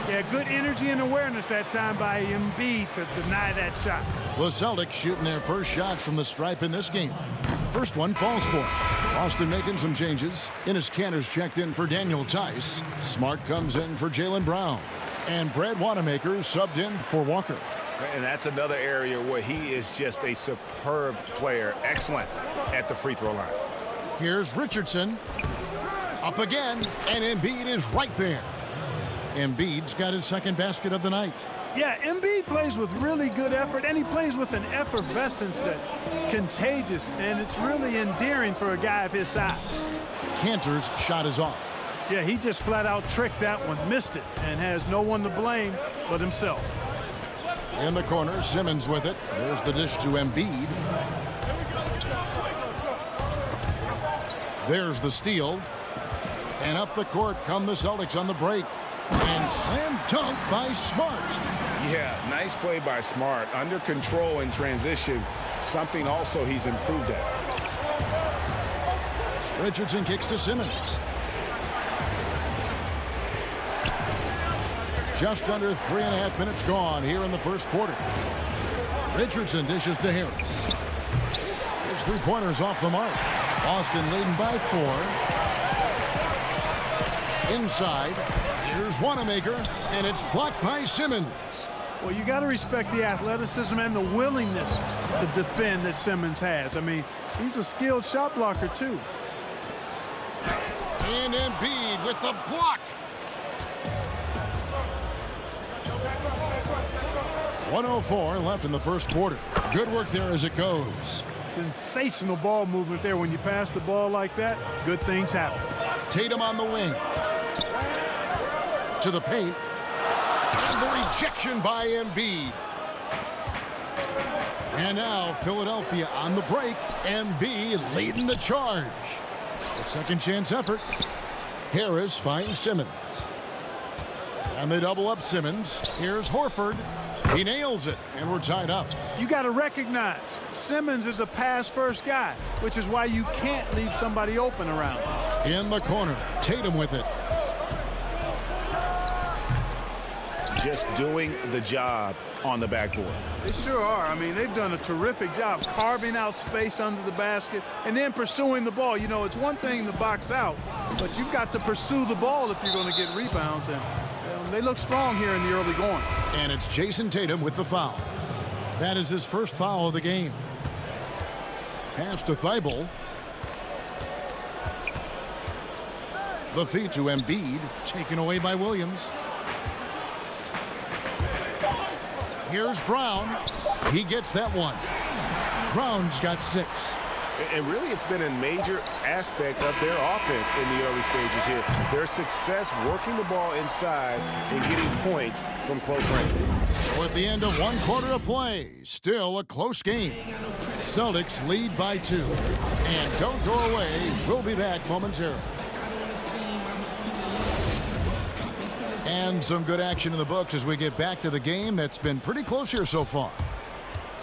Yeah, good energy and awareness that time by Embiid to deny that shot. The Celtics shooting their first shots from the stripe in this game. First one falls for him. Boston making some changes. Enes Kanter's checked in for Daniel Tice. Smart comes in for Jaylen Brown. And Brad Wanamaker subbed in for Walker. And that's another area where he is just a superb player. Excellent at the free throw line. Here's Richardson. Up again, and Embiid is right there. Embiid's got his second basket of the night. Yeah, Embiid plays with really good effort, and he plays with an effervescence that's contagious, and it's really endearing for a guy of his size. Kanter's shot is off. Yeah, he just flat out tricked that one, missed it, and has no one to blame but himself. In the corner, Simmons with it. There's the dish to Embiid. There's the steal. And up the court come the Celtics on the break. And slam dunk by Smart. Yeah, nice play by Smart. Under control in transition. Something also he's improved at. Richardson kicks to Simmons. Just under 3.5 minutes gone here in the first quarter. Richardson dishes to Harris. His 3-pointers off the mark. Boston leading by 4. Inside, here's Wanamaker, and it's blocked by Simmons. Well, you got to respect the athleticism and the willingness to defend that Simmons has. I mean, he's a skilled shot blocker, too. And Embiid with the block. 1:04 left in the first quarter. Good work there as it goes. Sensational ball movement there. When you pass the ball like that, good things happen. Tatum on the wing. To the paint. And the rejection by Embiid. And now Philadelphia on the break. Embiid leading the charge. A second chance effort. Harris finds Simmons. And they double up Simmons. Here's Horford. He nails it, and we're tied up. You got to recognize Simmons is a pass-first guy, which is why you can't leave somebody open around him. In the corner, Tatum with it. Just doing the job on the backboard. They sure are. I mean, they've done a terrific job carving out space under the basket and then pursuing the ball. You know, it's one thing to box out, but you've got to pursue the ball if you're going to get rebounds. And they look strong here in the early going. And it's Jason Tatum with the foul. That is his first foul of the game. Pass to Thibault. The feed to Embiid, taken away by Williams. Here's Brown. He gets that one. Brown's got 6. And really, it's been a major aspect of their offense in the early stages here. Their success working the ball inside and getting points from close range. So at the end of 1 quarter of play, still a close game. Celtics lead by 2. And don't go away. We'll be back momentarily. And some good action in the books as we get back to the game that's been pretty close here so far.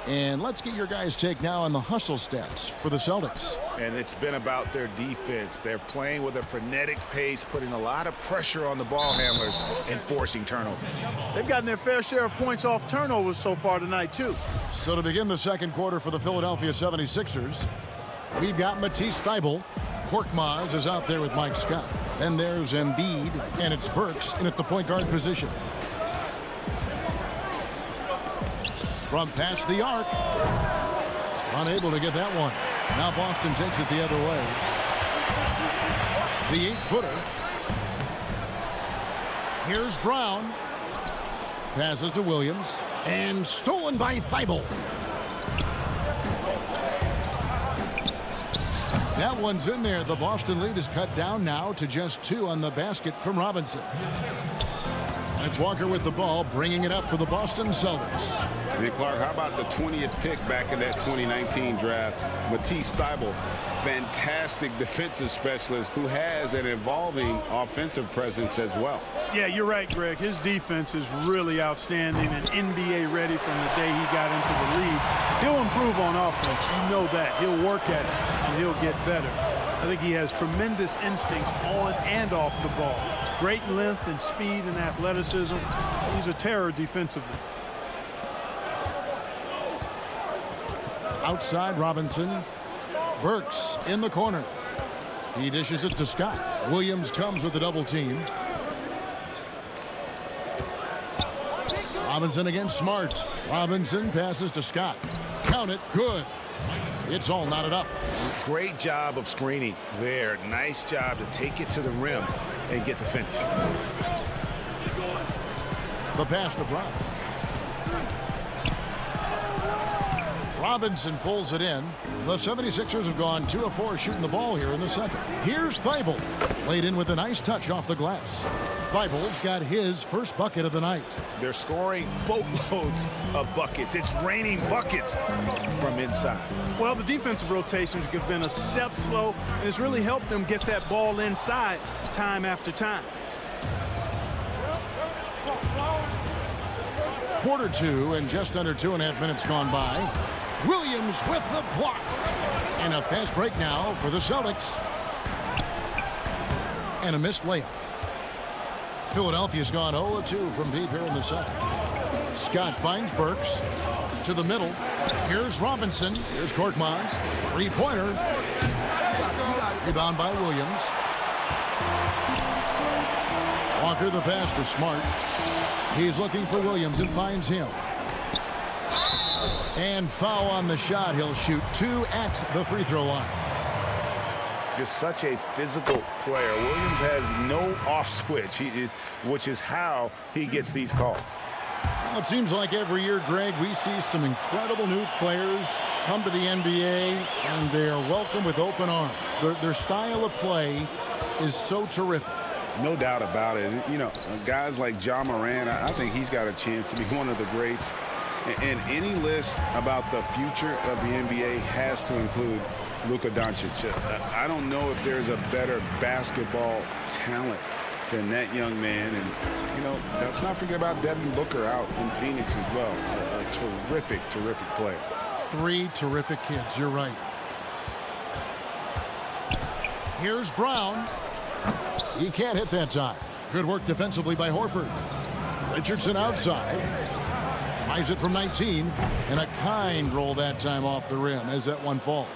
And let's get your guys' take now on the hustle stats for the Celtics. And it's been about their defense. They're playing with a frenetic pace, putting a lot of pressure on the ball handlers and forcing turnovers. They've gotten their fair share of points off turnovers so far tonight, too. So to begin the second quarter for the Philadelphia 76ers, we've got Matisse Thybulle. Korkmaz is out there with Mike Scott. Then there's Embiid, and it's Burks in at the point guard position. From past the arc. Unable to get that one. Now Boston takes it the other way. The 8-footer. Here's Brown. Passes to Williams. And stolen by Thybulle. That one's in there. The Boston lead is cut down now to just 2 on the basket from Robinson. And it's Walker with the ball, bringing it up for the Boston Celtics. And Clark, how about the 20th pick back in that 2019 draft? Matisse Thybulle, fantastic defensive specialist who has an evolving offensive presence as well. Yeah, you're right, Greg. His defense is really outstanding and NBA ready from the day he got into the league. He'll improve on offense. You know that. He'll work at it, and he'll get better. I think he has tremendous instincts on and off the ball. Great length and speed and athleticism. He's a terror defensively. Outside Robinson. Burks in the corner. He dishes it to Scott. Williams comes with a double team. Robinson against Smart. Robinson passes to Scott. Count it. Good. It's all knotted up. Great job of screening there. Nice job to take it to the rim and get the finish. The pass to Brown. Robinson pulls it in. The 76ers have gone 2 of 4 shooting the ball here in the second. Here's Thybulle. Laid in with a nice touch off the glass. Thybulle's got his first bucket of the night. They're scoring boatloads of buckets. It's raining buckets from inside. Well, the defensive rotations have been a step slow, and it's really helped them get that ball inside time after time. Quarter 2 and just under 2.5 minutes gone by. Williams with the block. And a fast break now for the Celtics. And a missed layup. Philadelphia's gone 0-2 from deep here in the second. Scott finds Burks to the middle. Here's Robinson. Here's Korkmaz. 3-pointer. Rebound by Williams. Walker the pass to Smart. He's looking for Williams and finds him. And foul on the shot. He'll shoot 2 at the free throw line. Just such a physical player. Williams has no off switch, which is how he gets these calls. Well, it seems like every year, Greg, we see some incredible new players come to the NBA, and they are welcomed with open arms. Their style of play is so terrific. No doubt about it. You know, guys like Ja Morant, I think he's got a chance to be one of the greats And any list about the future of the NBA has to include Luka Doncic. I don't know if there's a better basketball talent than that young man. And, you know, let's not forget about Devin Booker out in Phoenix as well. A terrific, terrific player. 3 terrific kids. You're right. Here's Brown. He can't hit that time. Good work defensively by Horford. Richardson outside. Tries it from 19. And a kind roll that time off the rim as that one falls.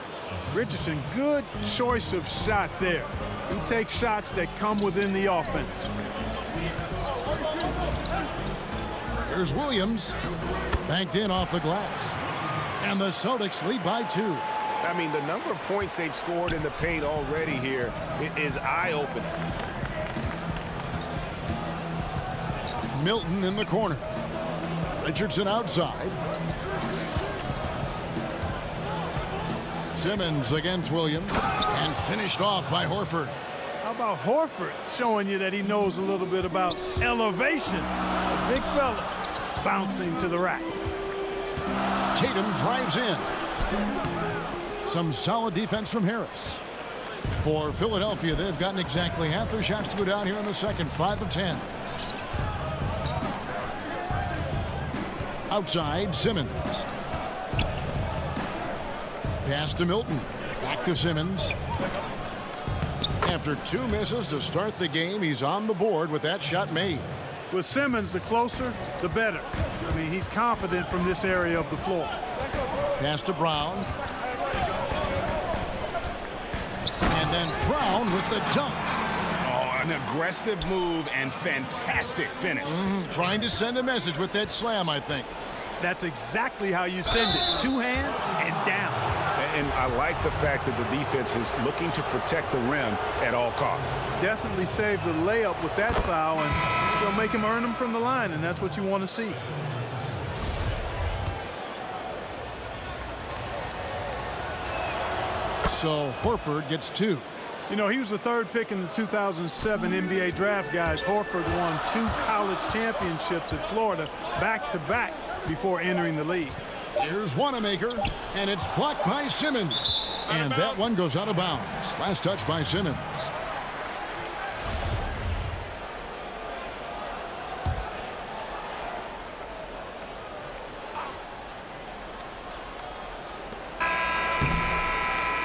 Richardson, good choice of shot there. He takes shots that come within the offense. Here's Williams. Banked in off the glass. And the Celtics lead by 2. I mean, the number of points they've scored in the paint already here is eye-opening. Milton in the corner. Richardson outside. Simmons against Williams. And finished off by Horford. How about Horford showing you that he knows a little bit about elevation? A big fella bouncing to the rack. Tatum drives in. Some solid defense from Harris. For Philadelphia, they've gotten exactly half their shots to go down here in the second. 5 of 10. Outside, Simmons. Pass to Milton. Back to Simmons. After 2 misses to start the game, he's on the board with that shot made. With Simmons, the closer, the better. I mean, he's confident from this area of the floor. Pass to Brown. And then Brown with the dunk. Oh, an aggressive move and fantastic finish. Trying to send a message with that slam, I think. That's exactly how you send it. 2 hands and down. And I like the fact that the defense is looking to protect the rim at all costs. Definitely saved the layup with that foul, and you'll make him earn them from the line, and that's what you want to see. So Horford gets 2. You know, he was the 3rd pick in the 2007 NBA draft, guys. Horford won 2 college championships at Florida back-to-back before entering the league. Here's Wanamaker, and it's blocked by Simmons. And that one goes out of bounds. Last touch by Simmons.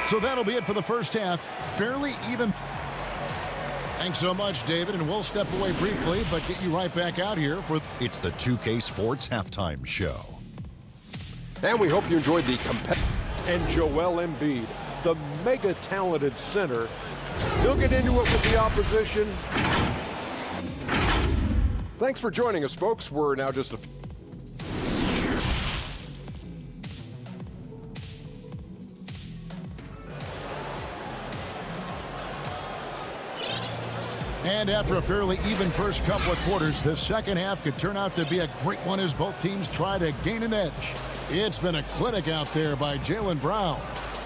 So that'll be it for the first half. Fairly even. Thanks so much, David, and we'll step away briefly, but get you right back out here for... It's the 2K Sports Halftime Show. And we hope you enjoyed the and Joel Embiid, the mega-talented center. He'll get into it with the opposition. Thanks for joining us, folks. We're now just a... And after a fairly even first couple of quarters, the second half could turn out to be a great one as both teams try to gain an edge. It's been a clinic out there by Jaylen Brown.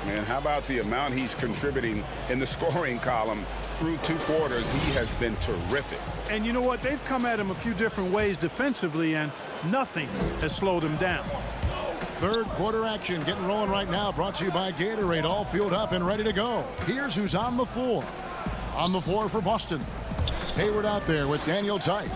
Man, how about the amount he's contributing in the scoring column through 2 quarters? He has been terrific. And you know what? They've come at him a few different ways defensively, and nothing has slowed him down. Third quarter action getting rolling right now, brought to you by Gatorade, all fueled up and ready to go. Here's who's on the floor. On the floor for Boston. Hayward out there with Daniel Tice.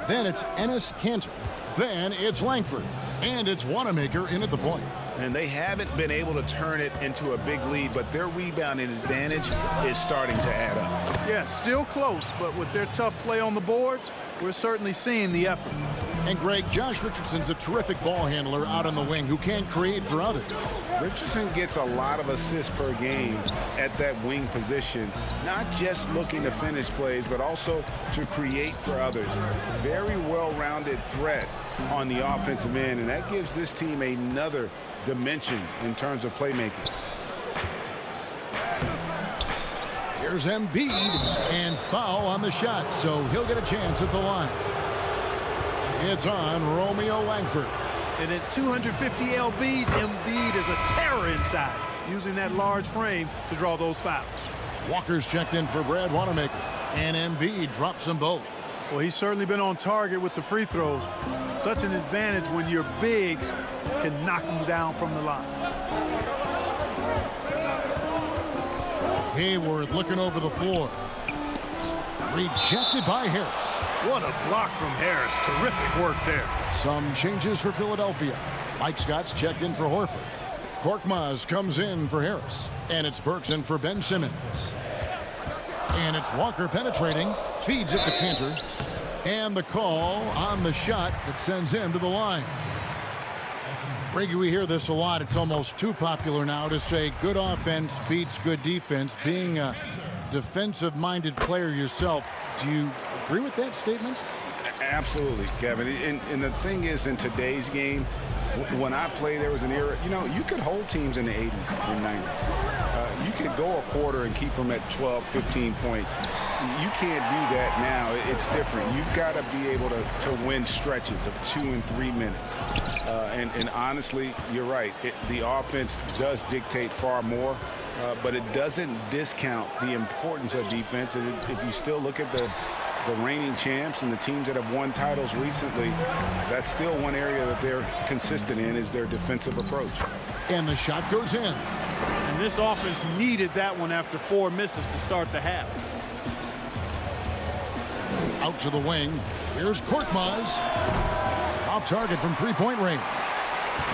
Then it's Enes Kanter. Then it's Langford. And it's Wanamaker in at the point. And they haven't been able to turn it into a big lead, but their rebounding advantage is starting to add up. Yeah, still close, but with their tough play on the boards, we're certainly seeing the effort. And Greg, Josh Richardson's a terrific ball handler out on the wing who can create for others. Richardson gets a lot of assists per game at that wing position, not just looking to finish plays, but also to create for others. Very well-rounded threat on the offensive end, and that gives this team another dimension in terms of playmaking. Here's Embiid, and foul on the shot, so he'll get a chance at the line. It's on Romeo Langford. And at 250 lbs, Embiid is a terror inside, using that large frame to draw those fouls. Walker's checked in for Brad Wanamaker, and Embiid drops them both. Well, he's certainly been on target with the free throws. Such an advantage when your bigs can knock them down from the line. Hayward looking over the floor. Rejected by Harris. What a block from Harris. Terrific work there. Some changes for Philadelphia. Mike Scott's checked in for Horford. Korkmaz comes in for Harris. And it's Burks in for Ben Simmons. And it's Walker penetrating. Feeds it to Cantor. And the call on the shot that sends him to the line. Reggie, we hear this a lot. It's almost too popular now to say good offense beats good defense. Being a defensive-minded player yourself, do you agree with that statement? Absolutely, Kevin. And the thing is, in today's game, when I played, there was an era, you could hold teams in the 80s and 90s. You could go a quarter and keep them at 12, 15 points. You can't do that now. It's different. You've got to be able to win stretches of 2 and 3 minutes. And honestly, you're right. The offense does dictate far more, but it doesn't discount the importance of defense. And if you still look at the reigning champs and the teams that have won titles recently, that's still one area that they're consistent in, is their defensive approach. And the shot goes in. And this offense needed that one after 4 misses to start the half. Out to the wing. Here's Korkmaz. Off target from three-point range.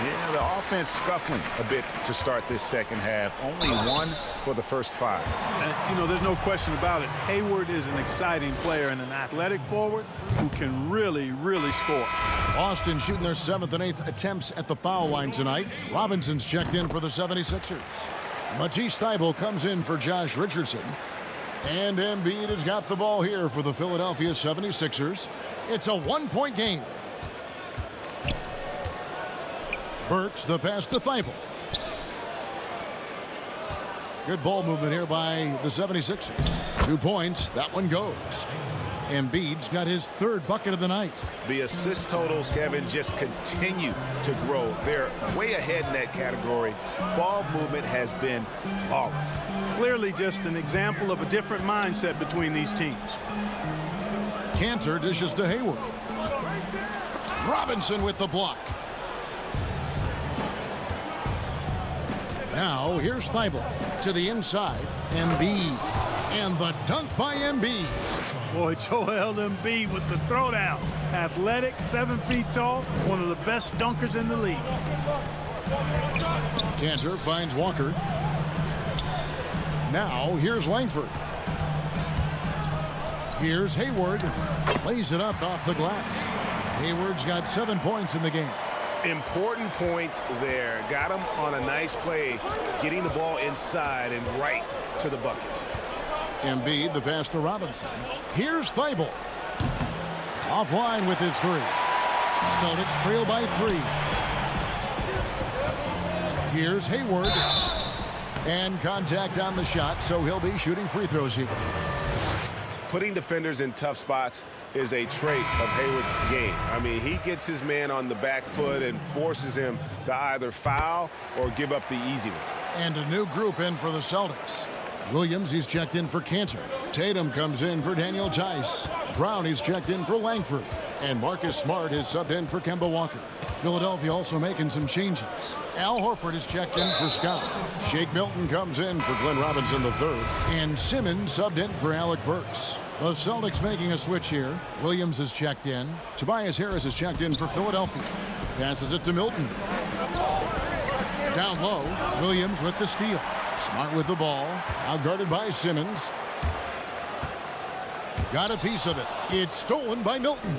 Yeah, the offense scuffling a bit to start this second half. Only 1 for the first 5. And, there's no question about it. Hayward is an exciting player and an athletic forward who can really, really score. Boston shooting their 7th and 8th attempts at the foul line tonight. Robinson's checked in for the 76ers. Matisse Thybulle comes in for Josh Richardson. And Embiid has got the ball here for the Philadelphia 76ers. It's a 1-point game. Burks the pass to Thybulle. Good ball movement here by the 76ers. 2 points. That one goes. Embiid's got his 3rd bucket of the night. The assist totals, Kevin, just continue to grow. They're way ahead in that category. Ball movement has been flawless. Clearly just an example of a different mindset between these teams. Cantor dishes to Hayward. Robinson with the block. Now here's Thybulle to the inside. Embiid. And the dunk by Embiid. Boy, Joel Embiid with the throwdown. Athletic, 7 feet tall, one of the best dunkers in the league. Cantor finds Walker. Now here's Langford. Here's Hayward. Lays it up off the glass. Hayward's got 7 points in the game. Important points there. Got him on a nice play, getting the ball inside and right to the bucket. Embiid, the pass to Robinson. Here's Thybulle. Offline with his 3. Celtics trail by 3. Here's Hayward. And contact on the shot, so he'll be shooting free throws here. Putting defenders in tough spots is a trait of Hayward's game. I mean, he gets his man on the back foot and forces him to either foul or give up the easy one. And a new group in for the Celtics. Williams, he's checked in for Cantor. Tatum comes in for Daniel Tice. Brown, he's checked in for Langford. And Marcus Smart is subbed in for Kemba Walker. Philadelphia also making some changes. Al Horford is checked in for Scott. Shake Milton comes in for Glenn Robinson III. And Simmons subbed in for Alec Burks. The Celtics making a switch here. Williams is checked in. Tobias Harris is checked in for Philadelphia. Passes it to Milton. Down low, Williams with the steal. Smart with the ball. Outguarded by Simmons. Got a piece of it. It's stolen by Milton.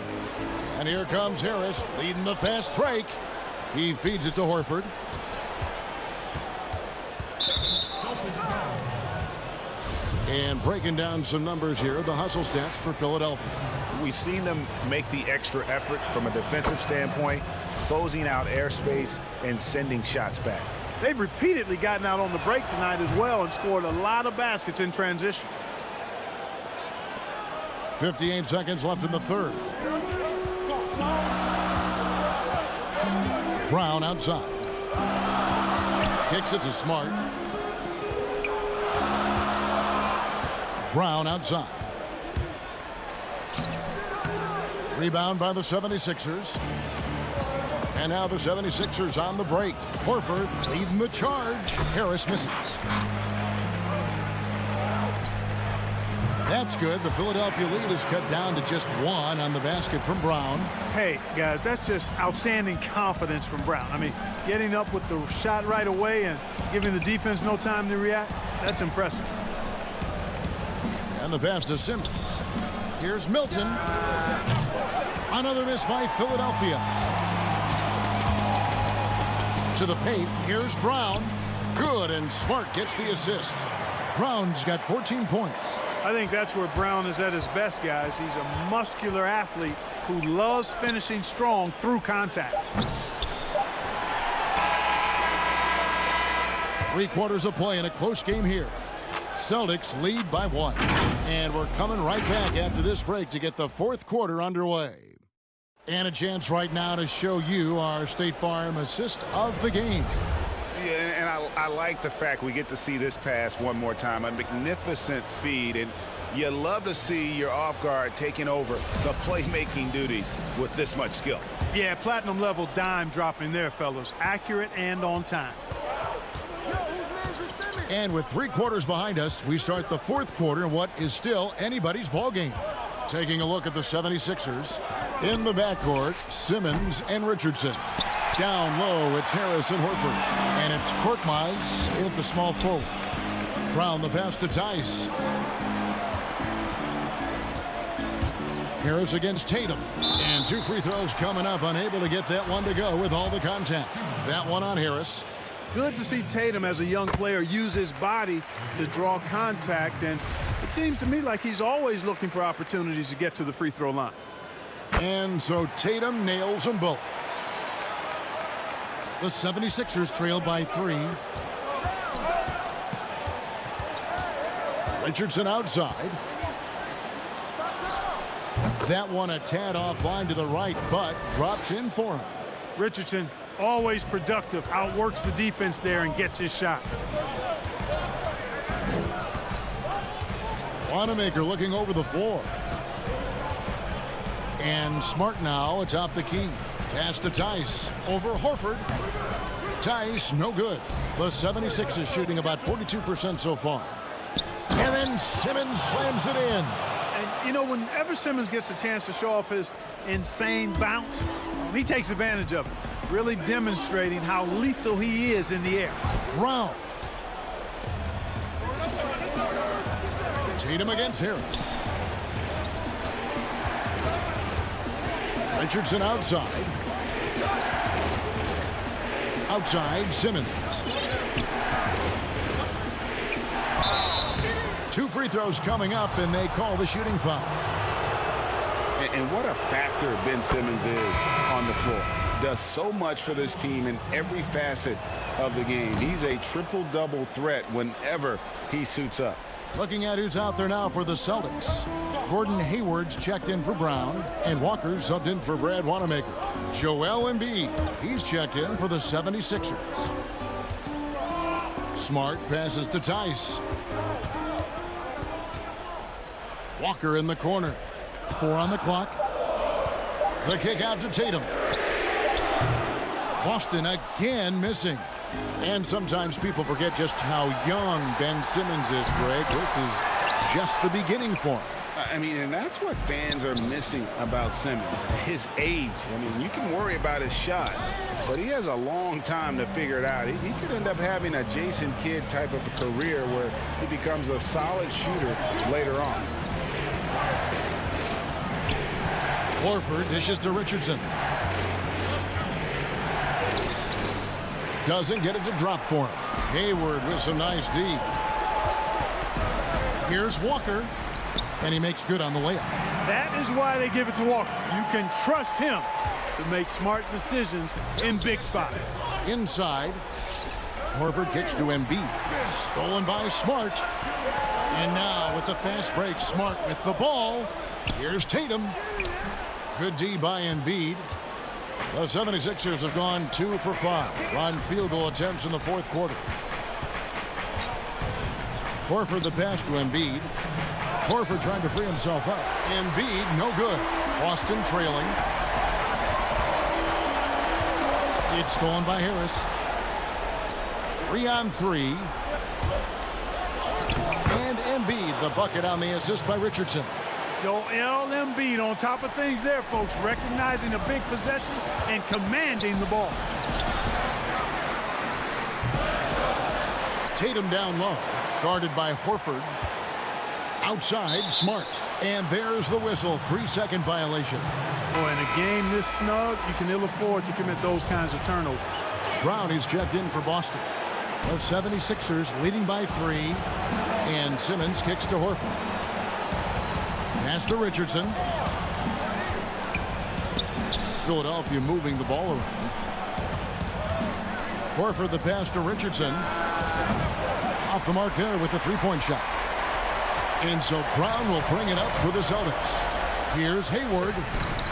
And here comes Harris leading the fast break. He feeds it to Horford. And breaking down some numbers here, the hustle stats for Philadelphia. We've seen them make the extra effort from a defensive standpoint, closing out airspace and sending shots back. They've repeatedly gotten out on the break tonight as well and scored a lot of baskets in transition. 58 seconds left in the 3rd. Brown outside. Kicks it to Smart. Brown outside. Rebound by the 76ers. And now the 76ers on the break. Horford leading the charge. Harris misses. That's good. The Philadelphia lead is cut down to just 1 on the basket from Brown. Hey, guys, that's just outstanding confidence from Brown. I mean, getting up with the shot right away and giving the defense no time to react, that's impressive. And the pass to Simmons. Here's Milton. Another miss by Philadelphia. To the paint. Here's Brown. Good, and Smart gets the assist. Brown's got 14 points. I think that's where Brown is at his best, guys. He's a muscular athlete who loves finishing strong through contact. 3 quarters of play in a close game here. Celtics lead by 1. And we're coming right back after this break to get the 4th quarter underway. And a chance right now to show you our State Farm assist of the game. Yeah, and I like the fact we get to see this pass one more time. A magnificent feed, and you love to see your off guard taking over the playmaking duties with this much skill. Yeah, platinum level dime dropping there, fellas. Accurate and on time. And with 3 quarters behind us, we start the 4th quarter in what is still anybody's ball game. Taking a look at the 76ers. In the backcourt, Simmons and Richardson. Down low, it's Harris and Horford. And it's Korkmaz in at the small forward. Brown the pass to Tice. Harris against Tatum. And 2 free throws coming up, unable to get that one to go with all the contact. That one on Harris. Good to see Tatum as a young player use his body to draw contact, and it seems to me like he's always looking for opportunities to get to the free throw line. And so Tatum nails them both. The 76ers trail by 3. Richardson outside. That one a tad offline to the right, but drops in for him. Richardson, always productive, outworks the defense there and gets his shot. Wanamaker looking over the floor. And Smart now atop the key. Pass to Tice. Over Horford. Tice, no good. The 76ers shooting about 42% so far. And then Simmons slams it in. And, you know, whenever Simmons gets a chance to show off his insane bounce, he takes advantage of it, really demonstrating how lethal he is in the air. Brown. Tatum against Harris. Richardson outside. Outside, Simmons. 2 free throws coming up, and they call the shooting foul. And what a factor Ben Simmons is on the floor. Does so much for this team in every facet of the game. He's a triple-double threat whenever he suits up. Looking at who's out there now for the Celtics. Gordon Hayward's checked in for Brown, and Walker's subbed in for Brad Wanamaker. Joel Embiid, he's checked in for the 76ers. Smart passes to Tice. Walker in the corner. 4 on the clock. The kick out to Tatum. Boston again missing. And sometimes people forget just how young Ben Simmons is, Greg. This is just the beginning for him. I mean, and that's what fans are missing about Simmons, his age. I mean, you can worry about his shot, but he has a long time to figure it out. He could end up having a Jason Kidd type of a career where he becomes a solid shooter later on. Horford dishes to Richardson. Doesn't get it to drop for him. Hayward with some nice D. Here's Walker. And he makes good on the layup. That is why they give it to Walker. You can trust him to make smart decisions in big spots. Inside. Horford kicks to Embiid. Stolen by Smart. And now with the fast break, Smart with the ball. Here's Tatum. Good D by Embiid. The 76ers have gone 2 for 5 on field goal attempts in the 4th quarter. Horford the pass to Embiid. Horford trying to free himself up. Embiid, no good. Boston trailing. It's stolen by Harris. 3-on-3. And Embiid, the bucket on the assist by Richardson. Joel Embiid on top of things there, folks, recognizing a big possession and commanding the ball. Tatum down low, guarded by Horford. Outside, Smart. And there's the whistle, 3-second violation. Boy, in a game this snug, you can ill afford to commit those kinds of turnovers. Brown is checked in for Boston. The 76ers leading by 3. And Simmons kicks to Horford. Pass to Richardson. Philadelphia moving the ball around. Horford the pass to Richardson. Off the mark there with the three-point shot. And so Brown will bring it up for the Celtics. Here's Hayward.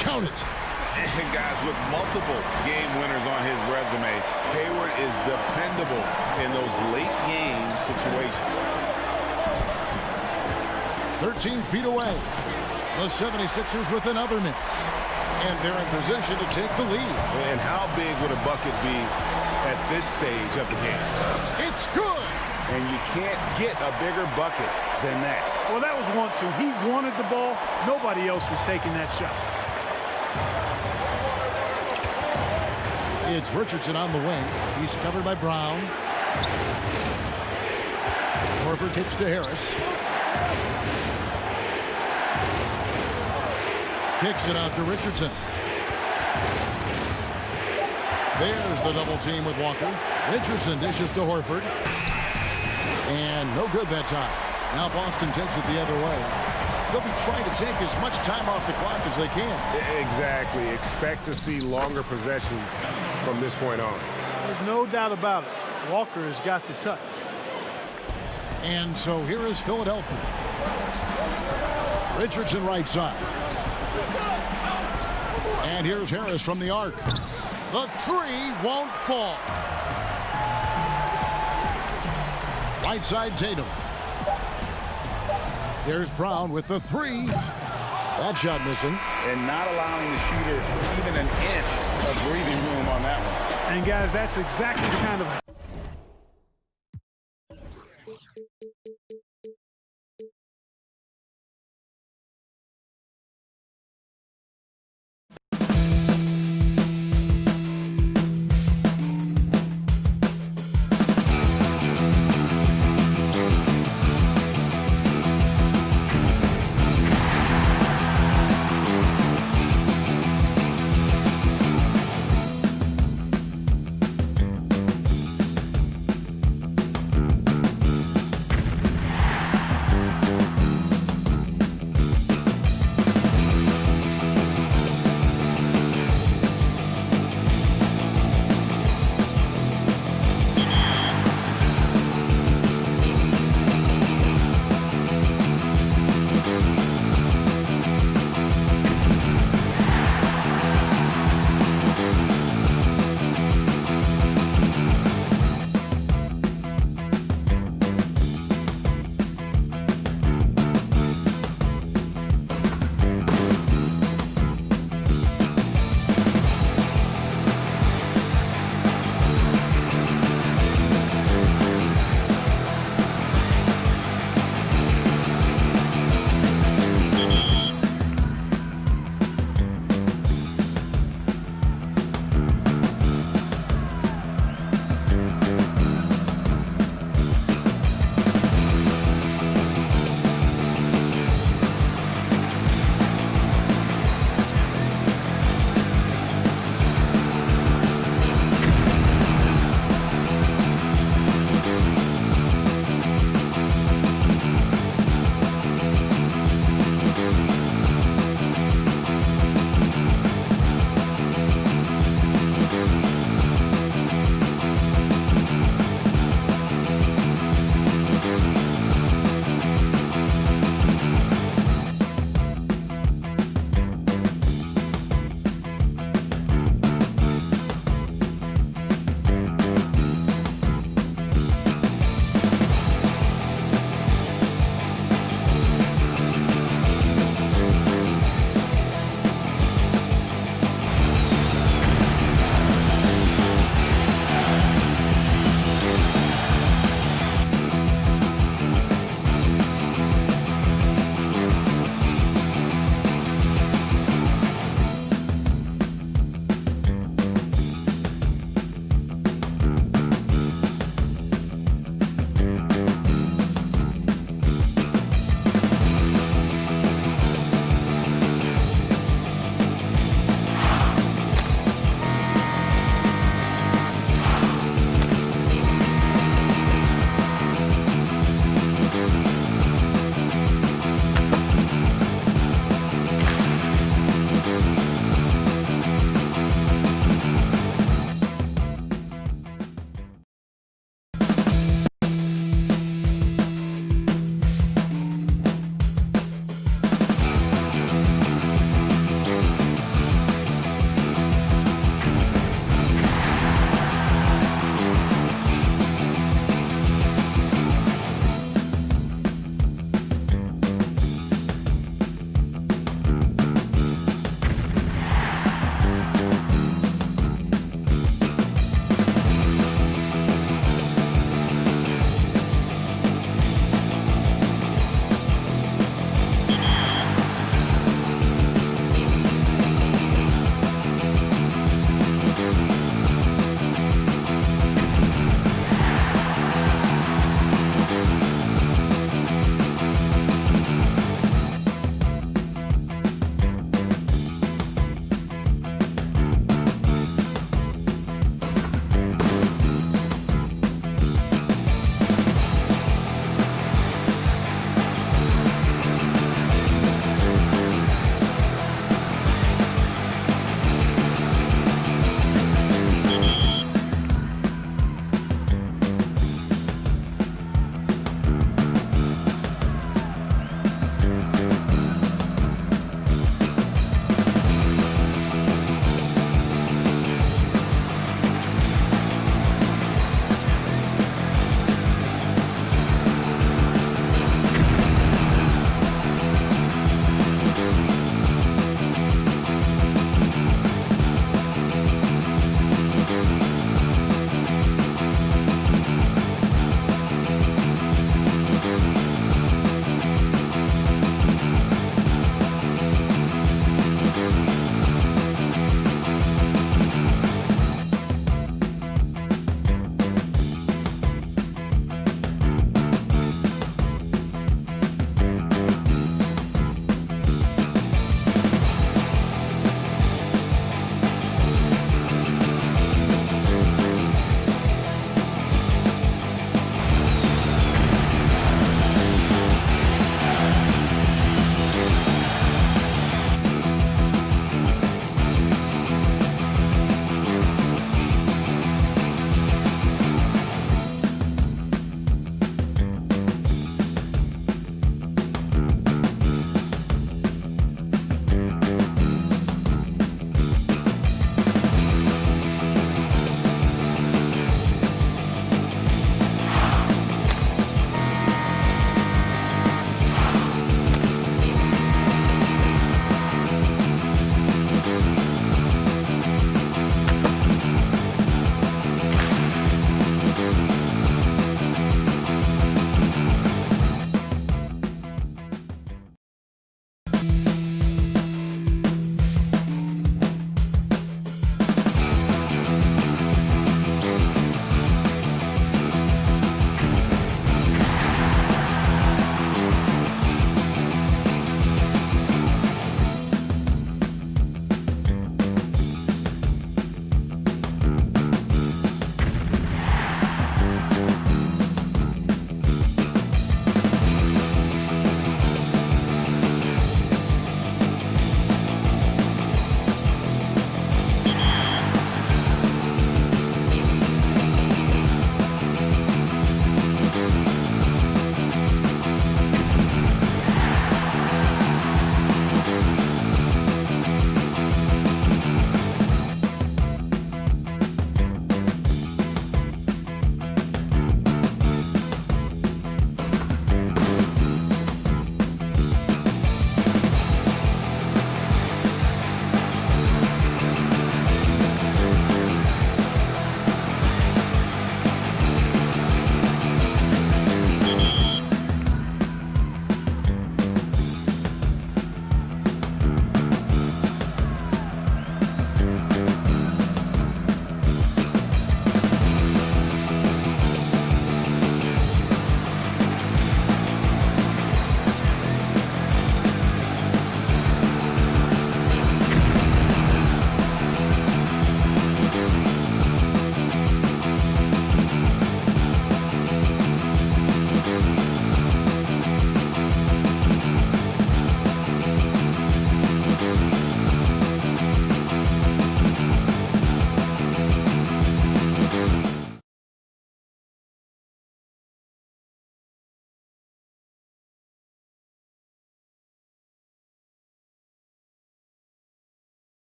Count it. And guys, with multiple game winners on his resume, Hayward is dependable in those late game situations. 13 feet away. The 76ers with another miss. And they're in position to take the lead. And how big would a bucket be at this stage of the game? It's good. And you can't get a bigger bucket than that. Well, that was 1-2. He wanted the ball. Nobody else was taking that shot. It's Richardson on the wing. He's covered by Brown. Horford kicks to Harris. Kicks it out to Richardson. There's the double team with Walker. Richardson dishes to Horford. And no good that time. Now Boston takes it the other way. They'll be trying to take as much time off the clock as they can. Exactly. Expect to see longer possessions from this point on. There's no doubt about it. Walker has got the touch. And so here is Philadelphia. Richardson right side. And here's Harris from the arc. The three won't fall. Right side Tatum. There's Brown with the three. That shot missing. And not allowing the shooter even an inch of breathing room on that one. And guys, that's exactly the kind of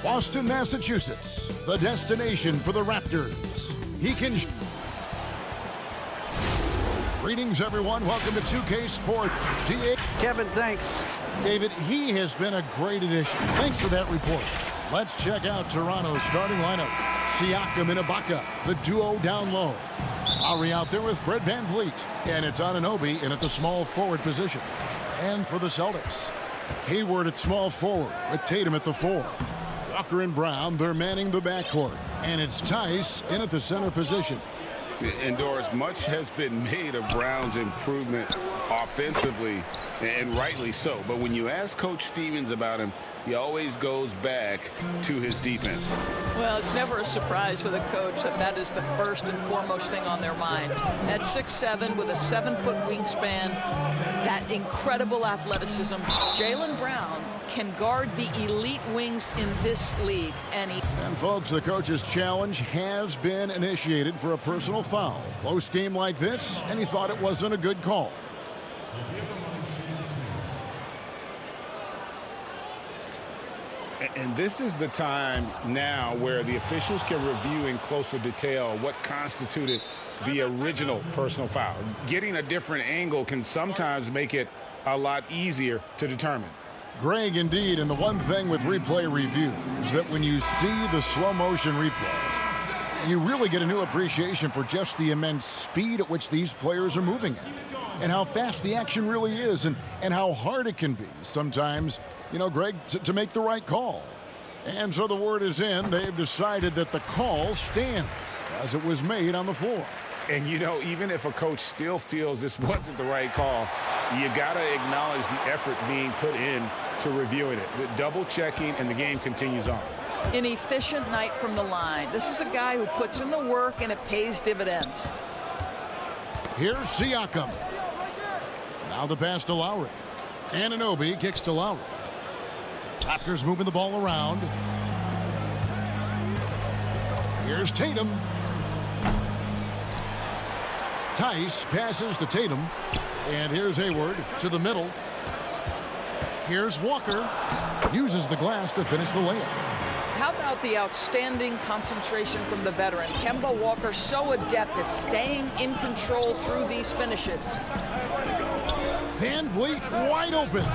Boston, Massachusetts, the destination for the Raptors. He can... Greetings, everyone. Welcome to 2K Sports. Kevin, thanks. David, he has been a great addition. Thanks for that report. Let's check out Toronto's starting lineup. Siakam and Ibaka, the duo down low. Lowry out there with Fred VanVleet. And it's Anunoby in at the small forward position. And for the Celtics, Hayward at small forward with Tatum at the 4. Walker and Brown, they're manning the backcourt. And it's Tice in at the center position. And Doris, much has been made of Brown's improvement offensively, and rightly so. But when you ask Coach Stevens about him, he always goes back to his defense. Well, it's never a surprise with a coach that is the first and foremost thing on their mind. At 6'7" with a 7-foot wingspan, that incredible athleticism, Jaylen Brown can guard the elite wings in this league. And folks, the coach's challenge has been initiated for a personal foul. Close game like this, and he thought it wasn't a good call. And this is the time now where the officials can review in closer detail what constituted the original personal foul. Getting a different angle can sometimes make it a lot easier to determine. Greg, indeed, and the one thing with replay review is that when you see the slow motion replays, you really get a new appreciation for just the immense speed at which these players are moving at, and how fast the action really is, and how hard it can be sometimes, you know, Greg, to make the right call. And so the word is in. They've decided that the call stands as it was made on the floor. And, you know, even if a coach still feels this wasn't the right call, you got to acknowledge the effort being put in to reviewing it. The double checking, and the game continues on. An efficient night from the line. This is a guy who puts in the work, and it pays dividends. Here's Siakam. Now the pass to Lowry. Anunoby kicks to Lowry. Raptors moving the ball around. Here's Tatum. Tice passes to Tatum. And here's Hayward to the middle. Here's Walker. Uses the glass to finish the layup. How about the outstanding concentration from the veteran? Kemba Walker, so adept at staying in control through these finishes. VanVleet wide open.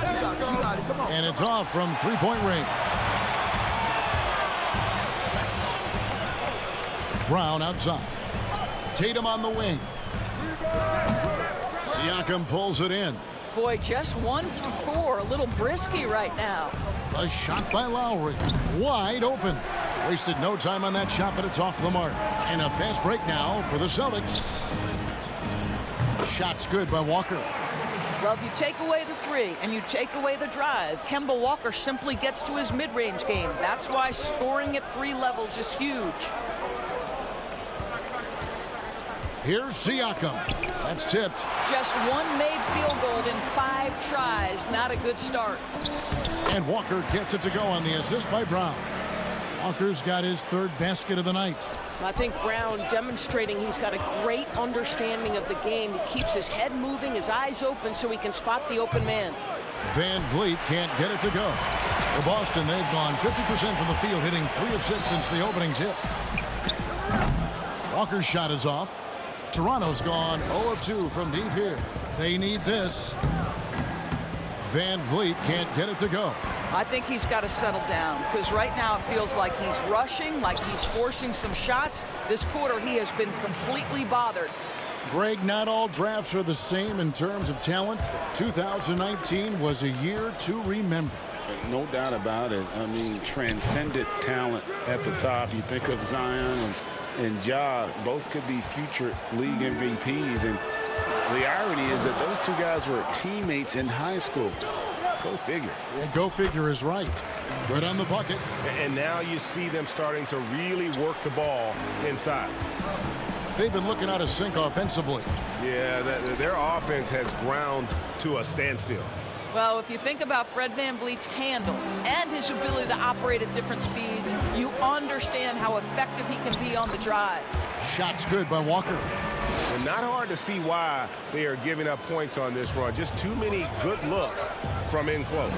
And it's off from three-point range. Brown outside. Tatum on the wing. Siakam pulls it in. Boy, just 1 for 4. A little brisky right now. A shot by Lowry. Wide open. Wasted no time on that shot, but it's off the mark. And a fast break now for the Celtics. Shot's good by Walker. Well, if you take away the 3 and you take away the drive, Kemba Walker simply gets to his mid-range game. That's why scoring at 3 levels is huge. Here's Siakam. That's tipped. Just 1 made field goal in 5 tries. Not a good start. And Walker gets it to go on the assist by Brown. Walker's got his 3rd basket of the night. I think Brown demonstrating he's got a great understanding of the game. He keeps his head moving, his eyes open so he can spot the open man. VanVleet can't get it to go. For Boston, they've gone 50% from the field, hitting 3 of 6 since the opening tip. Walker's shot is off. Toronto's gone 0 of 2 from deep here. They need this. VanVleet can't get it to go. I think he's got to settle down, because right now it feels like he's rushing, like he's forcing some shots. This quarter he has been completely bothered. Greg, not all drafts are the same in terms of talent. 2019 was a year to remember. No doubt about it. I mean, transcendent talent at the top. You think of Zion and Ja, both could be future league MVPs. And the irony is that those 2 guys were teammates in high school. Go figure. Yeah, go figure is right. Good on the bucket. And now you see them starting to really work the ball inside. They've been looking out of sync offensively. Yeah, their offense has ground to a standstill. Well, if you think about Fred VanVleet's handle and his ability to operate at different speeds, you understand how effective he can be on the drive. Shot's good by Walker. And not hard to see why they are giving up points on this run. Just too many good looks from in close.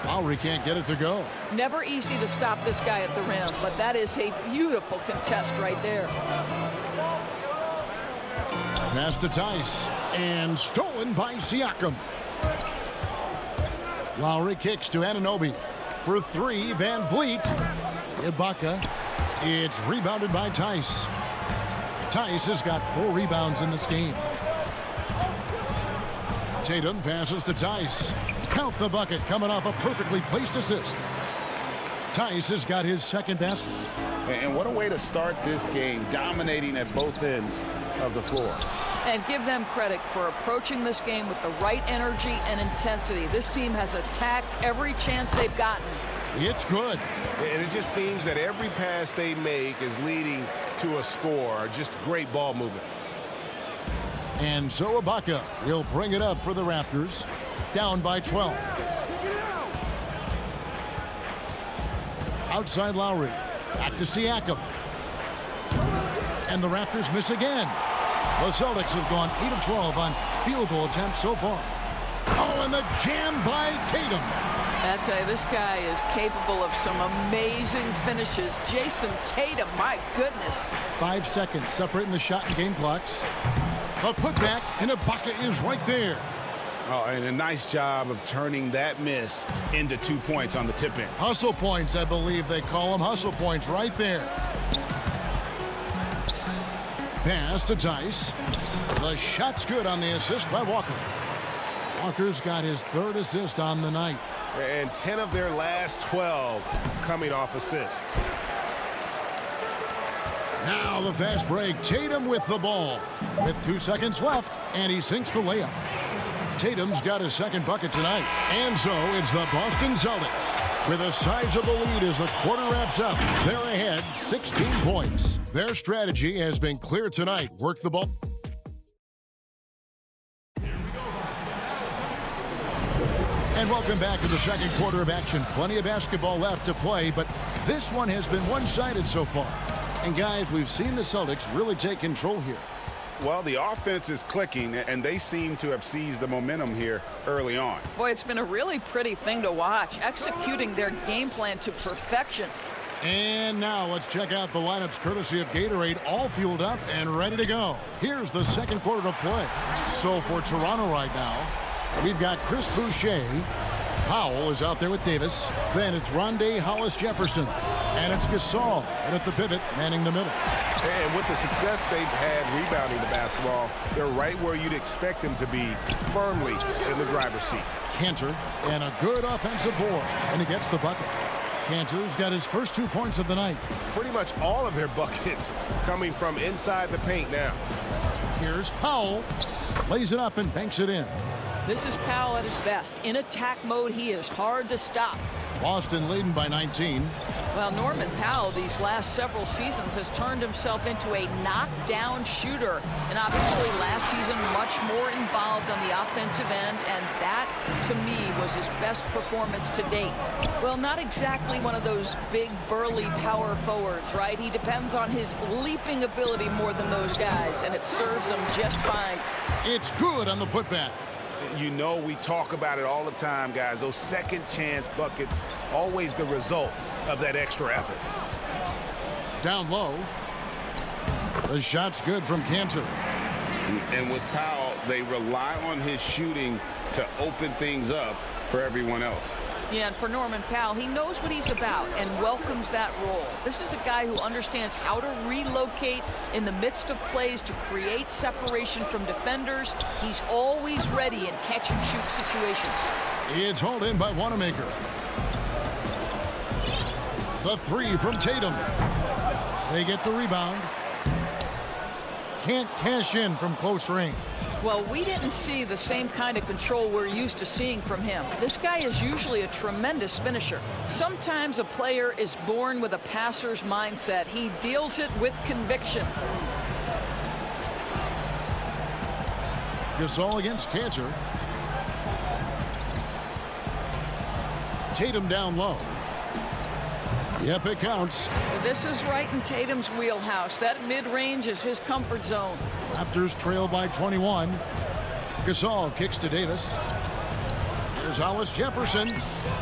Lowry can't get it to go. Never easy to stop this guy at the rim, but that is a beautiful contest right there. Pass to Tice, and stolen by Siakam. Lowry kicks to Anunoby. For three, Van Vliet. Ibaka. It's rebounded by Tice. Tice has got 4 rebounds in this game. Tatum passes to Tice. Count the bucket, coming off a perfectly placed assist. Tice has got his second basket. And what a way to start this game, dominating at both ends of the floor. And give them credit for approaching this game with the right energy and intensity. This team has attacked every chance they've gotten. It's good. And it just seems that every pass they make is leading to a score. Just great ball movement. And so Ibaka will bring it up for the Raptors. Down by 12. Outside Lowry. Back to Siakam. And the Raptors miss again. The Celtics have gone 8 of 12 on field goal attempts so far. Oh, and the jam by Tatum. I tell you, this guy is capable of some amazing finishes. Jason Tatum, my goodness. 5 seconds separating the shot and game clocks. A putback, and Ibaka is right there. Oh, and a nice job of turning that miss into 2 points on the tip-in. Hustle points, I believe they call them. Hustle points right there. Pass to Tice. The shot's good on the assist by Walker. Walker's got his 3rd assist on the night. And 10 of their last 12 coming off assists. Now the fast break. Tatum with the ball. With 2 seconds left, and he sinks the layup. Tatum's got his second bucket tonight. And so it's the Boston Celtics with a sizable lead as the quarter wraps up. They're ahead 16 points. Their strategy has been clear tonight. Work the ball. And welcome back to the second quarter of action. Plenty of basketball left to play, but this one has been one-sided so far. And guys, we've seen the Celtics really take control here. Well, the offense is clicking, and they seem to have seized the momentum here early on. Boy, it's been a really pretty thing to watch, executing their game plan to perfection. And now let's check out the lineups courtesy of Gatorade, all fueled up and ready to go. Here's the second quarter to play. So for Toronto right now, we've got Chris Boucher. Powell is out there with Davis. Then it's Rondé Hollis-Jefferson. And it's Gasol. And at the pivot, manning the middle. And with the success they've had rebounding the basketball, they're right where you'd expect them to be, firmly in the driver's seat. Cantor, and a good offensive board. And he gets the bucket. Cantor's got his first 2 points of the night. Pretty much all of their buckets coming from inside the paint now. Here's Powell. Lays it up and banks it in. This is Powell at his best. In attack mode, he is hard to stop. Boston leading by 19. Well, Norman Powell these last several seasons has turned himself into a knockdown shooter. And obviously last season much more involved on the offensive end, and that, to me, was his best performance to date. Well, not exactly one of those big, burly power forwards, right? He depends on his leaping ability more than those guys, and it serves him just fine. It's good on the putback. You know, we talk about it all the time, guys. Those second chance buckets, always the result of that extra effort. Down low. The shot's good from Cantor. And with Powell, they rely on his shooting to open things up for everyone else. Yeah, and for Norman Powell, he knows what he's about and welcomes that role. This is a guy who understands how to relocate in the midst of plays to create separation from defenders. He's always ready in catch-and-shoot situations. It's hauled in by Wanamaker. The three from Tatum. They get the rebound. Can't cash in from close range. Well, we didn't see the same kind of control we're used to seeing from him. This guy is usually a tremendous finisher. Sometimes a player is born with a passer's mindset. He deals it with conviction. Gasol against Cantor. Tatum down low. Yep, it counts. This is right in Tatum's wheelhouse. That mid-range is his comfort zone. Raptors trail by 21. Gasol kicks to Davis. Here's Hollis Jefferson.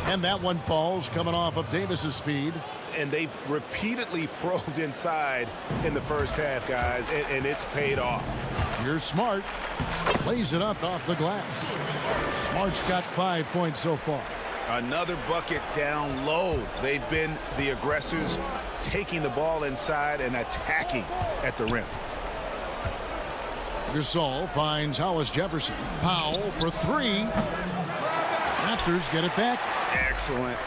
And that one falls coming off of Davis's feed. And they've repeatedly probed inside in the first half, guys, and it's paid off. Here's Smart. Lays it up off the glass. Smart's got 5 points so far. Another bucket down low. They've been the aggressors, taking the ball inside and attacking at the rim. Gasol finds Hollis Jefferson. Powell for three. Raptors get it back. Excellent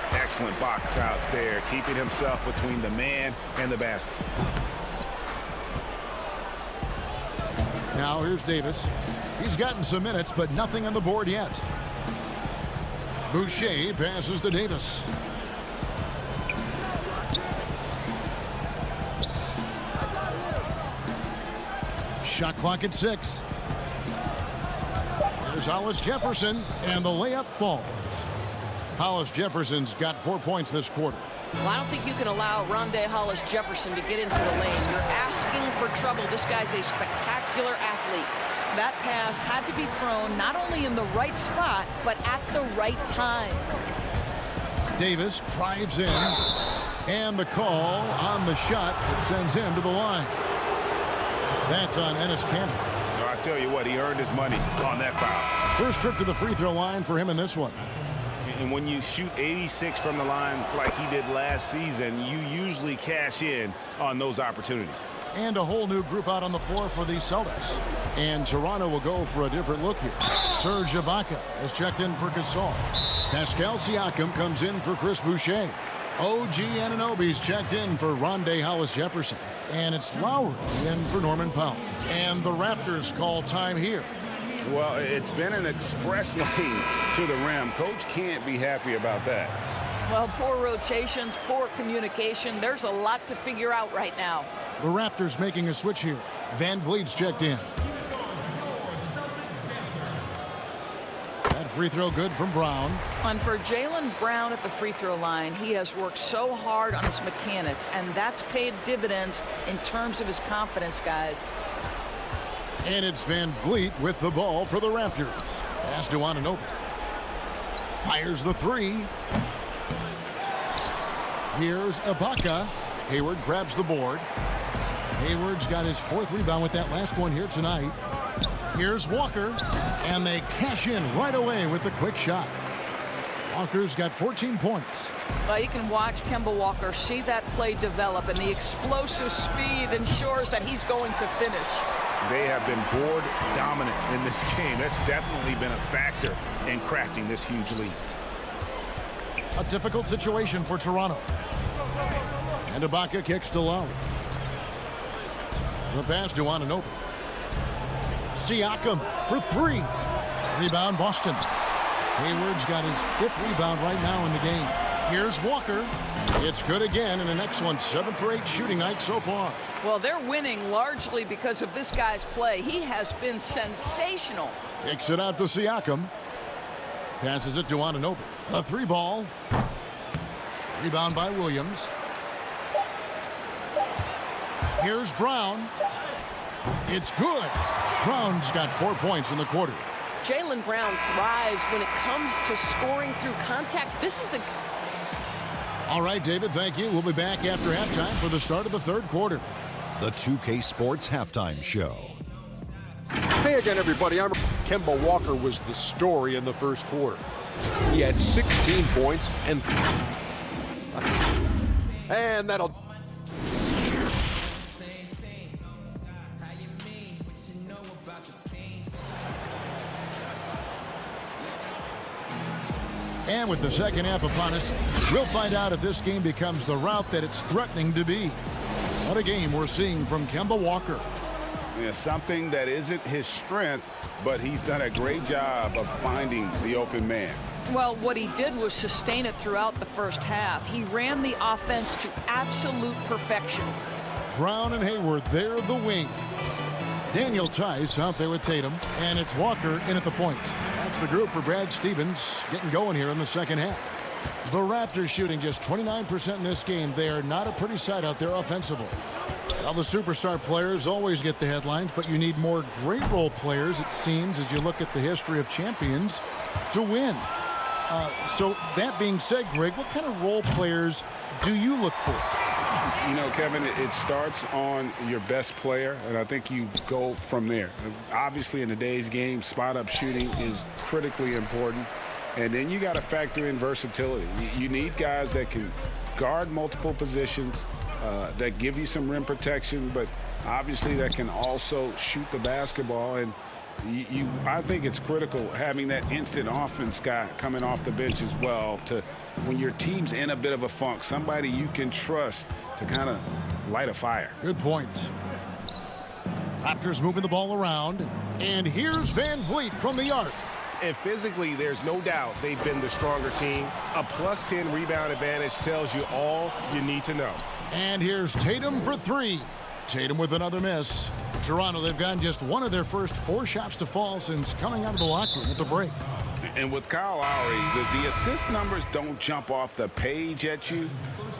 box out there, keeping himself between the man and the basket. Now here's Davis. He's gotten some minutes, but nothing on the board yet. Boucher passes to Davis. Shot clock at 6. Here's Hollis Jefferson, and the layup falls. Hollis Jefferson's got 4 points this quarter. Well, I don't think you can allow Rondé Hollis Jefferson to get into the lane. You're asking for trouble. This guy's a spectacular athlete. That pass had to be thrown not only in the right spot, but at the right time. Davis drives in, and the call on the shot that sends him to the line. That's on Enes Kanter. So I tell you what, he earned his money on that foul. First trip to the free throw line for him in this one. And when you shoot 86 from the line like he did last season, you usually cash in on those opportunities. And a whole new group out on the floor for the Celtics. And Toronto will go for a different look here. Serge Ibaka has checked in for Gasol. Pascal Siakam comes in for Chris Boucher. OG Anunoby's checked in for Rondé Hollis Jefferson. And it's Lowry in for Norman Powell. And the Raptors call time here. Well, it's been an express lane to the rim. Coach can't be happy about that. Well, poor rotations, poor communication. There's a lot to figure out right now. The Raptors making a switch here. Van Vliet's checked in. That free throw good from Brown. And for Jaylen Brown at the free throw line, he has worked so hard on his mechanics, and that's paid dividends in terms of his confidence, guys. And it's Van Vliet with the ball for the Raptors. Pass to Anunoby. Fires the three. Here's Ibaka. Hayward grabs the board. Hayward's got his 4th rebound with that last one here tonight. Here's Walker. And they cash in right away with the quick shot. Walker's got 14 points. Well, you can watch Kemba Walker see that play develop, and the explosive speed ensures that he's going to finish. They have been board dominant in this game. That's definitely been a factor in crafting this huge lead. A difficult situation for Toronto. And Ibaka kicks to Lowry. The pass to Anunoby. Siakam for three. Rebound Boston. Hayward's got his 5th rebound right now in the game. Here's Walker. It's good again, and an excellent 7 for 8 shooting night so far. Well, they're winning largely because of this guy's play. He has been sensational. Kicks it out to Siakam. Passes it to Anunoby. A 3-ball. Rebound by Williams. Here's Brown. It's good. Brown's got 4 points in the quarter. Jaylen Brown thrives when it comes to scoring through contact. This is a... All right, David, thank you. We'll be back after halftime for the start of the 3rd quarter. The 2K Sports Halftime Show. Hey again, everybody. Kemba Walker was the story in the first quarter. He had 16 points and that'll... And with the second half upon us, we'll find out if this game becomes the route that it's threatening to be. What a game we're seeing from Kemba Walker. Yeah, something that isn't his strength, but he's done a great job of finding the open man. Well, what he did was sustain it throughout the first half. He ran the offense to absolute perfection. Brown and Hayward, they're the wings. Daniel Tice out there with Tatum, and it's Walker in at the point. That's the group for Brad Stevens getting going here in the second half. The Raptors shooting just 29% in this game. They are not a pretty sight out there offensively. Well, the superstar players always get the headlines, but you need more great role players, it seems, as you look at the history of champions to win. So that being said, Greg, what kind of role players do you look for? You know, Kevin, it starts on your best player, and I think you go from there. Obviously, in today's game, spot-up shooting is critically important, and then you got to factor in versatility. You need guys that can guard multiple positions, that give you some rim protection, but obviously that can also shoot the basketball. And I think it's critical having that instant offense guy coming off the bench as well, to when your team's in a bit of a funk, somebody you can trust to kind of light a fire. Good point. Raptors moving the ball around, and here's Van Vliet from the arc. And physically, there's no doubt they've been the stronger team. A +10 rebound advantage tells you all you need to know. And here's Tatum for three. Tatum with another miss. Toronto, they've gotten just one of their first 4 shots to fall since coming out of the locker room at the break. And with Kyle Lowry, the assist numbers don't jump off the page at you,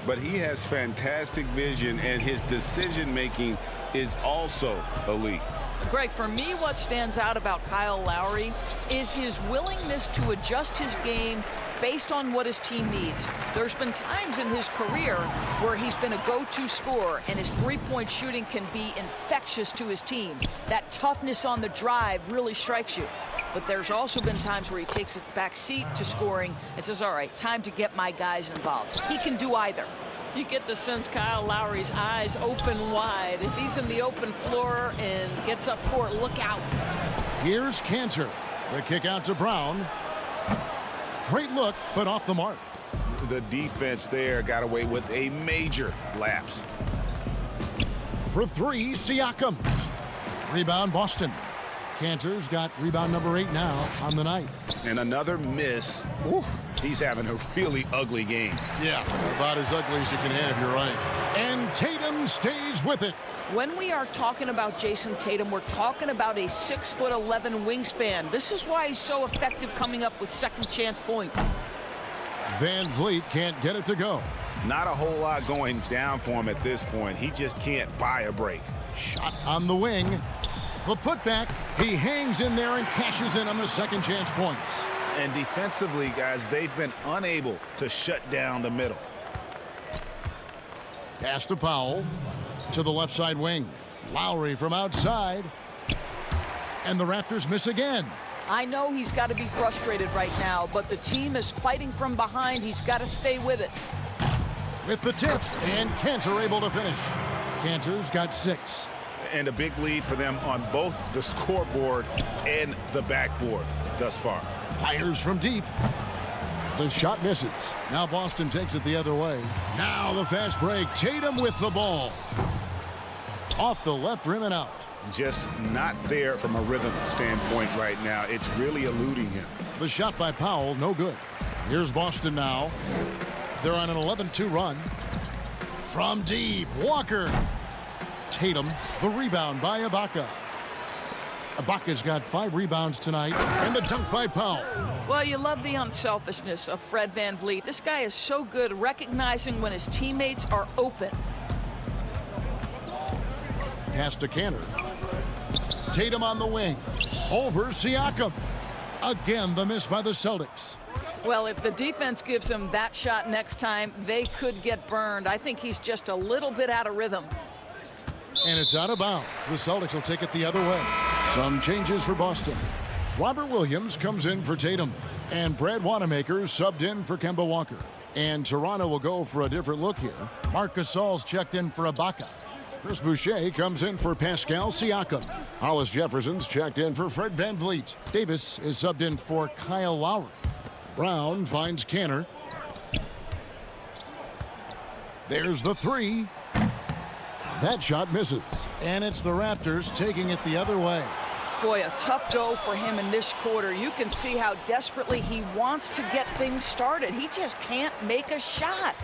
but he has fantastic vision, and his decision-making is also elite. Greg, for me, what stands out about Kyle Lowry is his willingness to adjust his game based on what his team needs. There's been times in his career where he's been a go-to scorer, and his three-point shooting can be infectious to his team. That toughness on the drive really strikes you. But there's also been times where he takes a back seat to scoring and says, all right, time to get my guys involved. He can do either. You get the sense Kyle Lowry's eyes open wide. If he's in the open floor and gets up court, look out. Here's Cantor. The kick out to Brown. Great look, but off the mark. The defense there got away with a major lapse. For three, Siakam. Rebound, Boston. Cantor's got rebound number 8 now on the night. And another miss. Ooh, he's having a really ugly game. Yeah, about as ugly as you can have, you're right. And Tatum stays with it. When we are talking about Jason Tatum, we're talking about a 6'11" wingspan. This is why he's so effective coming up with second chance points. Van Vliet can't get it to go. Not a whole lot going down for him at this point. He just can't buy a break. Shot on the wing. The putback, he hangs in there and cashes in on the second chance points. And defensively, guys, they've been unable to shut down the middle. Pass to Powell to the left side wing. Lowry from outside. And the Raptors miss again. I know he's got to be frustrated right now, but the team is fighting from behind. He's got to stay with it. With the tip, and Cantor able to finish. Cantor's got 6. And a big lead for them on both the scoreboard and the backboard thus far. Fires from deep. The shot misses. Now Boston takes it the other way. Now the fast break. Tatum with the ball. Off the left rim and out. Just not there from a rhythm standpoint right now. It's really eluding him. The shot by Powell, no good. Here's Boston now. They're on an 11-2 run. From deep, Walker. Tatum, the rebound by Ibaka. Ibaka's got 5 rebounds tonight, and the dunk by Powell. Well, you love the unselfishness of Fred Van Vliet. This guy is so good recognizing when his teammates are open. Pass to Cantor. Tatum on the wing. Over Siakam. Again, the miss by the Celtics. Well, if the defense gives him that shot next time, they could get burned. I think he's just a little bit out of rhythm. And it's out of bounds. The Celtics will take it the other way. Some changes for Boston. Robert Williams comes in for Tatum. And Brad Wanamaker subbed in for Kemba Walker. And Toronto will go for a different look here. Marc Gasol's checked in for Ibaka. Chris Boucher comes in for Pascal Siakam. Hollis Jefferson's checked in for Fred Van Vliet. Davis is subbed in for Kyle Lowry. Brown finds Cantor. There's the 3. That shot misses. And it's the Raptors taking it the other way. Boy, a tough go for him in this quarter. You can see how desperately he wants to get things started. He just can't make a shot.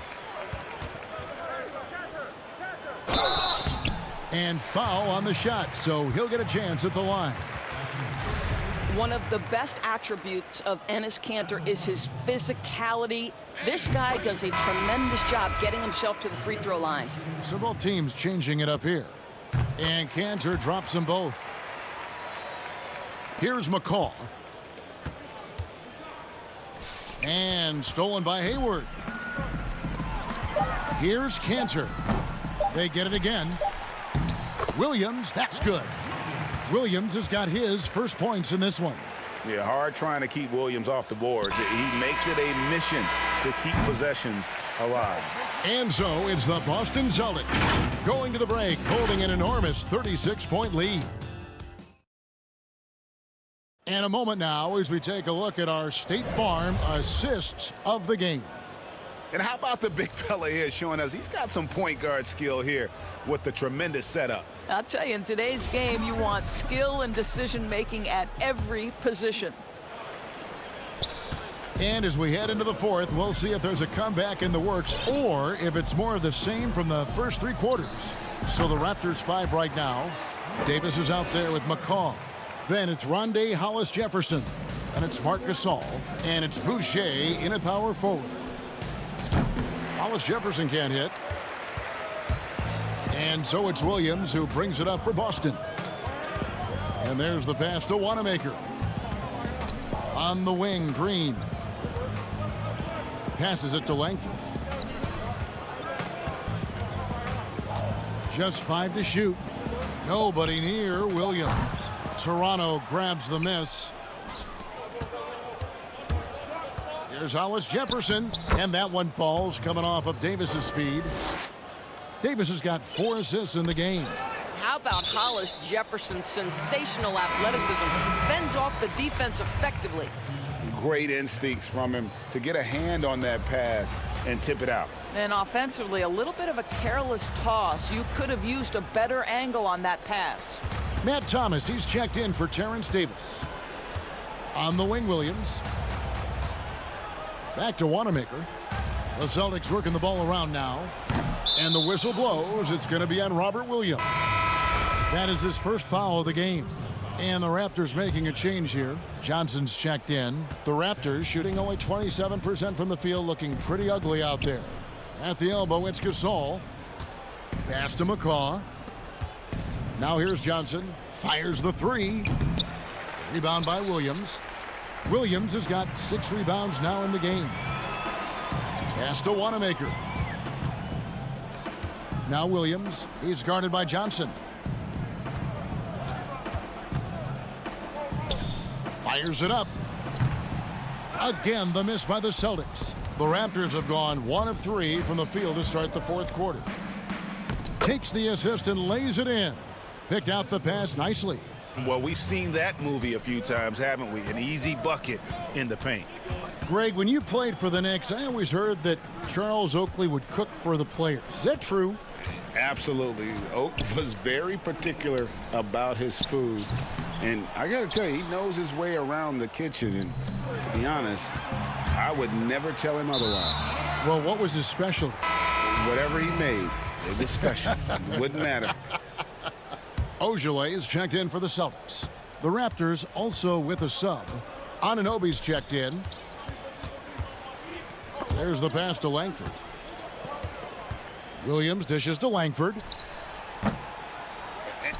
And foul on the shot, so he'll get a chance at the line. One of the best attributes of Enes Kanter is his physicality. This guy does a tremendous job getting himself to the free throw line. So both teams changing it up here. And Kanter drops them both. Here's McCaw. And stolen by Hayward. Here's Cantor. They get it again. Williams, that's good. Williams has got his first points in this one. Yeah, hard trying to keep Williams off the boards. He makes it a mission to keep possessions alive. And so it's the Boston Celtics going to the break, holding an enormous 36-point lead. And a moment now as we take a look at our State Farm assists of the game. And how about the big fella here showing us he's got some point guard skill here with the tremendous setup. I'll tell you, in today's game, you want skill and decision-making at every position. And as we head into the fourth, we'll see if there's a comeback in the works or if it's more of the same from the first three quarters. So the Raptors 5 right now. Davis is out there with McCaw. Then it's Rondé Hollis-Jefferson. And it's Marc Gasol. And it's Boucher in at power forward. Hollis-Jefferson can't hit. And so it's Williams who brings it up for Boston. And there's the pass to Wanamaker. On the wing, Green. Passes it to Langford. Just 5 to shoot. Nobody near Williams. Toronto grabs the miss. Here's Hollis-Jefferson, and that one falls coming off of Davis's feed. Davis has got 4 assists in the game. How about Hollis-Jefferson's sensational athleticism? Fends off the defense effectively. Great instincts from him to get a hand on that pass and tip it out. And offensively, a little bit of a careless toss. You could have used a better angle on that pass. Matt Thomas, he's checked in for Terrence Davis. On the wing, Williams. Back to Wanamaker. The Celtics working the ball around now. And the whistle blows. It's going to be on Robert Williams. That is his first foul of the game. And the Raptors making a change here. Johnson's checked in. The Raptors shooting only 27% from the field, looking pretty ugly out there. At the elbow, it's Gasol. Pass to McCaw. Now here's Johnson. Fires the 3. Rebound by Williams. Williams has got 6 rebounds now in the game. Pass to Wanamaker. Now Williams. He's guarded by Johnson. Fires it up. Again, the miss by the Celtics. The Raptors have gone 1 of 3 from the field to start the fourth quarter. Takes the assist and lays it in. Picked out the pass nicely. Well, we've seen that movie a few times, haven't we? An easy bucket in the paint. Greg, when you played for the Knicks, I always heard that Charles Oakley would cook for the players. Is that true? Absolutely. Oak was very particular about his food. And I got to tell you, he knows his way around the kitchen. And to be honest, I would never tell him otherwise. Well, what was his specialty? Whatever he made, it was special. It wouldn't matter. Ojale is checked in for the Celtics. The Raptors also with a sub. Anunoby's checked in. There's the pass to Langford. Williams dishes to Langford.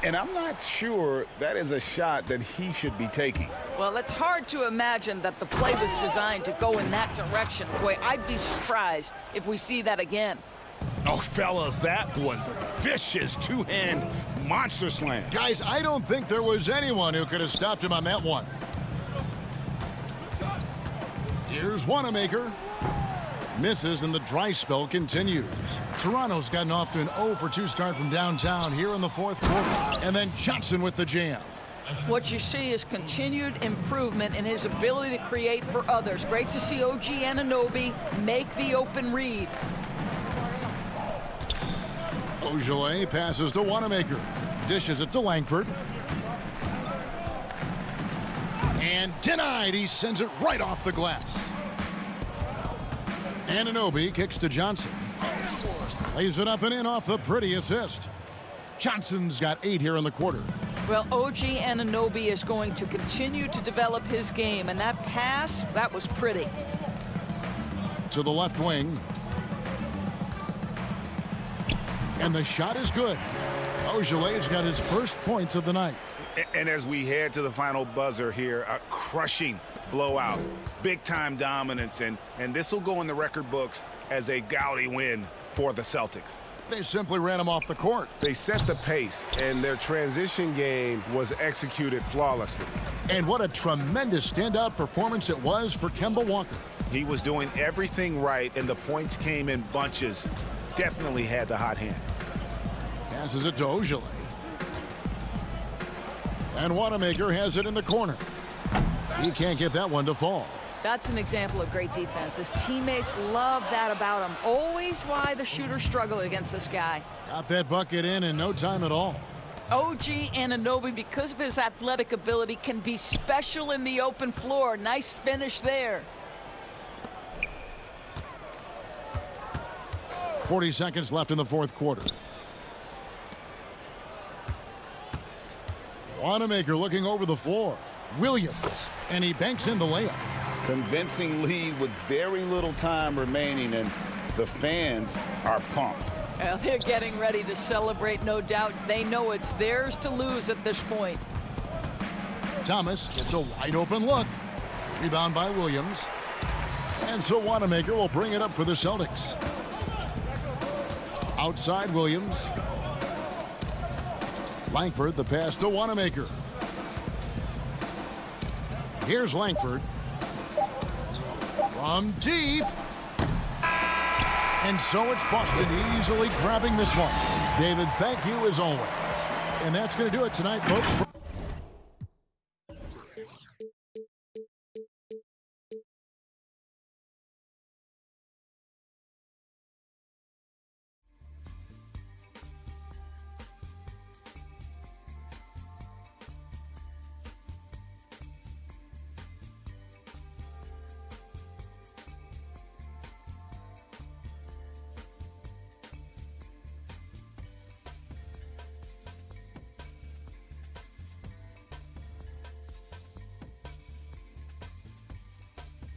And I'm not sure that is a shot that he should be taking. Well, it's hard to imagine that the play was designed to go in that direction. Boy, I'd be surprised if we see that again. Oh, fellas, that was vicious two-hand monster slam. Guys, I don't think there was anyone who could have stopped him on that one. Here's Wanamaker. Misses and the dry spell continues. Toronto's gotten off to an 0-for-2 start from downtown here in the fourth quarter. And then Johnson with the jam. What you see is continued improvement in his ability to create for others. Great to see OG Anunoby make the open read. Ojale passes to Wanamaker. Dishes it to Langford. And denied. He sends it right off the glass. Anunoby kicks to Johnson. Lays it up and in off the pretty assist. Johnson's got 8 here in the quarter. Well, OG Anunoby is going to continue to develop his game, and that pass, that was pretty. To the left wing. And the shot is good. Ojale's got his first points of the night. And as we head to the final buzzer here, a crushing blowout, big-time dominance, and this will go in the record books as a gaudy win for the Celtics. They simply ran him off the court. They set the pace, and their transition game was executed flawlessly. And what a tremendous standout performance it was for Kemba Walker. He was doing everything right, and the points came in bunches. Definitely had the hot hand. Passes it to Ojale. And Wanamaker has it in the corner. He can't get that one to fall. That's an example of great defense. His teammates love that about him. Always why the shooters struggle against this guy. Got that bucket in no time at all. OG Anunoby, because of his athletic ability, can be special in the open floor. Nice finish there. 40 seconds left in the fourth quarter. Wanamaker looking over the floor. Williams, and he banks in the layup. Convincing lead with very little time remaining, and the fans are pumped. Well, they're getting ready to celebrate, no doubt. They know it's theirs to lose at this point. Thomas gets a wide open look. Rebound by Williams. And so Wanamaker will bring it up for the Celtics. Outside Williams. Langford, the pass to Wanamaker. Here's Langford. From deep. And so it's Boston easily grabbing this one. David, thank you as always. And that's going to do it tonight, folks.